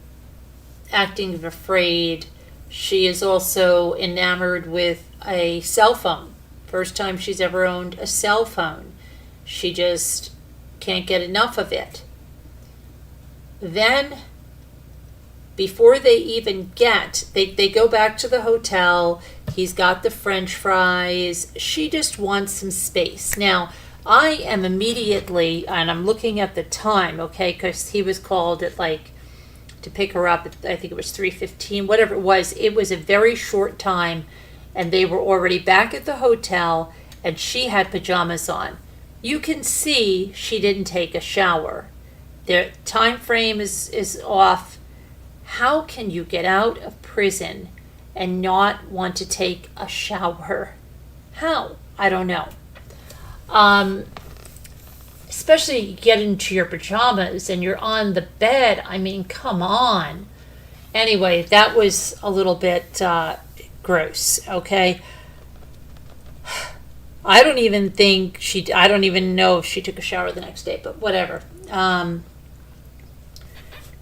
afraid. She is also enamored with a cell phone. First time she's ever owned a cell phone. She just can't get enough of it. Then, before they even they go back to the hotel. He's got the French fries. She just wants some space. Now, I am immediately, and I'm looking at the time, okay, because he was called at to pick her up at, I think it was 3:15, whatever it was. It was a very short time, and they were already back at the hotel, and she had pajamas on. You can see she didn't take a shower. Their time frame is off. How can you get out of prison and not want to take a shower? How? I don't know. Especially you get into your pajamas and you're on the bed. I mean, come on. Anyway, that was a little bit gross, okay? I don't even know if she took a shower the next day, but whatever.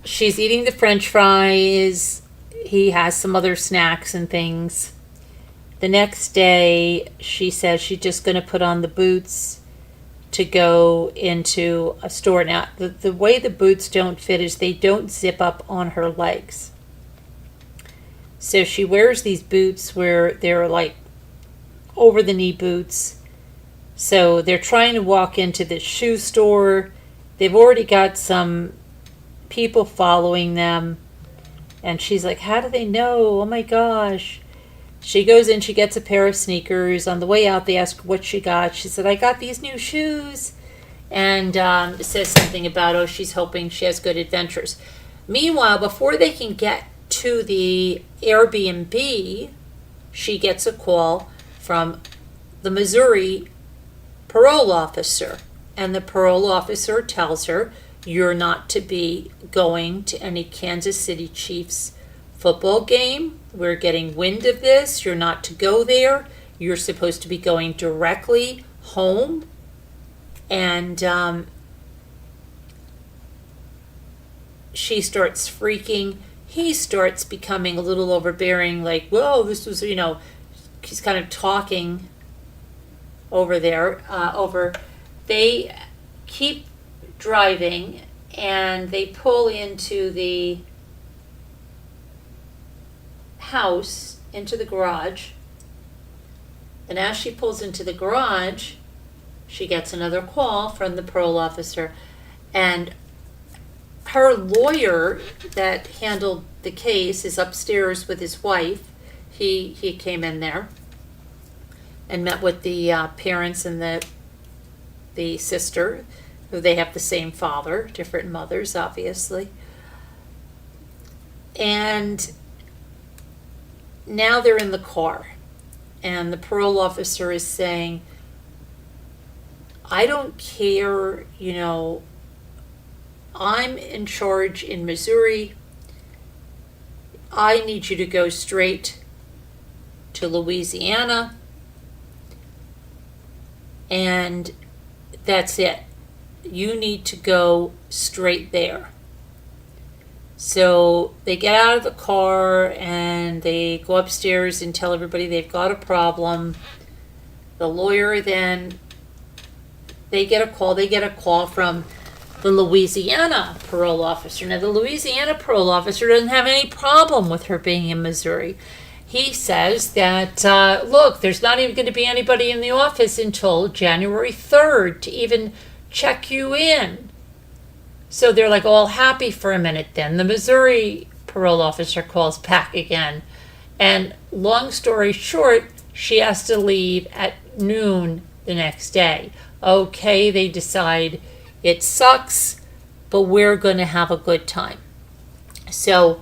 She's eating the French fries. He has some other snacks and things. The next day, she says she's just going to put on the boots to go into a store. Now, the way the boots don't fit is they don't zip up on her legs. So she wears these boots where they're over the knee boots. So they're trying to walk into the shoe store. They've already got some people following them. And she's like, how do they know? Oh my gosh. She goes in, she gets a pair of sneakers. On the way out, they ask her what she got. She said, I got these new shoes. And says something about, oh, she's hoping she has good adventures. Meanwhile, before they can get to the Airbnb, she gets a call from the Missouri parole officer. And the parole officer tells her, you're not to be going to any Kansas City Chiefs football game. We're getting wind of this. You're not to go there. You're supposed to be going directly home. And she starts freaking. He starts becoming a little overbearing, like, whoa, this was, he's kind of talking over there. They keep driving, and they pull into the house, into the garage. And as she pulls into the garage, she gets another call from the parole officer. And her lawyer that handled the case is upstairs with his wife. He came in there and met with the parents and the sister, who they have the same father, different mothers, obviously. And now they're in the car, and the parole officer is saying, I don't care, I'm in charge in Missouri. I need you to go straight to Louisiana, and that's it. You need to go straight there. So they get out of the car and they go upstairs and tell everybody they've got a problem. The lawyer then, they get a call from the Louisiana parole officer. Now, the Louisiana parole officer doesn't have any problem with her being in Missouri. He says that, look, there's not even going to be anybody in the office until January 3rd to even check you in. So they're like all happy for a minute then. The Missouri parole officer calls back again. And long story short, she has to leave at noon the next day. Okay, they decide it sucks, but we're going to have a good time. So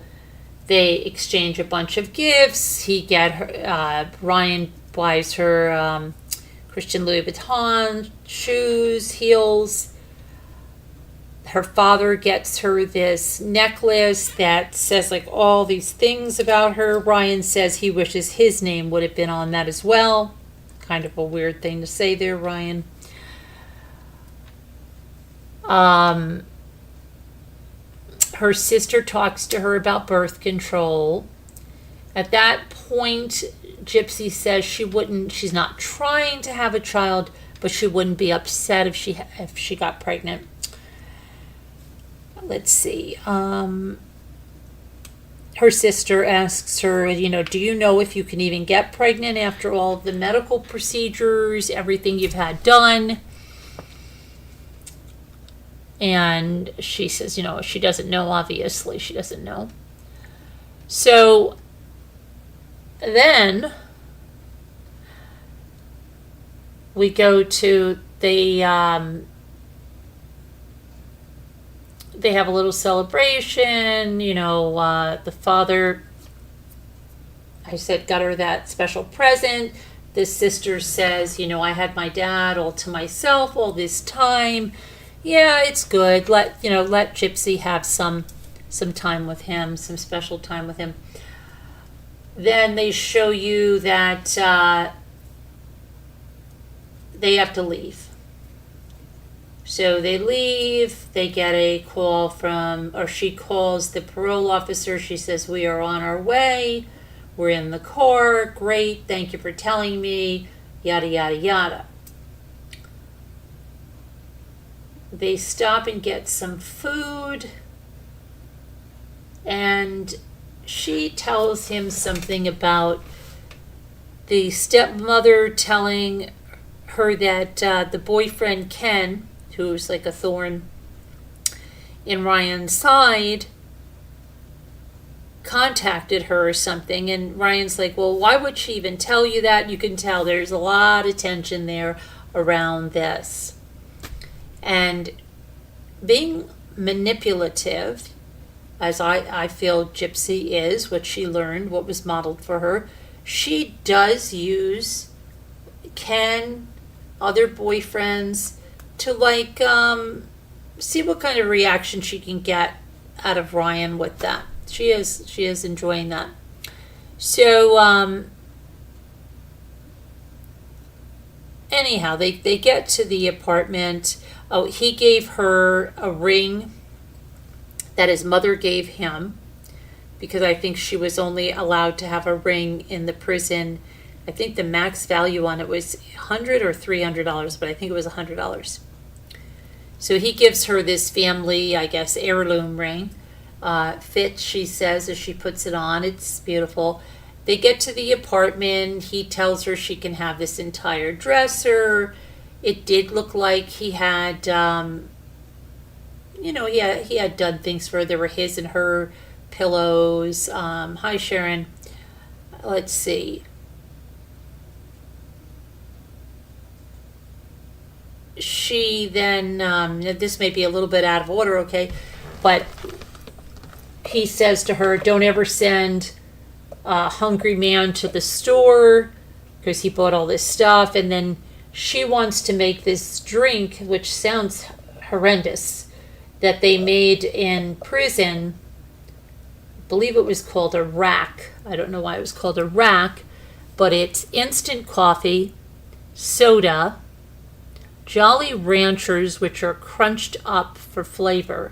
they exchange a bunch of gifts. Ryan buys her Christian Louis Vuitton shoes, heels. Her father gets her this necklace that says like all these things about her. Ryan says he wishes his name would have been on that as well. Kind of a weird thing to say there, Ryan. Her sister talks to her about birth control. At that point, Gypsy says she's not trying to have a child, but she wouldn't be upset if she got pregnant. Let's see. Her sister asks her, do you know if you can even get pregnant after all of the medical procedures, everything you've had done? And she says, she doesn't know, obviously. She doesn't know. So then we go to they have a little celebration, the father, I said, got her that special present. The sister says, I had my dad all to myself all this time. Yeah, it's good. Let Gypsy have some time with him, some special time with him. Then they show you that they have to leave. So they leave, they get a call she calls the parole officer. She says, we are on our way. We're in the car. Great. Thank you for telling me. Yada, yada, yada. They stop and get some food. And she tells him something about the stepmother telling her that the boyfriend, Ken, who's like a thorn in Ryan's side, contacted her or something. And Ryan's like, well, why would she even tell you that? You can tell there's a lot of tension there around this. And being manipulative, as I feel Gypsy is, what she learned, what was modeled for her, she does use Ken, other boyfriends, to like see what kind of reaction she can get out of Ryan with that. She is enjoying that. So anyhow, they get to the apartment. Oh, he gave her a ring that his mother gave him, because I think she was only allowed to have a ring in the prison. I think the max value on it was $100 or $300, but I think it was $100. So he gives her this family, I guess, heirloom ring. Fits, she says, as she puts it on. It's beautiful. They get to the apartment. He tells her she can have this entire dresser. It did look like he had, he had done things for her. There were his and her pillows. Hi, Sharon. Let's see. She then, this may be a little bit out of order, okay, but he says to her, don't ever send a hungry man to the store, because he bought all this stuff. And then she wants to make this drink, which sounds horrendous, that they made in prison. I believe it was called a rack. I don't know why it was called a rack, but it's instant coffee, soda, Jolly Ranchers, which are crunched up for flavor.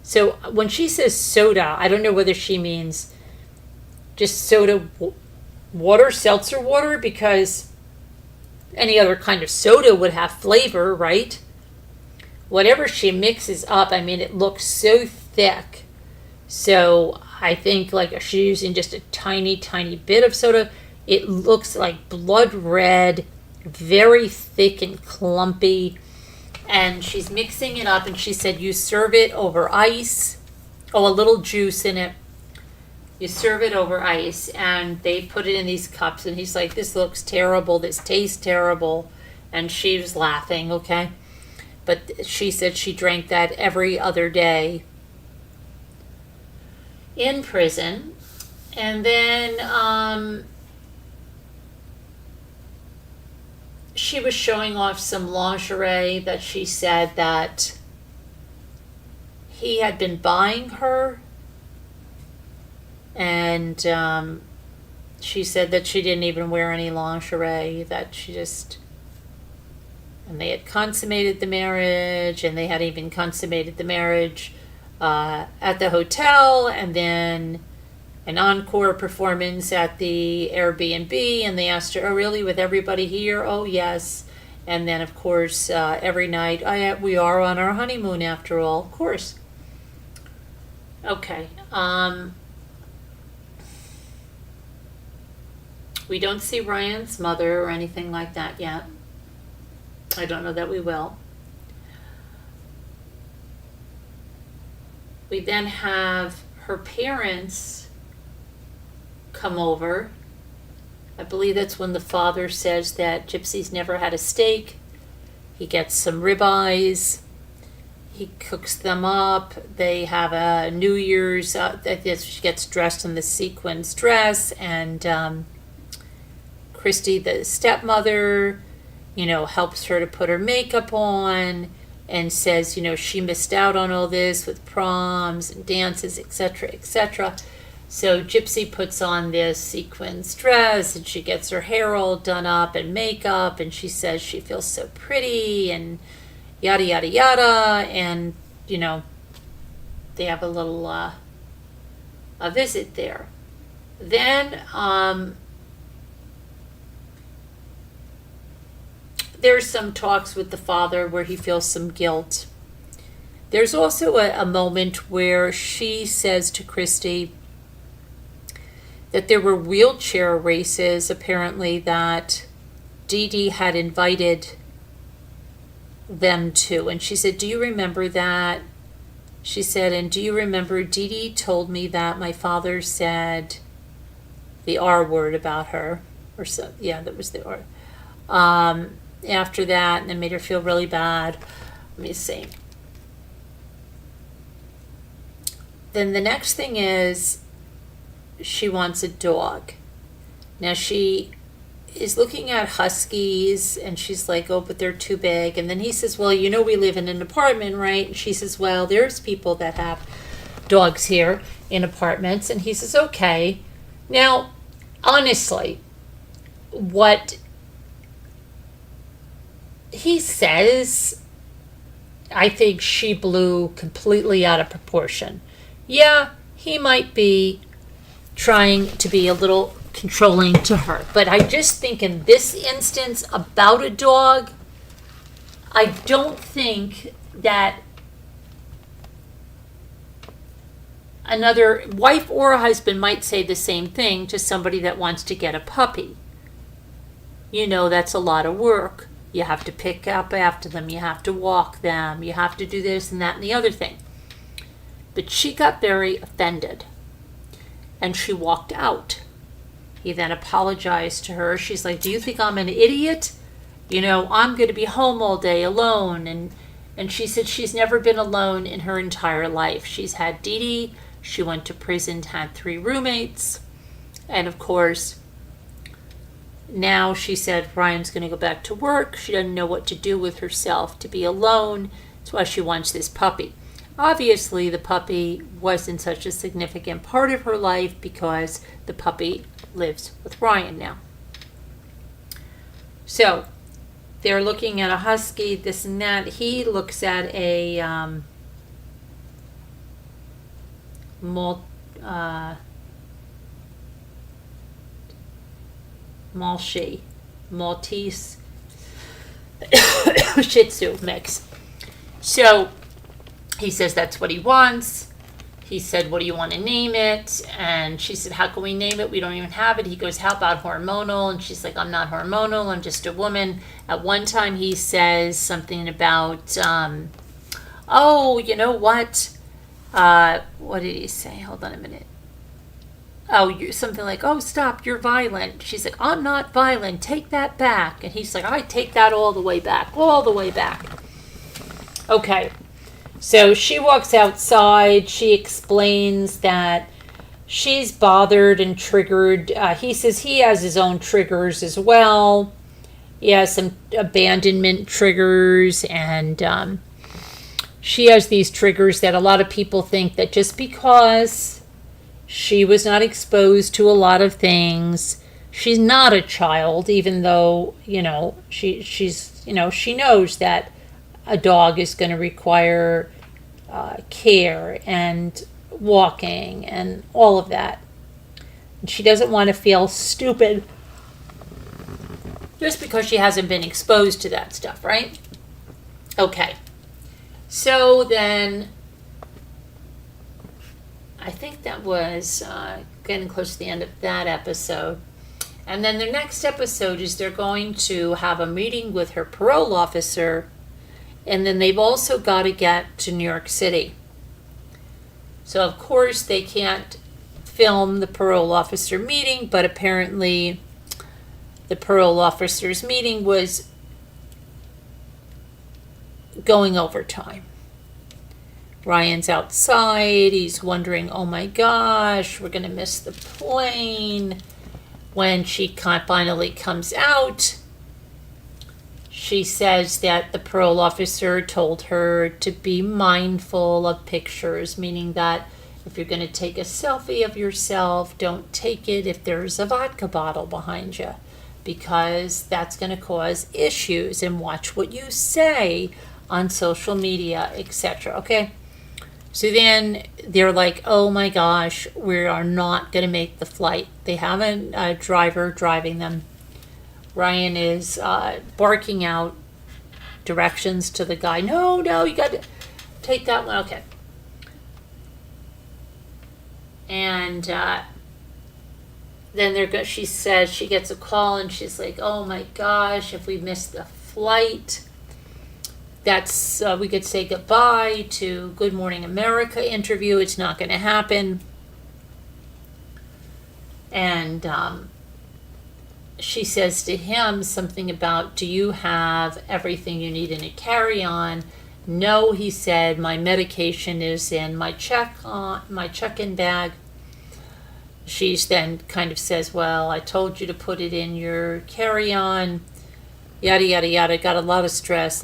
So when she says soda, I don't know whether she means just soda water, seltzer water, because any other kind of soda would have flavor, right? Whatever she mixes up, I mean, it looks so thick. So I think like she's using just a tiny, tiny bit of soda. It looks like blood red, very thick and clumpy. And she's mixing it up, and she said you serve it over ice. Oh, a little juice in it. You serve it over ice, and they put it in these cups, and he's like, this looks terrible, this tastes terrible. And she was laughing, okay? But she said she drank that every other day in prison. And then she was showing off some lingerie that she said that he had been buying her. And she said that she didn't even wear any lingerie, that she just... And they had consummated the marriage, and they had even consummated the marriage at the hotel, and then an encore performance at the Airbnb, and they asked her, oh, really, with everybody here? Oh, yes. And then, of course, every night, we are on our honeymoon after all, of course. Okay. We don't see Ryan's mother or anything like that yet. I don't know that we will. We then have her parents come over. I believe that's when the father says that Gypsy's never had a steak. He gets some ribeyes. He cooks them up. They have a New Year's. She gets dressed in the sequins dress, and Christy, the stepmother, helps her to put her makeup on, and says, she missed out on all this with proms and dances, etc., etc. So Gypsy puts on this sequins dress, and she gets her hair all done up and makeup, and she says she feels so pretty, and yada, yada, yada, and, they have a little, a visit there. Then, there's some talks with the father where he feels some guilt. There's also a moment where she says to Christy that there were wheelchair races, apparently, that Dee Dee had invited them to. And she said, do you remember that? She said, and do you remember Dee Dee told me that my father said the R word about her, or so, yeah, that was the R. After that, and it made her feel really bad. Let me see. Then the next thing is she wants a dog. Now she is looking at huskies, and she's like, oh, but they're too big. And then he says, well, you know, we live in an apartment, right? And she says, well, there's people that have dogs here in apartments. And he says, okay. Now, honestly, what he says, I think she blew completely out of proportion. Yeah, he might be trying to be a little controlling to her, but I just think in this instance about a dog, I don't think that another wife or a husband might say the same thing to somebody that wants to get a puppy. You know, that's a lot of work. You have to pick up after them, you have to walk them, you have to do this and that and the other thing. But she got very offended, and she walked out. He then apologized to her. She's like, do you think I'm an idiot? You know, I'm going to be home all day alone. And she said she's never been alone in her entire life. She's had Dee Dee. She went to prison, had 3 roommates. And of course, now she said Ryan's going to go back to work. She doesn't know what to do with herself to be alone. That's why she wants this puppy. Obviously, the puppy wasn't such a significant part of her life because the puppy lives with Ryan now. So, they're looking at a husky, this and that. He looks at a Maltese Shih Tzu mix. So, he says that's what he wants. He said, what do you want to name it? And she said, how can we name it? We don't even have it. He goes, how about hormonal? And she's like, I'm not hormonal. I'm just a woman. At one time, he says something about, oh, you know what? What did he say? Hold on a minute. Oh, something like, oh, stop, you're violent. She's like, I'm not violent. Take that back. And he's like, I take that all the way back. All the way back. Okay. So she walks outside. She explains that she's bothered and triggered. He says he has his own triggers as well. He has some abandonment triggers, and she has these triggers that a lot of people think that just because she was not exposed to a lot of things, she's not a child, even though, you know, she's she knows that a dog is going to require care and walking and all of that. And she doesn't want to feel stupid just because she hasn't been exposed to that stuff, right? Okay. So then, I think that was getting close to the end of that episode. And then the next episode is they're going to have a meeting with her parole officer. And then they've also got to get to New York City. So, of course, they can't film the parole officer meeting, but apparently the parole officer's meeting was going overtime. Ryan's outside. He's wondering, oh my gosh, we're going to miss the plane. When she finally comes out, she says that the parole officer told her to be mindful of pictures, meaning that if you're going to take a selfie of yourself, don't take it if there's a vodka bottle behind you, because that's going to cause issues, and watch what you say on social media, etc. Okay? So then they're like, oh my gosh, we are not going to make the flight. They have a driver driving them. Ryan is barking out directions to the guy. No, you got to take that one. Okay. And then she says she gets a call, and she's like, oh my gosh, if we miss the flight, that's we could say goodbye to Good Morning America interview. It's not going to happen. And she says to him something about, do you have everything you need in a carry-on? No, he said, my medication is in my check-in bag. She then kind of says, well, I told you to put it in your carry-on, yada, yada, yada. Got a lot of stress.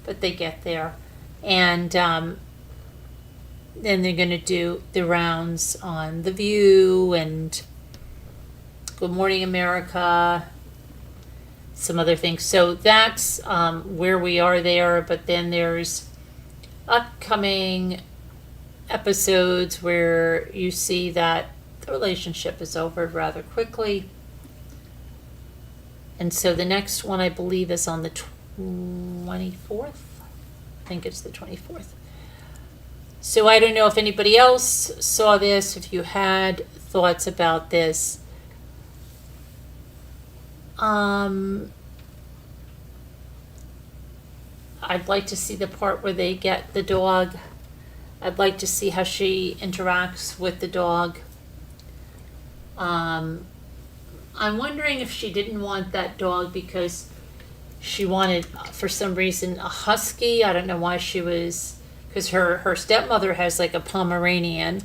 But they get there. And then they're going to do the rounds on The View and Good Morning America, some other things. So that's where we are there. But then there's upcoming episodes where you see that the relationship is over rather quickly. And so the next one, I believe, is on the 24th. I think it's the 24th. So I don't know if anybody else saw this, if you had thoughts about this. I'd like to see the part where they get the dog. I'd like to see how she interacts with the dog. I'm wondering if she didn't want that dog because she wanted, for some reason, a husky. I don't know why she was, because her stepmother has like a Pomeranian.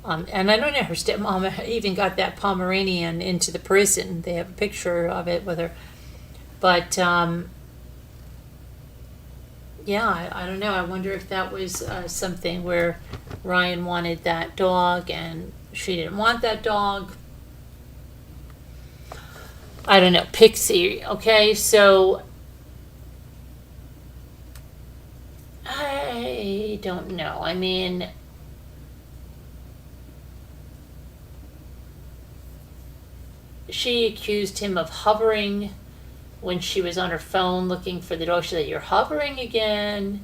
And I don't know, her stepmom even got that Pomeranian into the prison. They have a picture of it with her. But, yeah, I don't know. I wonder if that was something where Ryan wanted that dog and she didn't want that dog. I don't know. Pixie, okay? So, I don't know. I mean, she accused him of hovering when she was on her phone looking for the dog. She said, you're hovering again.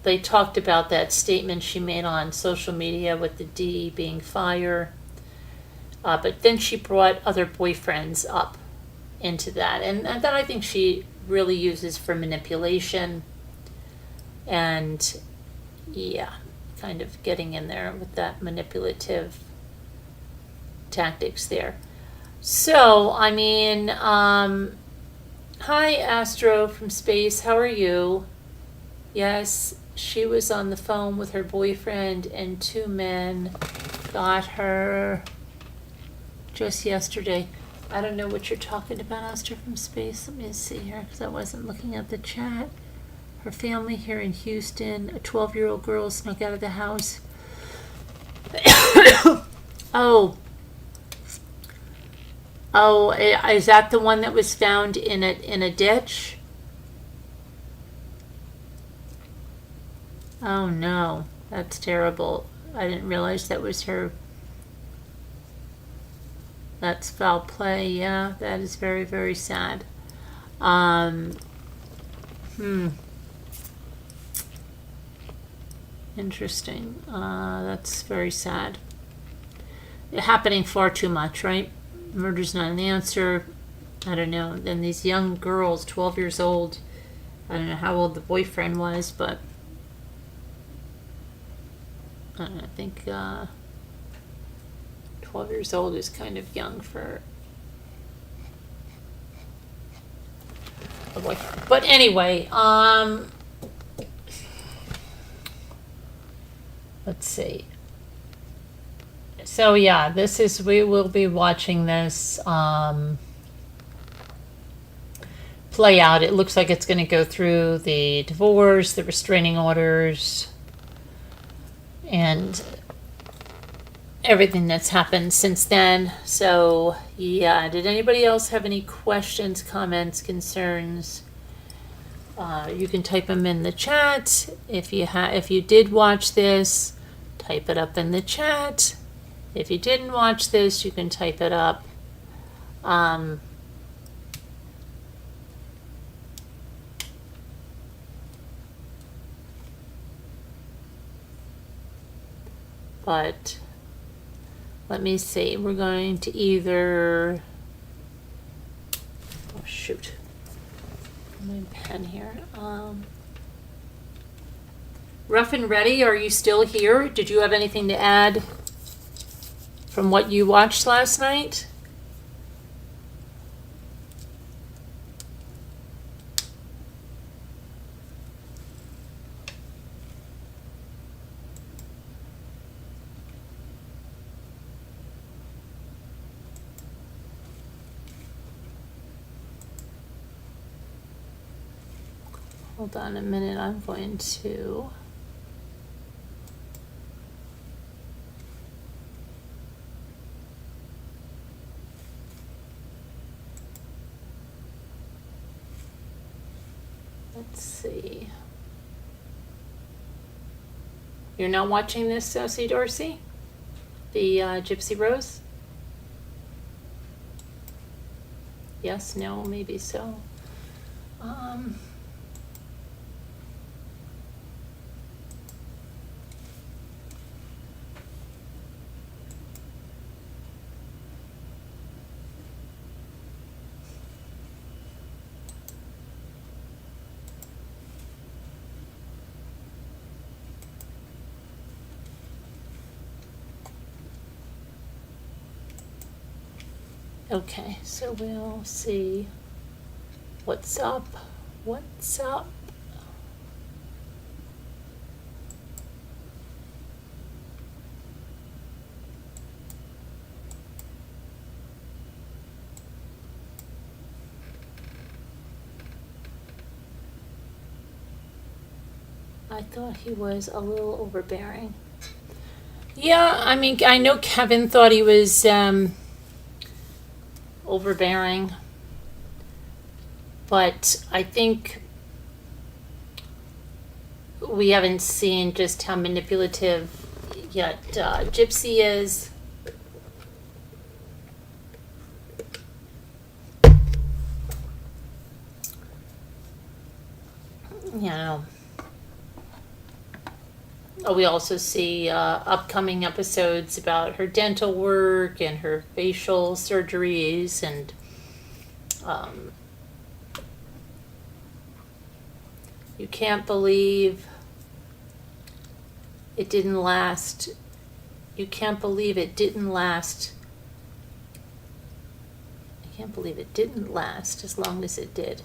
They talked about that statement she made on social media with the D being fire. But then she brought other boyfriends up into that. And that I think she really uses for manipulation. And, yeah, kind of getting in there with that manipulative tactics there. So, I mean, hi Astro from space, how are you? Yes, she was on the phone with her boyfriend and two men got her just yesterday. I don't know what you're talking about, Astro from space. Let me see here, because I wasn't looking at the chat. Her family here in Houston, a 12-year-old girl snuck out of the house. Oh, is that the one that was found in a ditch? Oh no, that's terrible. I didn't realize that was her. That's foul play. Yeah, that is very, very sad. Interesting. That's very sad. It's happening far too much, right? Murder's not an answer. I don't know. Then these young girls, 12 years old. I don't know how old the boyfriend was, but I don't know, I think 12 years old is kind of young for a boyfriend. But anyway, let's see. So yeah, we will be watching this play out. It looks like it's going to go through the divorce, the restraining orders, and everything that's happened since then. So yeah, did anybody else have any questions, comments, concerns? You can type them in the chat. If you did watch this, type it up in the chat. If you didn't watch this, you can type it up. But let me see. We're going to either... Oh, shoot. shoot. My pen here. Rough and Ready, are you still here? Did you have anything to add from what you watched last night? Hold on a minute, I'm going to... Let's see. You're not watching this, Sosie Dorsey? The Gypsy Rose? Yes, no, maybe so. Okay, so we'll see what's up. What's up? I thought he was a little overbearing. Yeah, I mean, I know Kevin thought he was overbearing, but I think we haven't seen just how manipulative yet Gypsy is. You know. Oh, we also see upcoming episodes about her dental work and her facial surgeries, and you can't believe it didn't last. You can't believe it didn't last. I can't believe it didn't last as long as it did.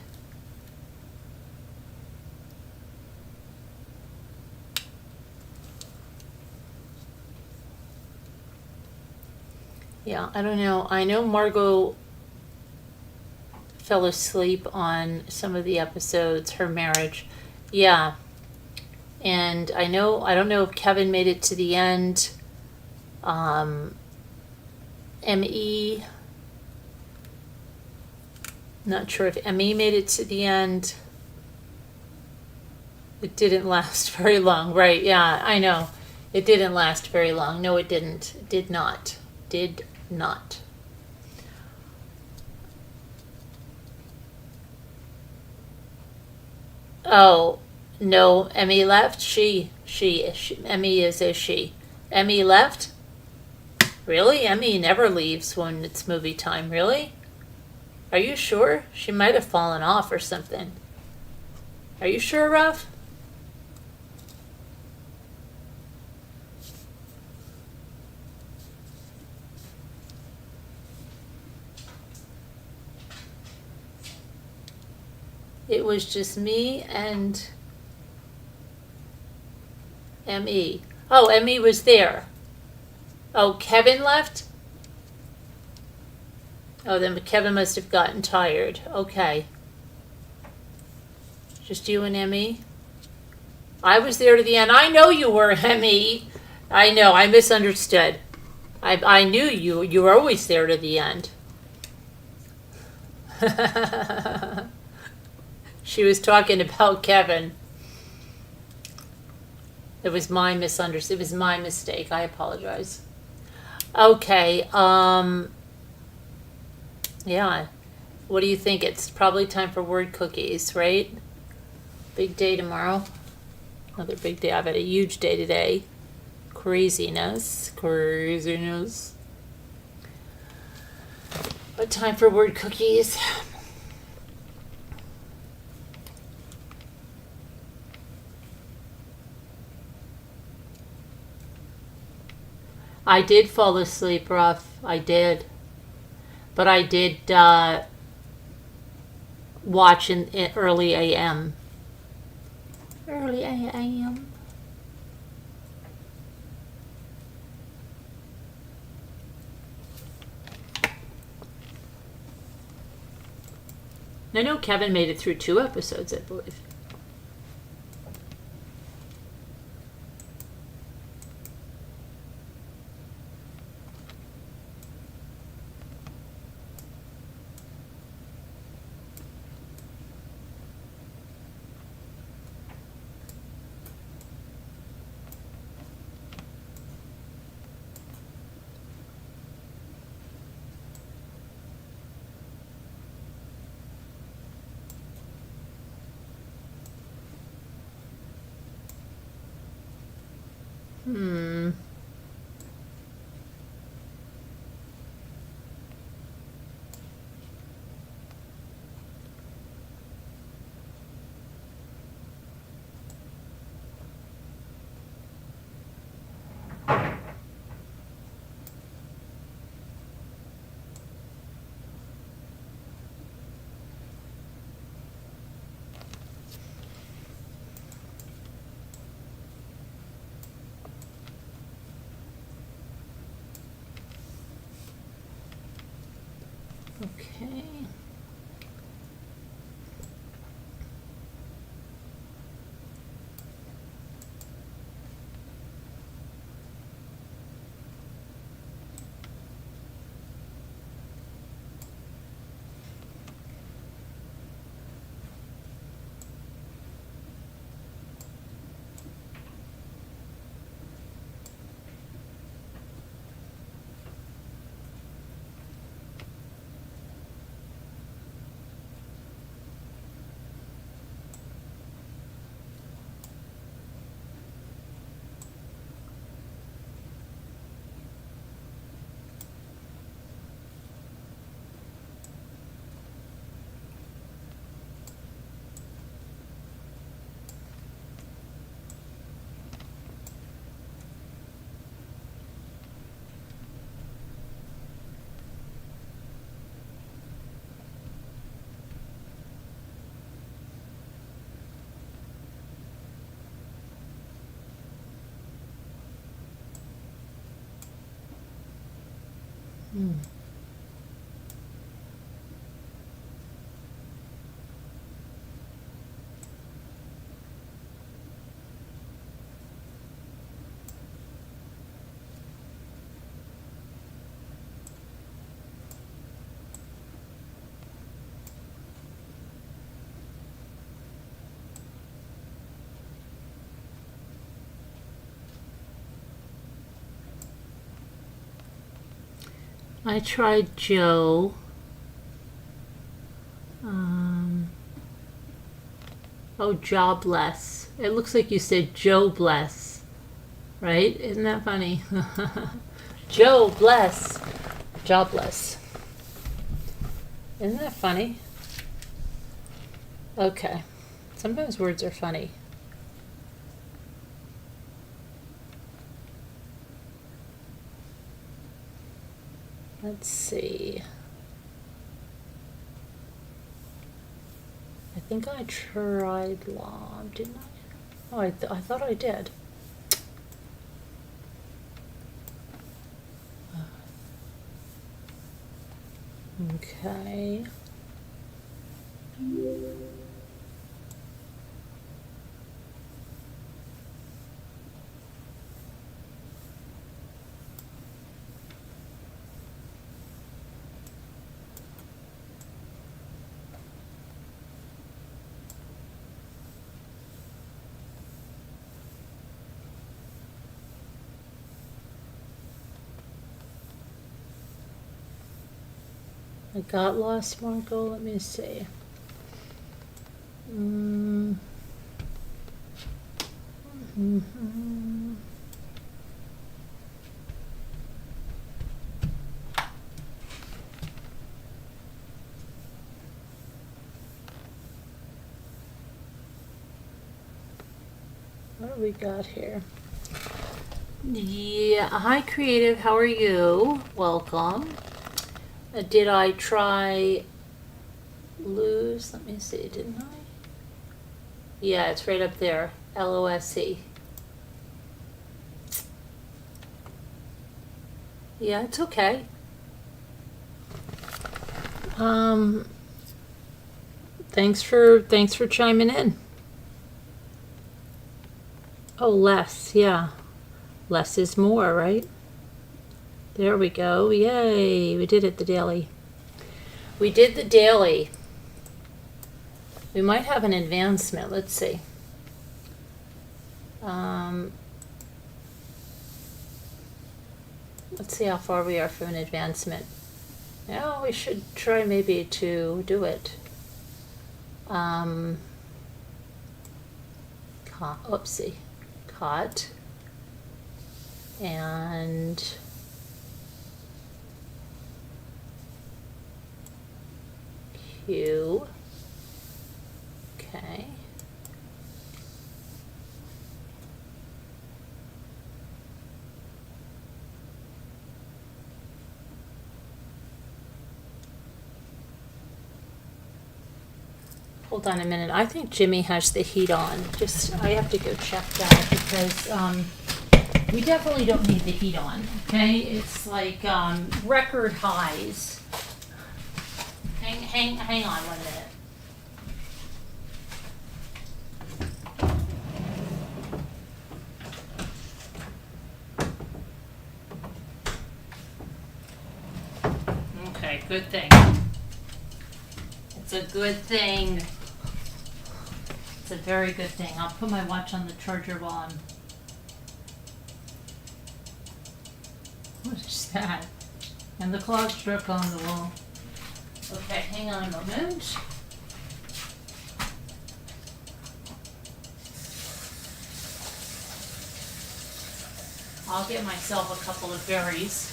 Yeah, I don't know. I know Margot fell asleep on some of the episodes, her marriage. Yeah. And I don't know if Kevin made it to the end. M.E. Not sure if M.E. made it to the end. It didn't last very long, right? Yeah, I know. It didn't last very long. No, it didn't. It did not. Did not. Oh, no, Emmy left? She, Emmy is a she. Emmy left? Really? Emmy never leaves when it's movie time, really? Are you sure? She might have fallen off or something. Are you sure, Ruff? It was just me and M.E. Oh, M.E. was there. Oh, Kevin left? Oh, then Kevin must have gotten tired. Okay. Just you and M.E.? I was there to the end. I know you were, M.E. I know, I misunderstood. I knew you. You were always there to the end. She was talking about Kevin. It was my misunderstanding. It was my mistake. I apologize. Okay. Yeah. What do you think? It's probably time for word cookies, right? Big day tomorrow. Another big day. I've had a huge day today. Craziness. But time for word cookies. I did fall asleep, Ruff. I did. But I did watch in early AM. Early AM. I know Kevin made it through 2 episodes, I believe. Okay. I tried Joe. Oh, jobless. It looks like you said Joe Bless. Right? Isn't that funny? Joe Bless. Jobless. Isn't that funny? Okay. Sometimes words are funny. Let's see. I think I tried Lob, didn't I? Oh, I thought I did. Okay. I got lost, Marco. Let me see. What do we got here? Yeah, hi creative, how are you? Welcome. Did I try lose? Let me see, didn't I? Yeah, it's right up there. LOSC. Yeah, it's okay. Thanks for chiming in. Oh, less, yeah. Less is more, right? There we go. Yay, we did it, the daily. We did the daily. We might have an advancement. Let's see. Let's see how far we are from an advancement. Now we should try maybe to do it. Oopsie. Caught. And Q. Okay. Hold on a minute. I think Jimmy has the heat on. I have to go check that because we definitely don't need the heat on. Okay, it's like record highs. Hang on 1 minute. Okay, good thing. It's a good thing. It's a very good thing. I'll put my watch on the charger while I'm... What is that? And the clock struck on the wall. Okay, hang on a moment. I'll get myself a couple of berries.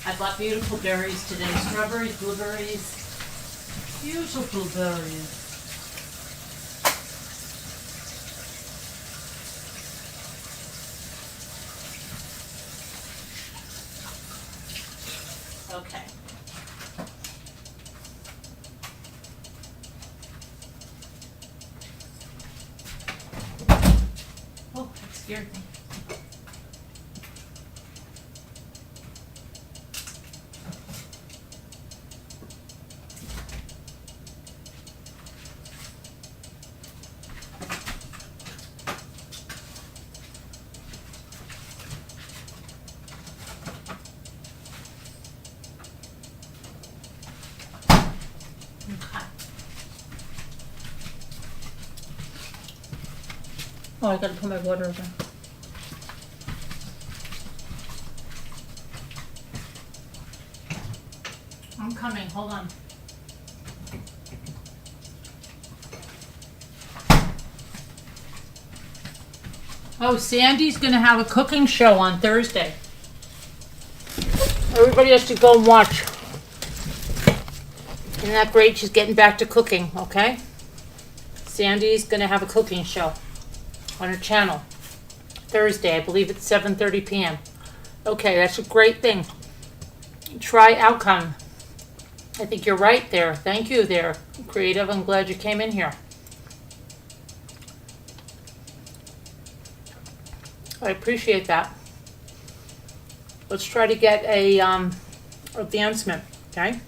I bought beautiful berries today. Strawberries, blueberries. Beautiful berries. Okay. Oh, that scared me. Oh, I gotta put my water over. I'm coming, hold on. Oh, Sandy's gonna have a cooking show on Thursday. Everybody has to go and watch. Isn't that great? She's getting back to cooking, okay? Sandy's gonna have a cooking show on her channel Thursday. I believe it's 7:30 p.m. Okay, that's a great thing. Try outcome. I think you're right there. Thank you there, creative. I'm glad you came in here. I appreciate that. Let's try to get a advancement, okay?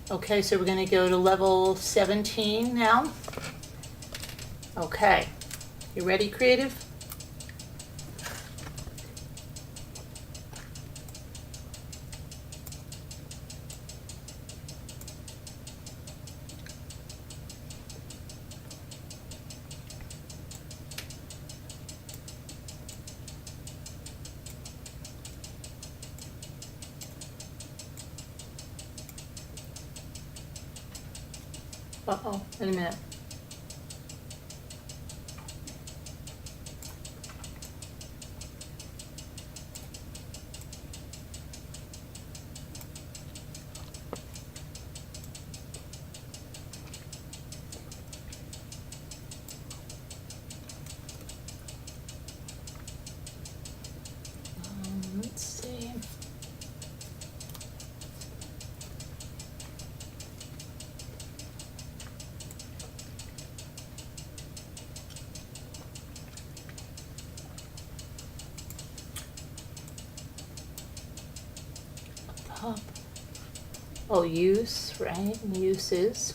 Okay, so we're going to go to level 17 now. Okay. You ready, creative? Uh-oh, wait a minute. Oh, use, right? Uses.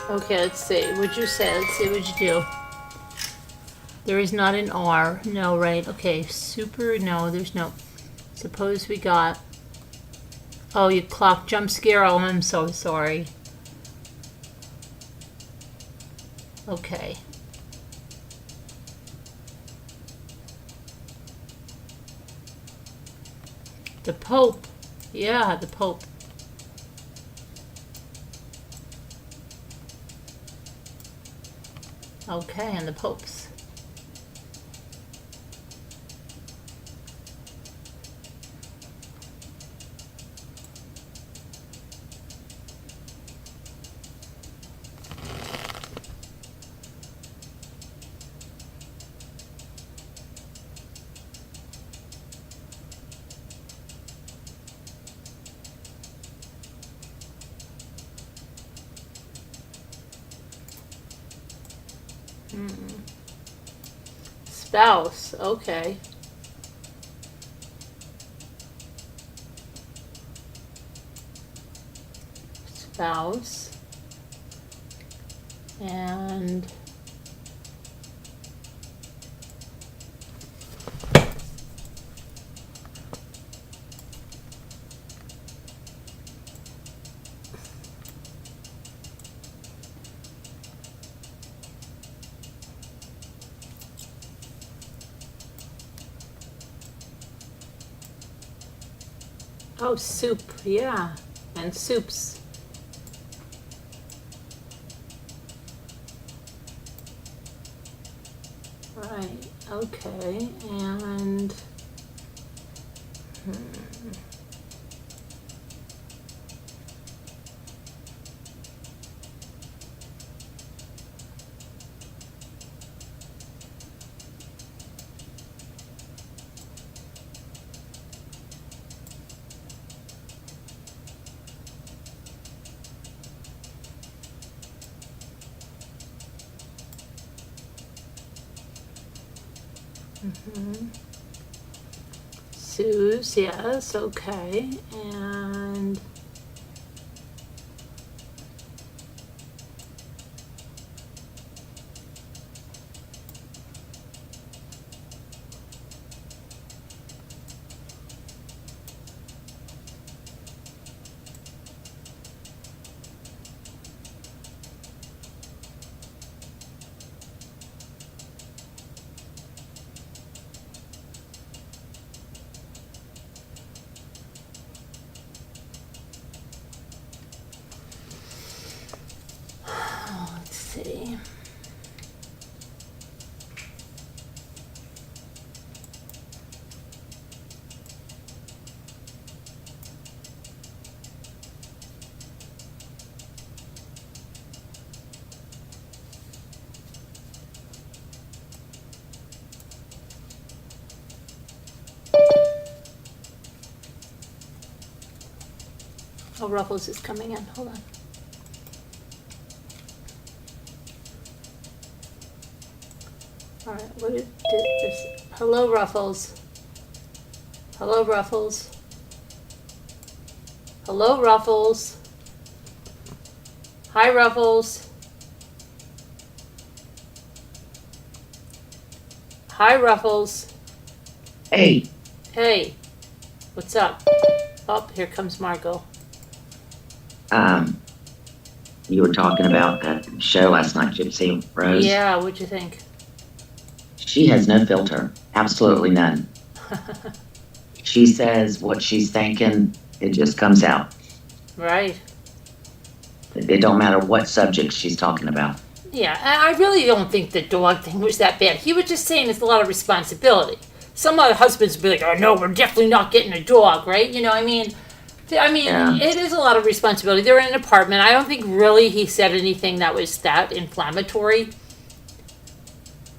Okay, let's see. What'd you say? Let's see what you do. There is not an R. No, right? Okay, super. No, there's no. Suppose we got. Oh, you clock jump scare. Oh, I'm so sorry. Okay. The Pope. Yeah, the Pope. Okay, and the popes. Spouse, okay. Spouse. And oh, soup, yeah, and soups. Right, okay, and Sue's, yes, okay, and let's see. Oh, Ruffles is coming in. Hold on. All right, what did this? Hello, Ruffles. Hello, Ruffles. Hello, Ruffles. Hi, Ruffles. Hi, Ruffles. Hey, Hey, what's up? Oh, here comes Margot. um, you were talking about that show last night, Gypsy Rose. Yeah, what'd you think? She has no filter. Absolutely none. She says what she's thinking, it just comes out. Right. It don't matter what subject she's talking about. Yeah, and I really don't think the dog thing was that bad. He was just saying it's a lot of responsibility. Some other husbands would be like, "Oh no, we're definitely not getting a dog," right? You know, I mean, Yeah. it is a lot of responsibility. They're in an apartment. I don't think really he said anything that was that inflammatory.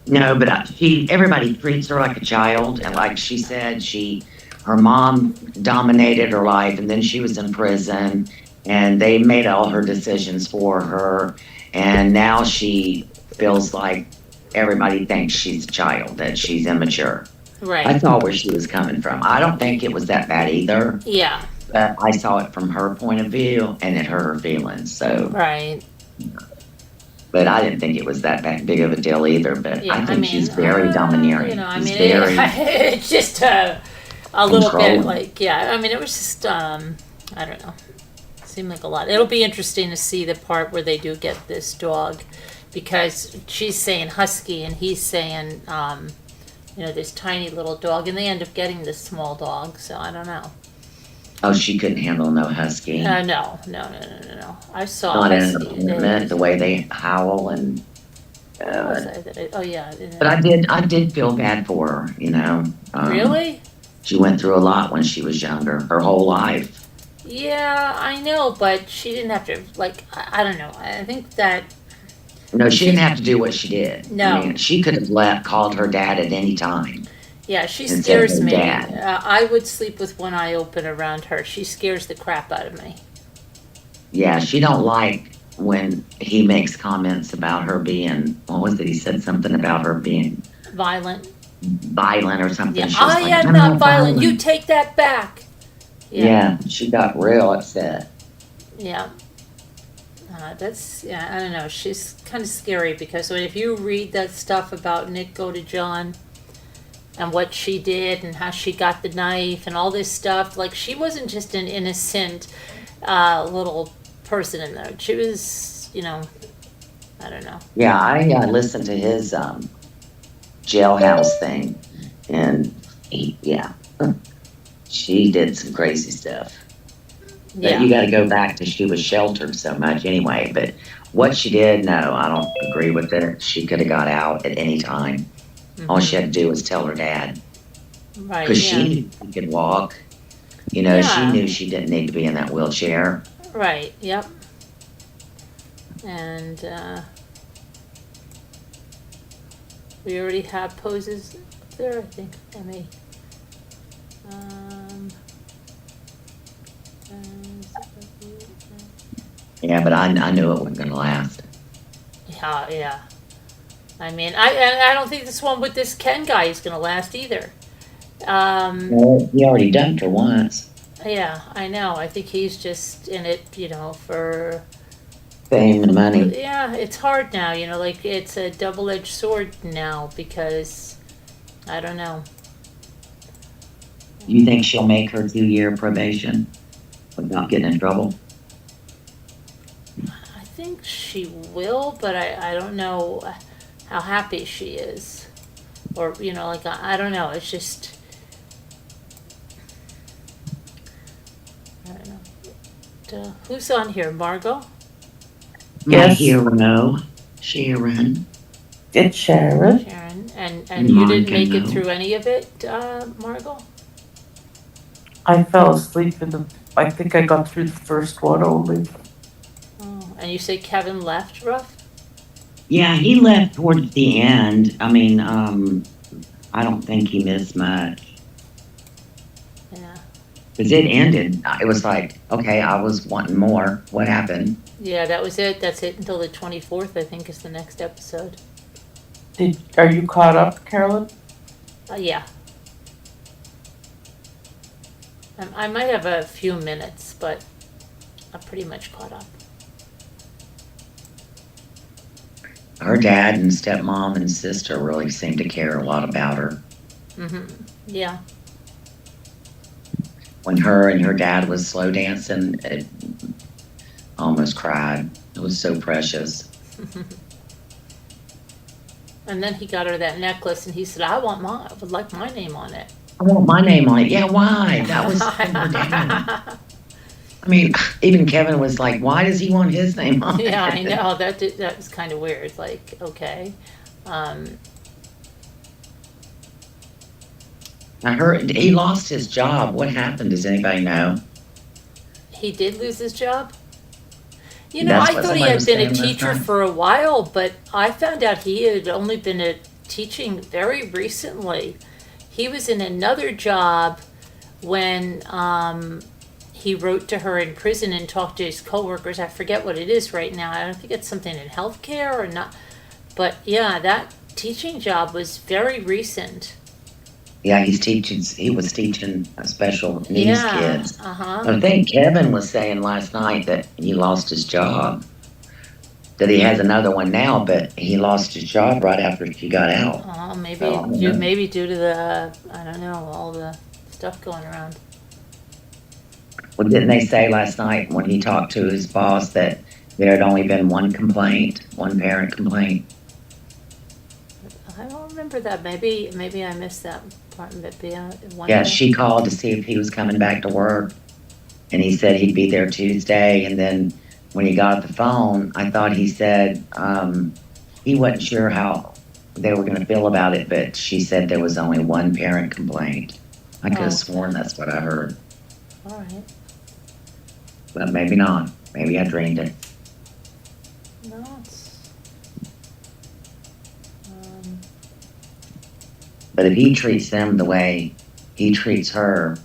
No, but everybody treats her like a child. And like she said, her mom dominated her life and then she was in prison and they made all her decisions for her. And now she feels like everybody thinks she's a child, that she's immature. I Right. saw where she was coming from. I don't think it was that bad either, Yeah. but I saw it from her point of view and it hurt her feelings. So, Right. but I didn't think it was that big of a deal either. But Yeah. I think she's very domineering. You know, I She's mean, very it's just a little bit controlling. like, yeah. I mean, it was just I don't know. Seemed like a lot. It'll be interesting to see the part where they do get this dog, because she's saying husky and he's saying this tiny little dog, and they end up getting this small dog. So I don't know. Oh, she couldn't handle no husky. No. I saw Not in an husky apartment, today. the way they howl and. What was I? Oh yeah. But I did feel bad for her. You know. Really? She went through a lot when she was younger. Her whole life. Yeah, I know, but she didn't have to. Like, I don't know. I think that No, she didn't have to do what she did. No. I mean, she could have called her dad at any time. yeah, she And scares said, me. "Dad." I would sleep with one eye open around her. She scares the crap out of me. Yeah, she don't like when he makes comments about her being, what was it? He said something about her being Violent. violent or something. Yeah, She was I like, am "I'm not violent. You take that back. Yeah, she got real upset. Yeah. I don't know. She's kind of scary because if you read that stuff about Nick Godejohn and what she did and how she got the knife and all this stuff, like, she wasn't just an innocent little person in there. She was, I don't know. Yeah, I listened to his jailhouse thing, and she did some crazy stuff. But Yeah. you got to go back to she was sheltered so much anyway. But what she did, no, I don't agree with it. She could have got out at any time. All she had to do was tell her dad, Right. because Yeah. she knew she could walk. She Yeah. knew she didn't need to be in that wheelchair. Right. Yep. And we already have poses up there, I think. Let me. Yeah, but I knew it wasn't going to last. Yeah. I mean, I don't think this one with this Ken guy is going to last either. Well, he already dumped her once. Yeah, I know. I think he's just in it, for. Fame and money. Yeah, it's hard now, like it's a double-edged sword now because I don't know. You think she'll make her 2-year probation without getting in trouble? I think she will, but I don't know how happy she is. Or, like, I don't know. It's just, I don't know. Who's on here? Margot? My Yes. hero, Sharon. It's Sharon. Sharon? And you didn't make it Monica, no. through any of it, Margot? I fell asleep I think I got through the first one only. Oh, and you say Kevin left, Ruff? Yeah, he left towards the end. I mean, I don't think he missed much. Yeah. Because it ended. It was like, okay, I was wanting more. What happened? Yeah, that was it. That's it until the 24th, I think, is the next episode. Are you caught up, Carolyn? Yeah. I might have a few minutes, but I'm pretty much caught up. her dad and stepmom and sister really seemed to care a lot about her. Yeah. When her and her dad was slow dancing, it almost cried. It was so precious. And then he got her that necklace, and he said, I would like my name on it. I want my name on it. Yeah, why? That was from her dad. I mean, even Kevin was like, why does he want his name on it? Yeah, I know. That was kind of weird. Like, okay. I heard he lost his job. What happened? Does anybody know? He did lose his job? I That's what thought he somebody had was been a saying last teacher night. for a while, but I found out he had only been teaching very recently. He was in another job when he wrote to her in prison and talked to his coworkers. I forget what it is right now. I don't think it's something in healthcare or not. But yeah, that teaching job was very recent. Yeah, he was teaching special needs kids. Uh-huh. I think Kevin was saying last night that he lost his job. That he has another one now, but he lost his job right after she got out. Oh, maybe So, I don't know. maybe due to the, I don't know, all the stuff going around. Well, didn't they say last night when he talked to his boss that there had only been one parent complaint? I don't remember that. Maybe I missed that part. Maybe one Yeah, day. she called to see if he was coming back to work, and he said he'd be there Tuesday. And then when he got off the phone, I thought he said he wasn't sure how they were going to feel about it, but she said there was only one parent complaint. I could have sworn that's what I heard, All right. but maybe not. Maybe I dreamed it. No, it's. But if he treats them the way he treats her,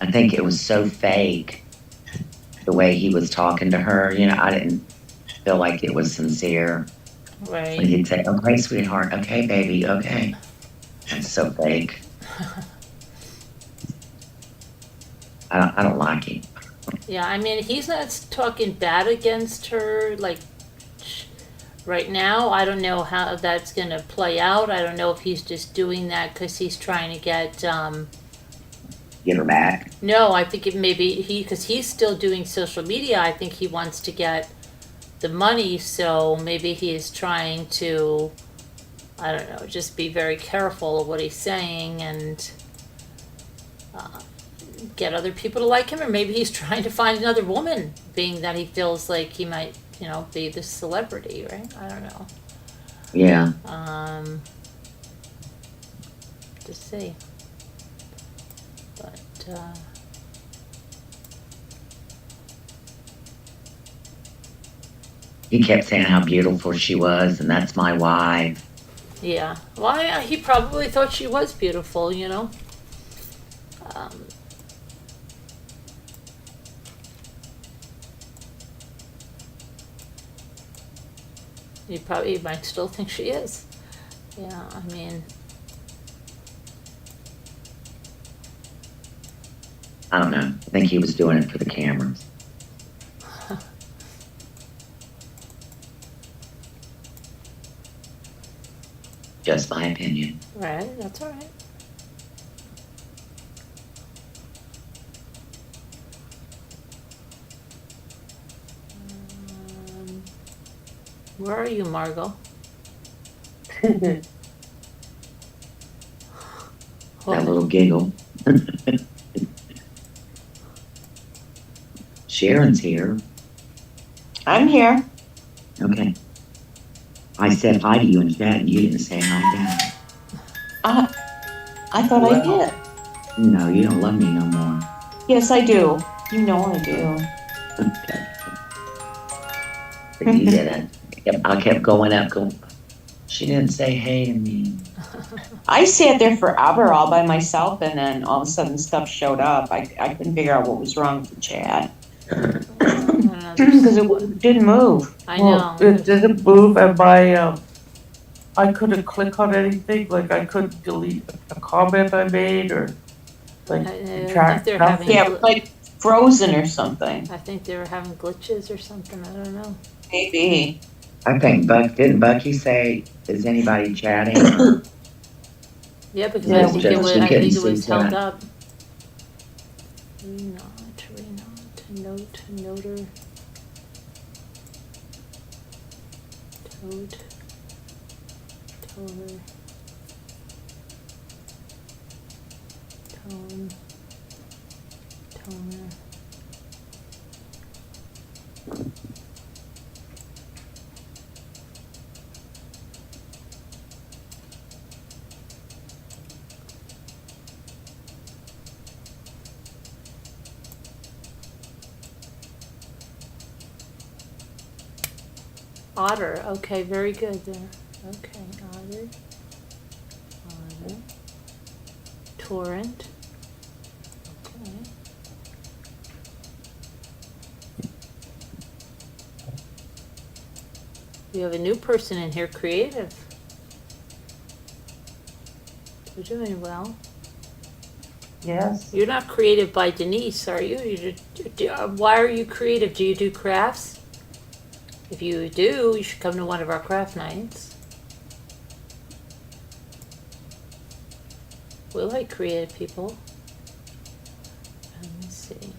I think it was so fake the way he was talking to her. I didn't feel like it was sincere. When Right. he'd say, okay, sweetheart, okay, baby, okay. That's so fake. I don't like him. Yeah, I mean, he's not talking bad against her, like, right now. I don't know how that's going to play out. I don't know if he's just doing that because he's trying to get, Get her back. no, I think it maybe because he's still doing social media. I think he wants to get the money, so maybe he is trying to, I don't know, just be very careful of what he's saying and get other people to like him, or maybe he's trying to find another woman, being that he feels like he might, be the celebrity, right? I don't know. Yeah. To see. But, He kept saying how beautiful she was, and that's my wife. yeah. Well, he probably thought she was beautiful, he might still think she is. Yeah, I mean, I don't know. I think he was doing it for the cameras. Just my opinion. right, that's all right. Where are you, Margot? That little giggle. Sharon's here. I'm here. Okay. I said hi to you in chat, and you didn't say hi back. I thought I Well. did. No, you don't love me no more. Yes, I do. You know I do. Okay. But you didn't. I kept going up, she didn't say hey to me. I sat there forever all by myself, and then all of a sudden stuff showed up. I couldn't figure out what was wrong with the chat because it didn't move. I Well, know. it didn't move, and I couldn't click on anything. Like I couldn't delete a comment I made or like I track think they're nothing. having- Yeah, like frozen or something. I think they were having glitches or something. I don't know. Maybe. I think didn't Bucky say, is anybody chatting? Yeah, because Yeah, I we think it just- was. we I couldn't think it was see held that. up. Note, noter. Toad. Toner. Tone. Toner. Otter. Okay, very good there. Okay, otter. Otter. Torrent. Okay. We have a new person in here, creative. You're doing well. Yes. You're not creative by Denise, are you? Why are you creative? Do you do crafts? If you do, you should come to one of our craft nights. We like creative people. Let me see.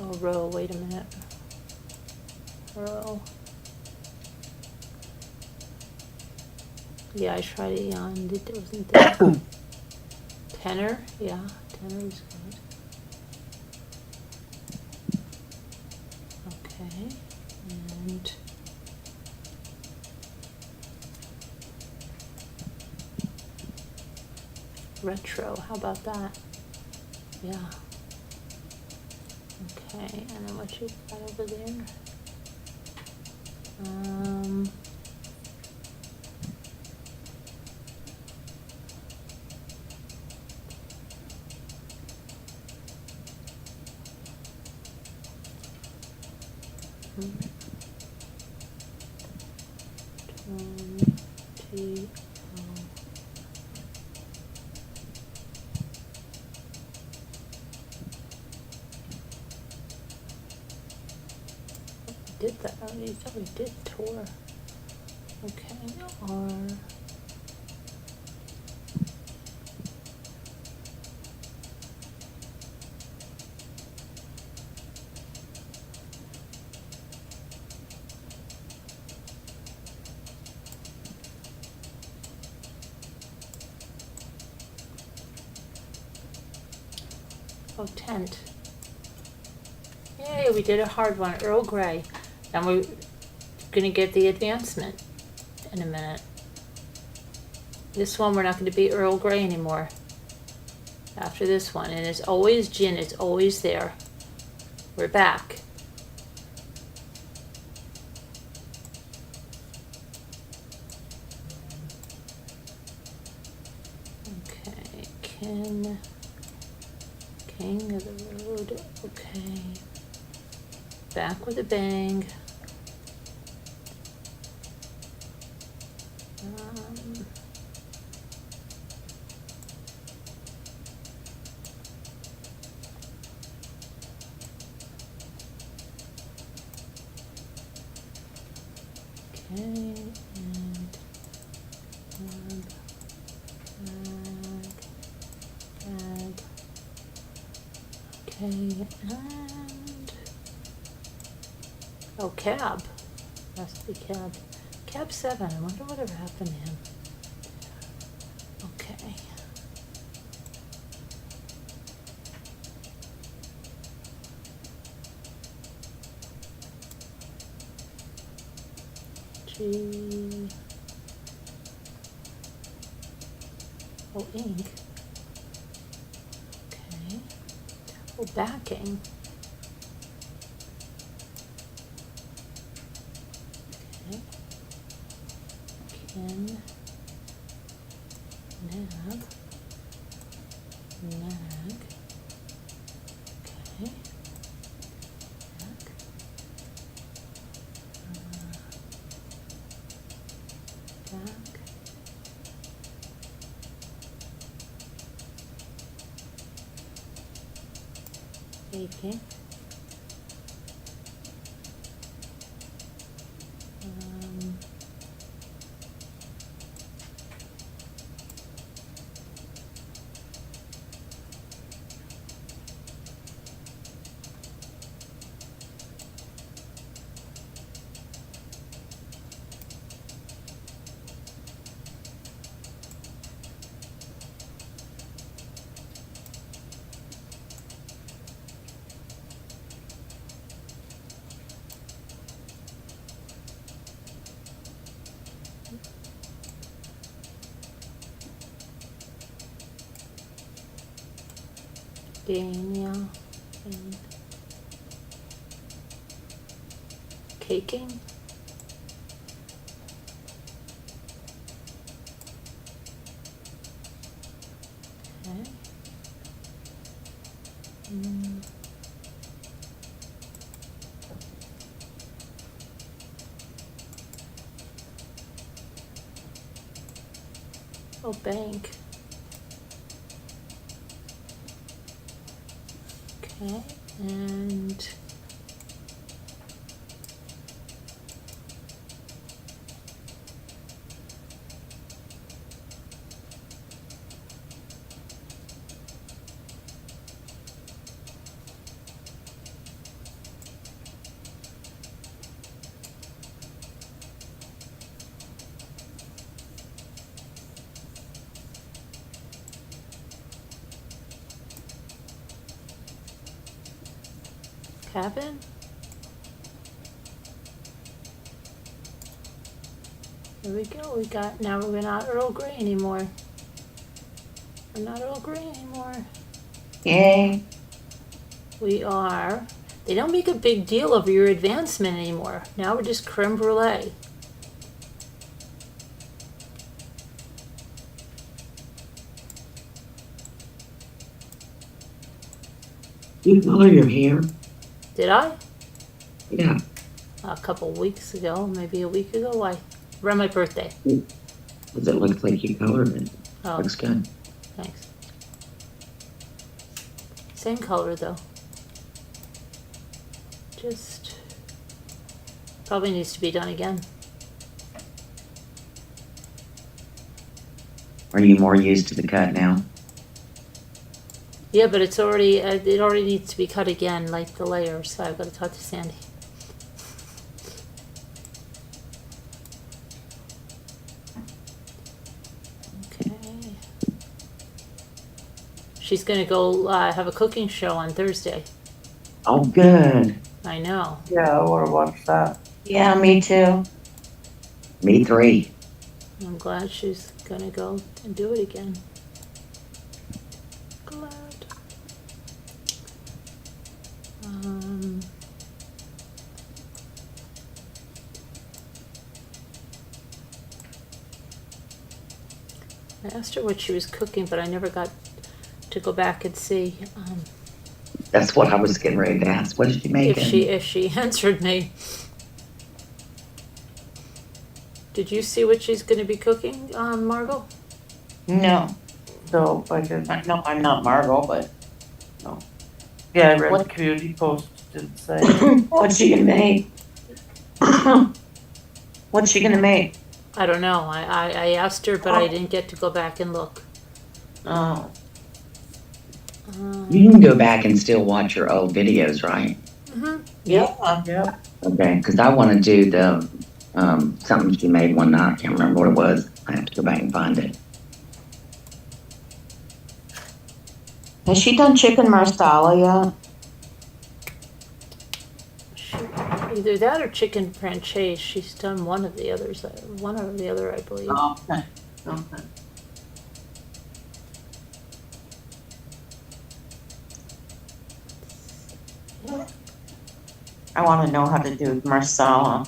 Oh, row, wait a minute. Row. Yeah, I tried it on, it wasn't there. Tenor, yeah, tenor was good. Okay, and retro, how about that? Yeah. Okay, and then what you got over there? T, did that. Oh, you thought we did tour. Okay, R. Oh, tent. Yay, we did a hard one, Earl Grey. And we're gonna get the advancement in a minute. This one, we're not gonna be Earl Grey anymore. after this one. And it's always gin. It's always there. We're back. Okay, King of the Road. Okay. Back with a bang. Okay, and bag. Okay, and oh, cab. Must be cab. Cab 7. I wonder whatever happened to him. Okay. G. Oh, ink. Okay. Oh, backing. Okay. Kin. Nab. Nag. Okay. Nag. Back. Baking. Daniel. And caking. Okay. Oh, bank. Okay, and cabin. Here we go. We got, now we're not Earl Grey anymore. We're not Earl Grey anymore. Yay. We are, they don't make a big deal of your advancement anymore. Now we're just creme brulee. You color your hair? Did I? Yeah. A couple weeks ago, maybe a week ago. Why? Around my birthday. Does it look like you colored it? Oh, Looks good. thanks. Same color though. Just probably needs to be done again. Are you more used to the cut now? Yeah, but it's already, it already needs to be cut again, like the layers, so I've got to talk to Sandy. Okay. She's gonna go, have a cooking show on Thursday. Oh, good. I know. Yeah, I wanna watch that. Yeah, me too. Me 3. I'm glad she's gonna go and do it again. Glad. I asked her what she was cooking, but I never got to go back and see That's what I was getting ready to ask. What did you make? if she answered me. Did you see what she's going to be cooking, Margot? No, So I didn't. no, I'm not Margot, but Yeah, I read What- the community post, didn't say. what's she gonna make? What's she gonna make? I don't know. I asked her, but I didn't get to go back and look. Oh, You can go back and still watch your old videos, right? yeah. Yeah. Okay, because I want to do the something she made one night. I can't remember what it was. I have to go back and find it. Has she done chicken marsala yet? Either that or chicken franchise. She's done one of the others. One or the other, I believe. Okay. Okay. I want to know how to do marsala.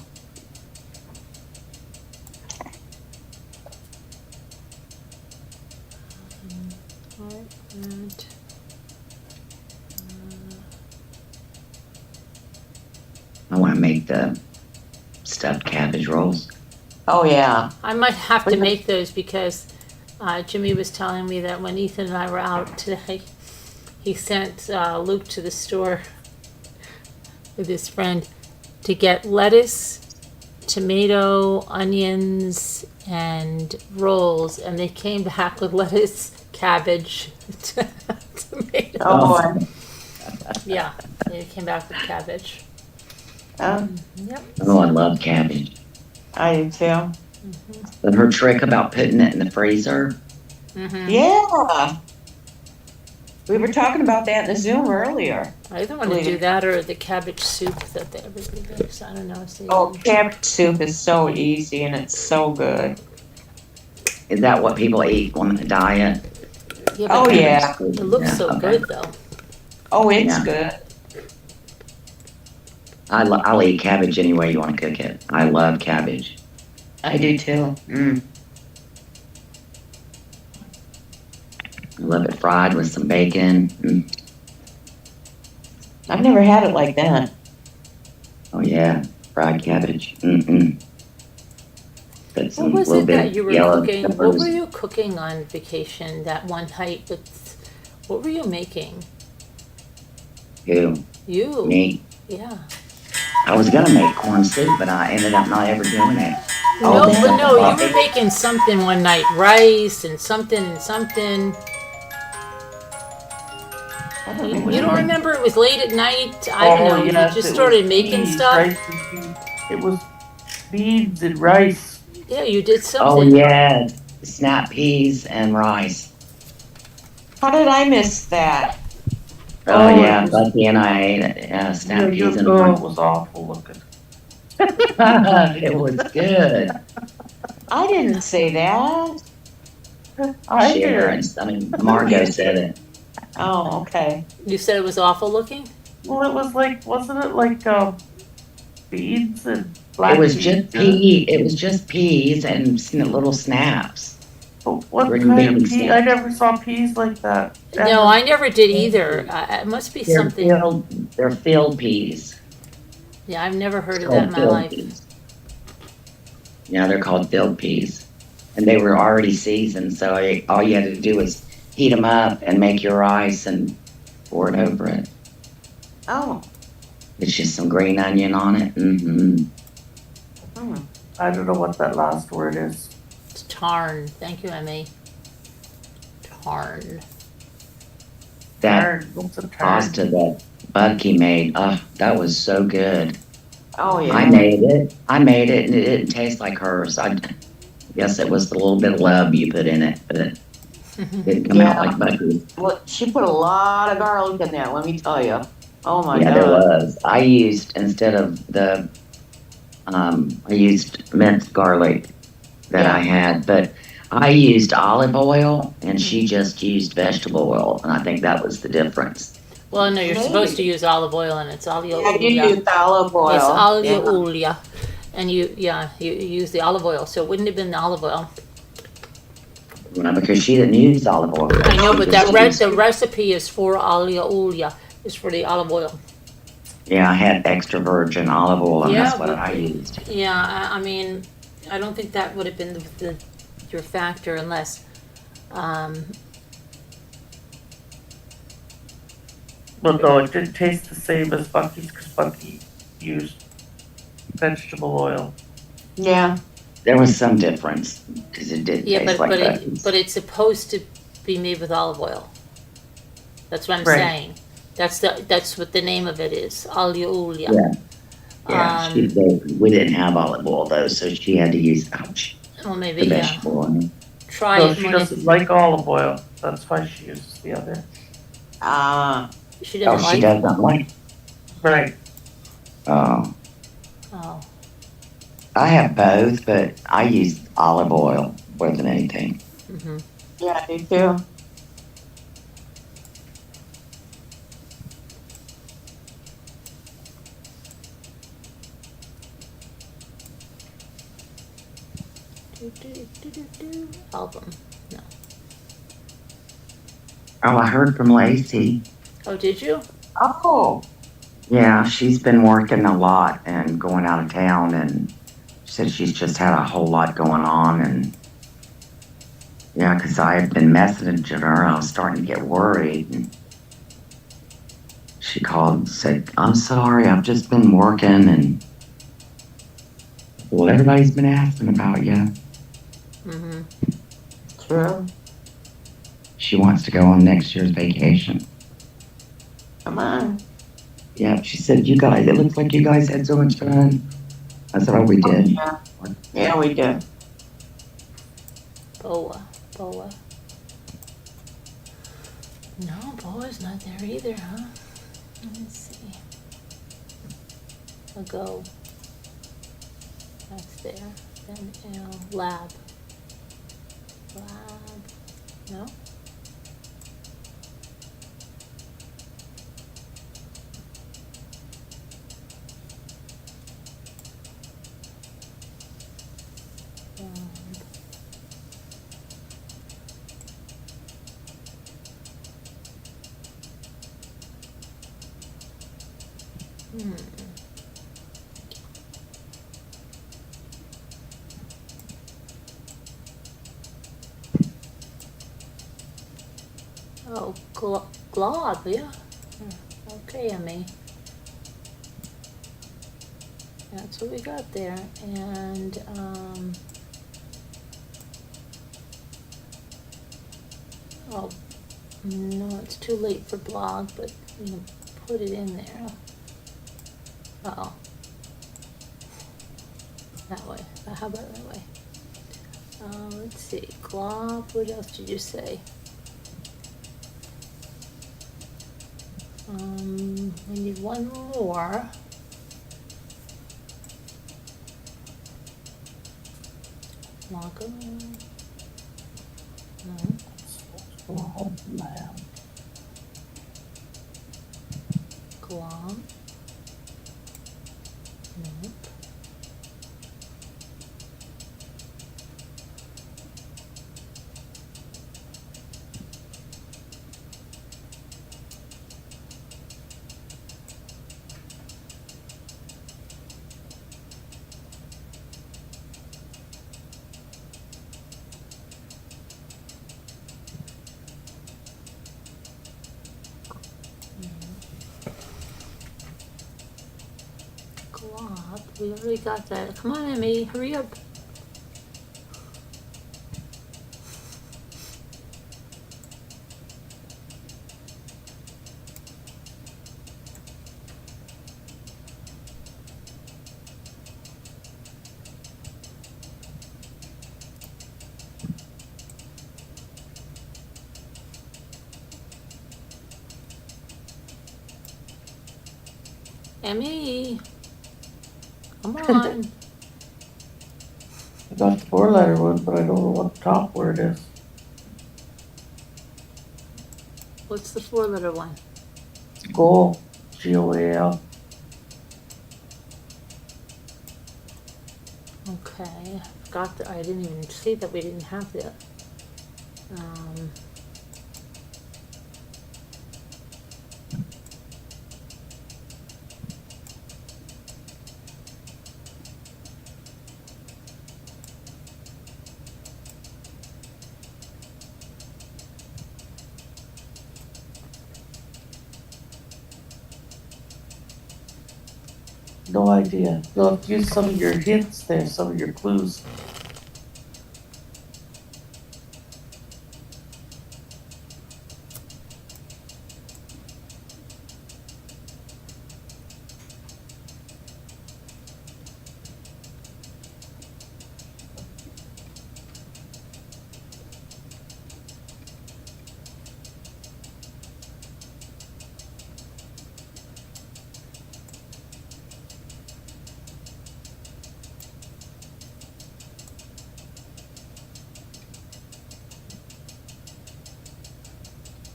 Alright, and, I want to make the stuffed cabbage rolls. Oh yeah. I might have to make those because Jimmy was telling me that when Ethan and I were out today, he sent Luke to the store with his friend to get lettuce, tomato, onions, and rolls, and they came back with lettuce, cabbage, tomato. Oh, Yeah, they came back with cabbage. Yep. Oh, I love cabbage. I do too. But her trick about putting it in the freezer. Mm-hmm. Yeah. We were talking about that in the Zoom earlier. I either want to do that or the cabbage soup that everybody makes. I don't know. See, Oh, cabbage soup is so easy and it's so good. Is that what people eat on the diet? yeah, Oh but yeah. It looks Yeah, so okay. good though. Oh, it's Yeah. good. I'll eat cabbage any way you want to cook it. I love cabbage. I do too. Mm. I love it fried with some bacon. I've never had it like that. Oh yeah, fried cabbage. Mm-mm. Put What some was little it bit that of you were yellow cooking? What peppers. were you cooking on vacation that one night? What were you making? Who? You? Me. Yeah. I was gonna make corn soup, but I ended up not ever doing it. No, man. but no, you were making something one night, rice and something and something. You don't remember? It was late at night. I don't know. yes, You just it started was making beans, stuff. rice and beans. It was beans and rice. Yeah, you did Oh something. yeah, snap peas and rice. How did I miss that? Oh, Oh, yeah, it was- Bucky and I ate it. Yeah, snap Yeah, peas and oh, it rice. was awful looking. It was good. I didn't say that. I Sharon, did. I mean, Margot said it. Oh, okay. You said it was awful looking? Well, it was like, wasn't it like beans and black It was beans just and- pea. It was just peas and little snaps. What Green kind of beans, pea? yeah. I never saw peas like that. No, I never did either. It must be They're something. filled peas. Yeah, I've never heard of Called that in my filled life. peas. Yeah, they're called filled peas, and they were already seasoned. So all you had to do was heat them up and make your rice and pour it over it. Oh. It's just some green onion on it. Mm-hmm. Hmm. I don't know what that last word is. It's tarn. Thank you, Emmy. Tarn. That Tarn. What's a tarn? pasta that Bucky made, oh, that was so good. Oh, yeah. I made it, and it didn't taste like hers. I guess it was the little bit of love you put in it, but it didn't come out Yeah. like Bucky's. Well, she put a lot of garlic in there, let me tell you. Oh, my Yeah, there God. was. I used, instead of the, I used minced garlic that I had, but I used olive oil, and she just used vegetable oil, and I think that was the difference. Well, no, you're supposed to use olive oil, and it's olio Yeah, you olea. used olive oil. It's olio Yeah. olea, and you use the olive oil. So it wouldn't have been the olive oil. because she didn't use olive oil. I know, She but just used- the recipe is for olio, is for the olive oil. Yeah, I had extra virgin olive oil, and Yeah, that's what but- I used. Yeah, I mean, I don't think that would have been your factor unless, But no, it did taste the same as Bucky's because Bucky used vegetable oil. Yeah. There was some difference because it did yeah, taste like that. but it's supposed to be made with olive oil. That's what I'm Right. saying. That's what the name of it is, olio. Yeah. Yeah, Um, we didn't have olive oil though, so she had to use well, the maybe, vegetable oil. try No, it she when doesn't like olive oil. That's why she uses the other. she Oh, doesn't she like. doesn't like. Right. Oh, Oh, I have both, but I use olive oil more than anything. mm-hmm. Yeah, I do too. Album. No. Oh, I heard from Lacey. Oh, did you? Oh. Yeah, she's been working a lot and going out of town, and she said she's just had a whole lot going on. And yeah, because I had been messaging her, I was starting to get worried. And she called and said, "I'm sorry, I've just been working, and well, everybody's been asking about you." Mm-hmm. True. She wants to go on next year's vacation. Come on. Yeah, she said, "You guys, it looks like you guys had so much fun." I said, "Oh, we did." Yeah. Yeah, we did. Boa. No, Boa's not there either, huh? Let me see. A go. That's there. Then lab. No? Oh, glob, yeah. Okay, Emmy. That's what we got there. And, oh, no, it's too late for blog, but we can put it in there. Uh-oh. That way. How about that way? Let's see. Glob, what else did you say? We need one more. Lago. No. Glom. Nope. Glob. We already got that. Come on, Emmy, hurry up. Emmy, come on. I got the 4-letter one, but I don't know what the top word is. What's the 4-letter one? Goal. Goal. Okay, I forgot that. I didn't even see that we didn't have that. Um, No idea. You'll have to use some of your hints there, some of your clues.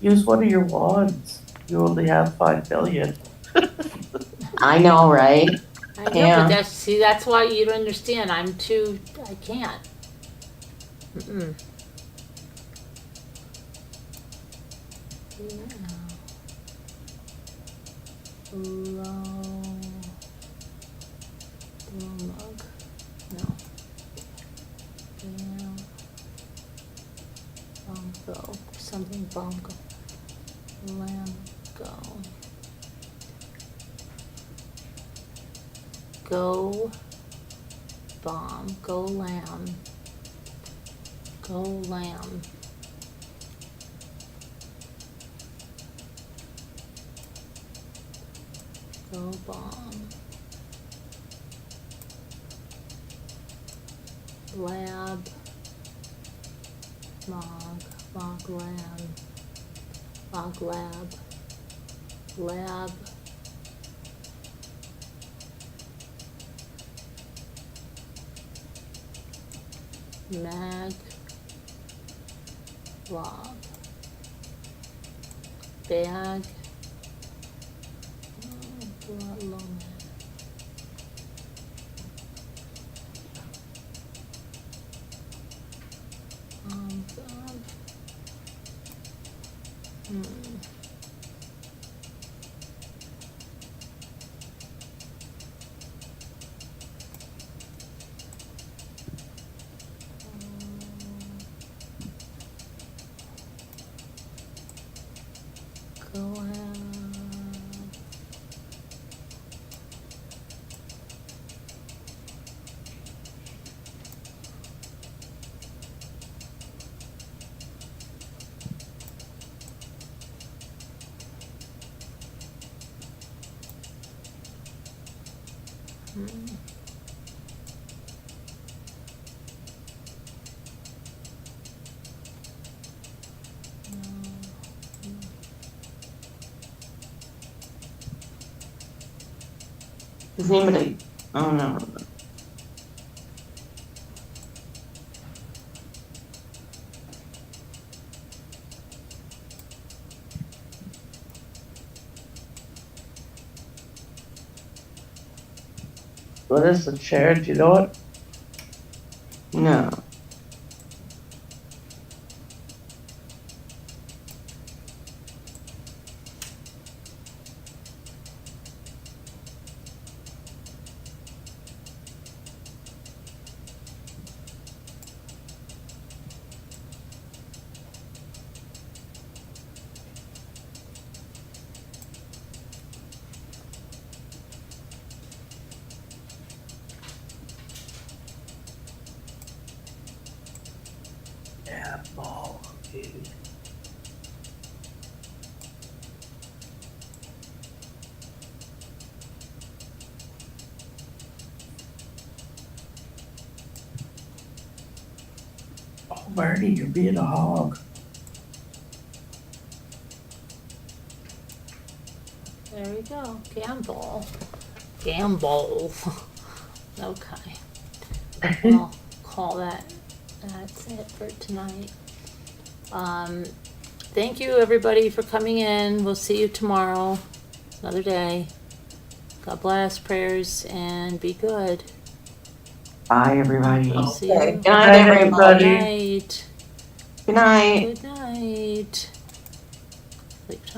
Use one of your wands. You only have 5 billion. I know, right? I know, Yeah. but that's why you don't understand. I can't. Mm-mm. Yeah. Low mug. No. Down. Bongo. Something bongo. Lamb go. Go bomb. Go lamb. Go lamb. Go bomb. Lab. Mog. Mog lamb. Mog lab. Lab. Mag. Log. Bag. Long. Go ahead. Does anybody? Oh no. What is the chair? Do you know it? No. Yeah, ball, dude. Oh, Marty, you're being a hog. There we go. Gamble. Gamble. Okay. I'll call that's it for tonight. Thank you everybody for coming in. We'll see you tomorrow. Another day. God bless, prayers, and be good. Bye, everybody. We'll see Okay. you. Good night, everybody. Good night. Good night. Good night. Sleep time.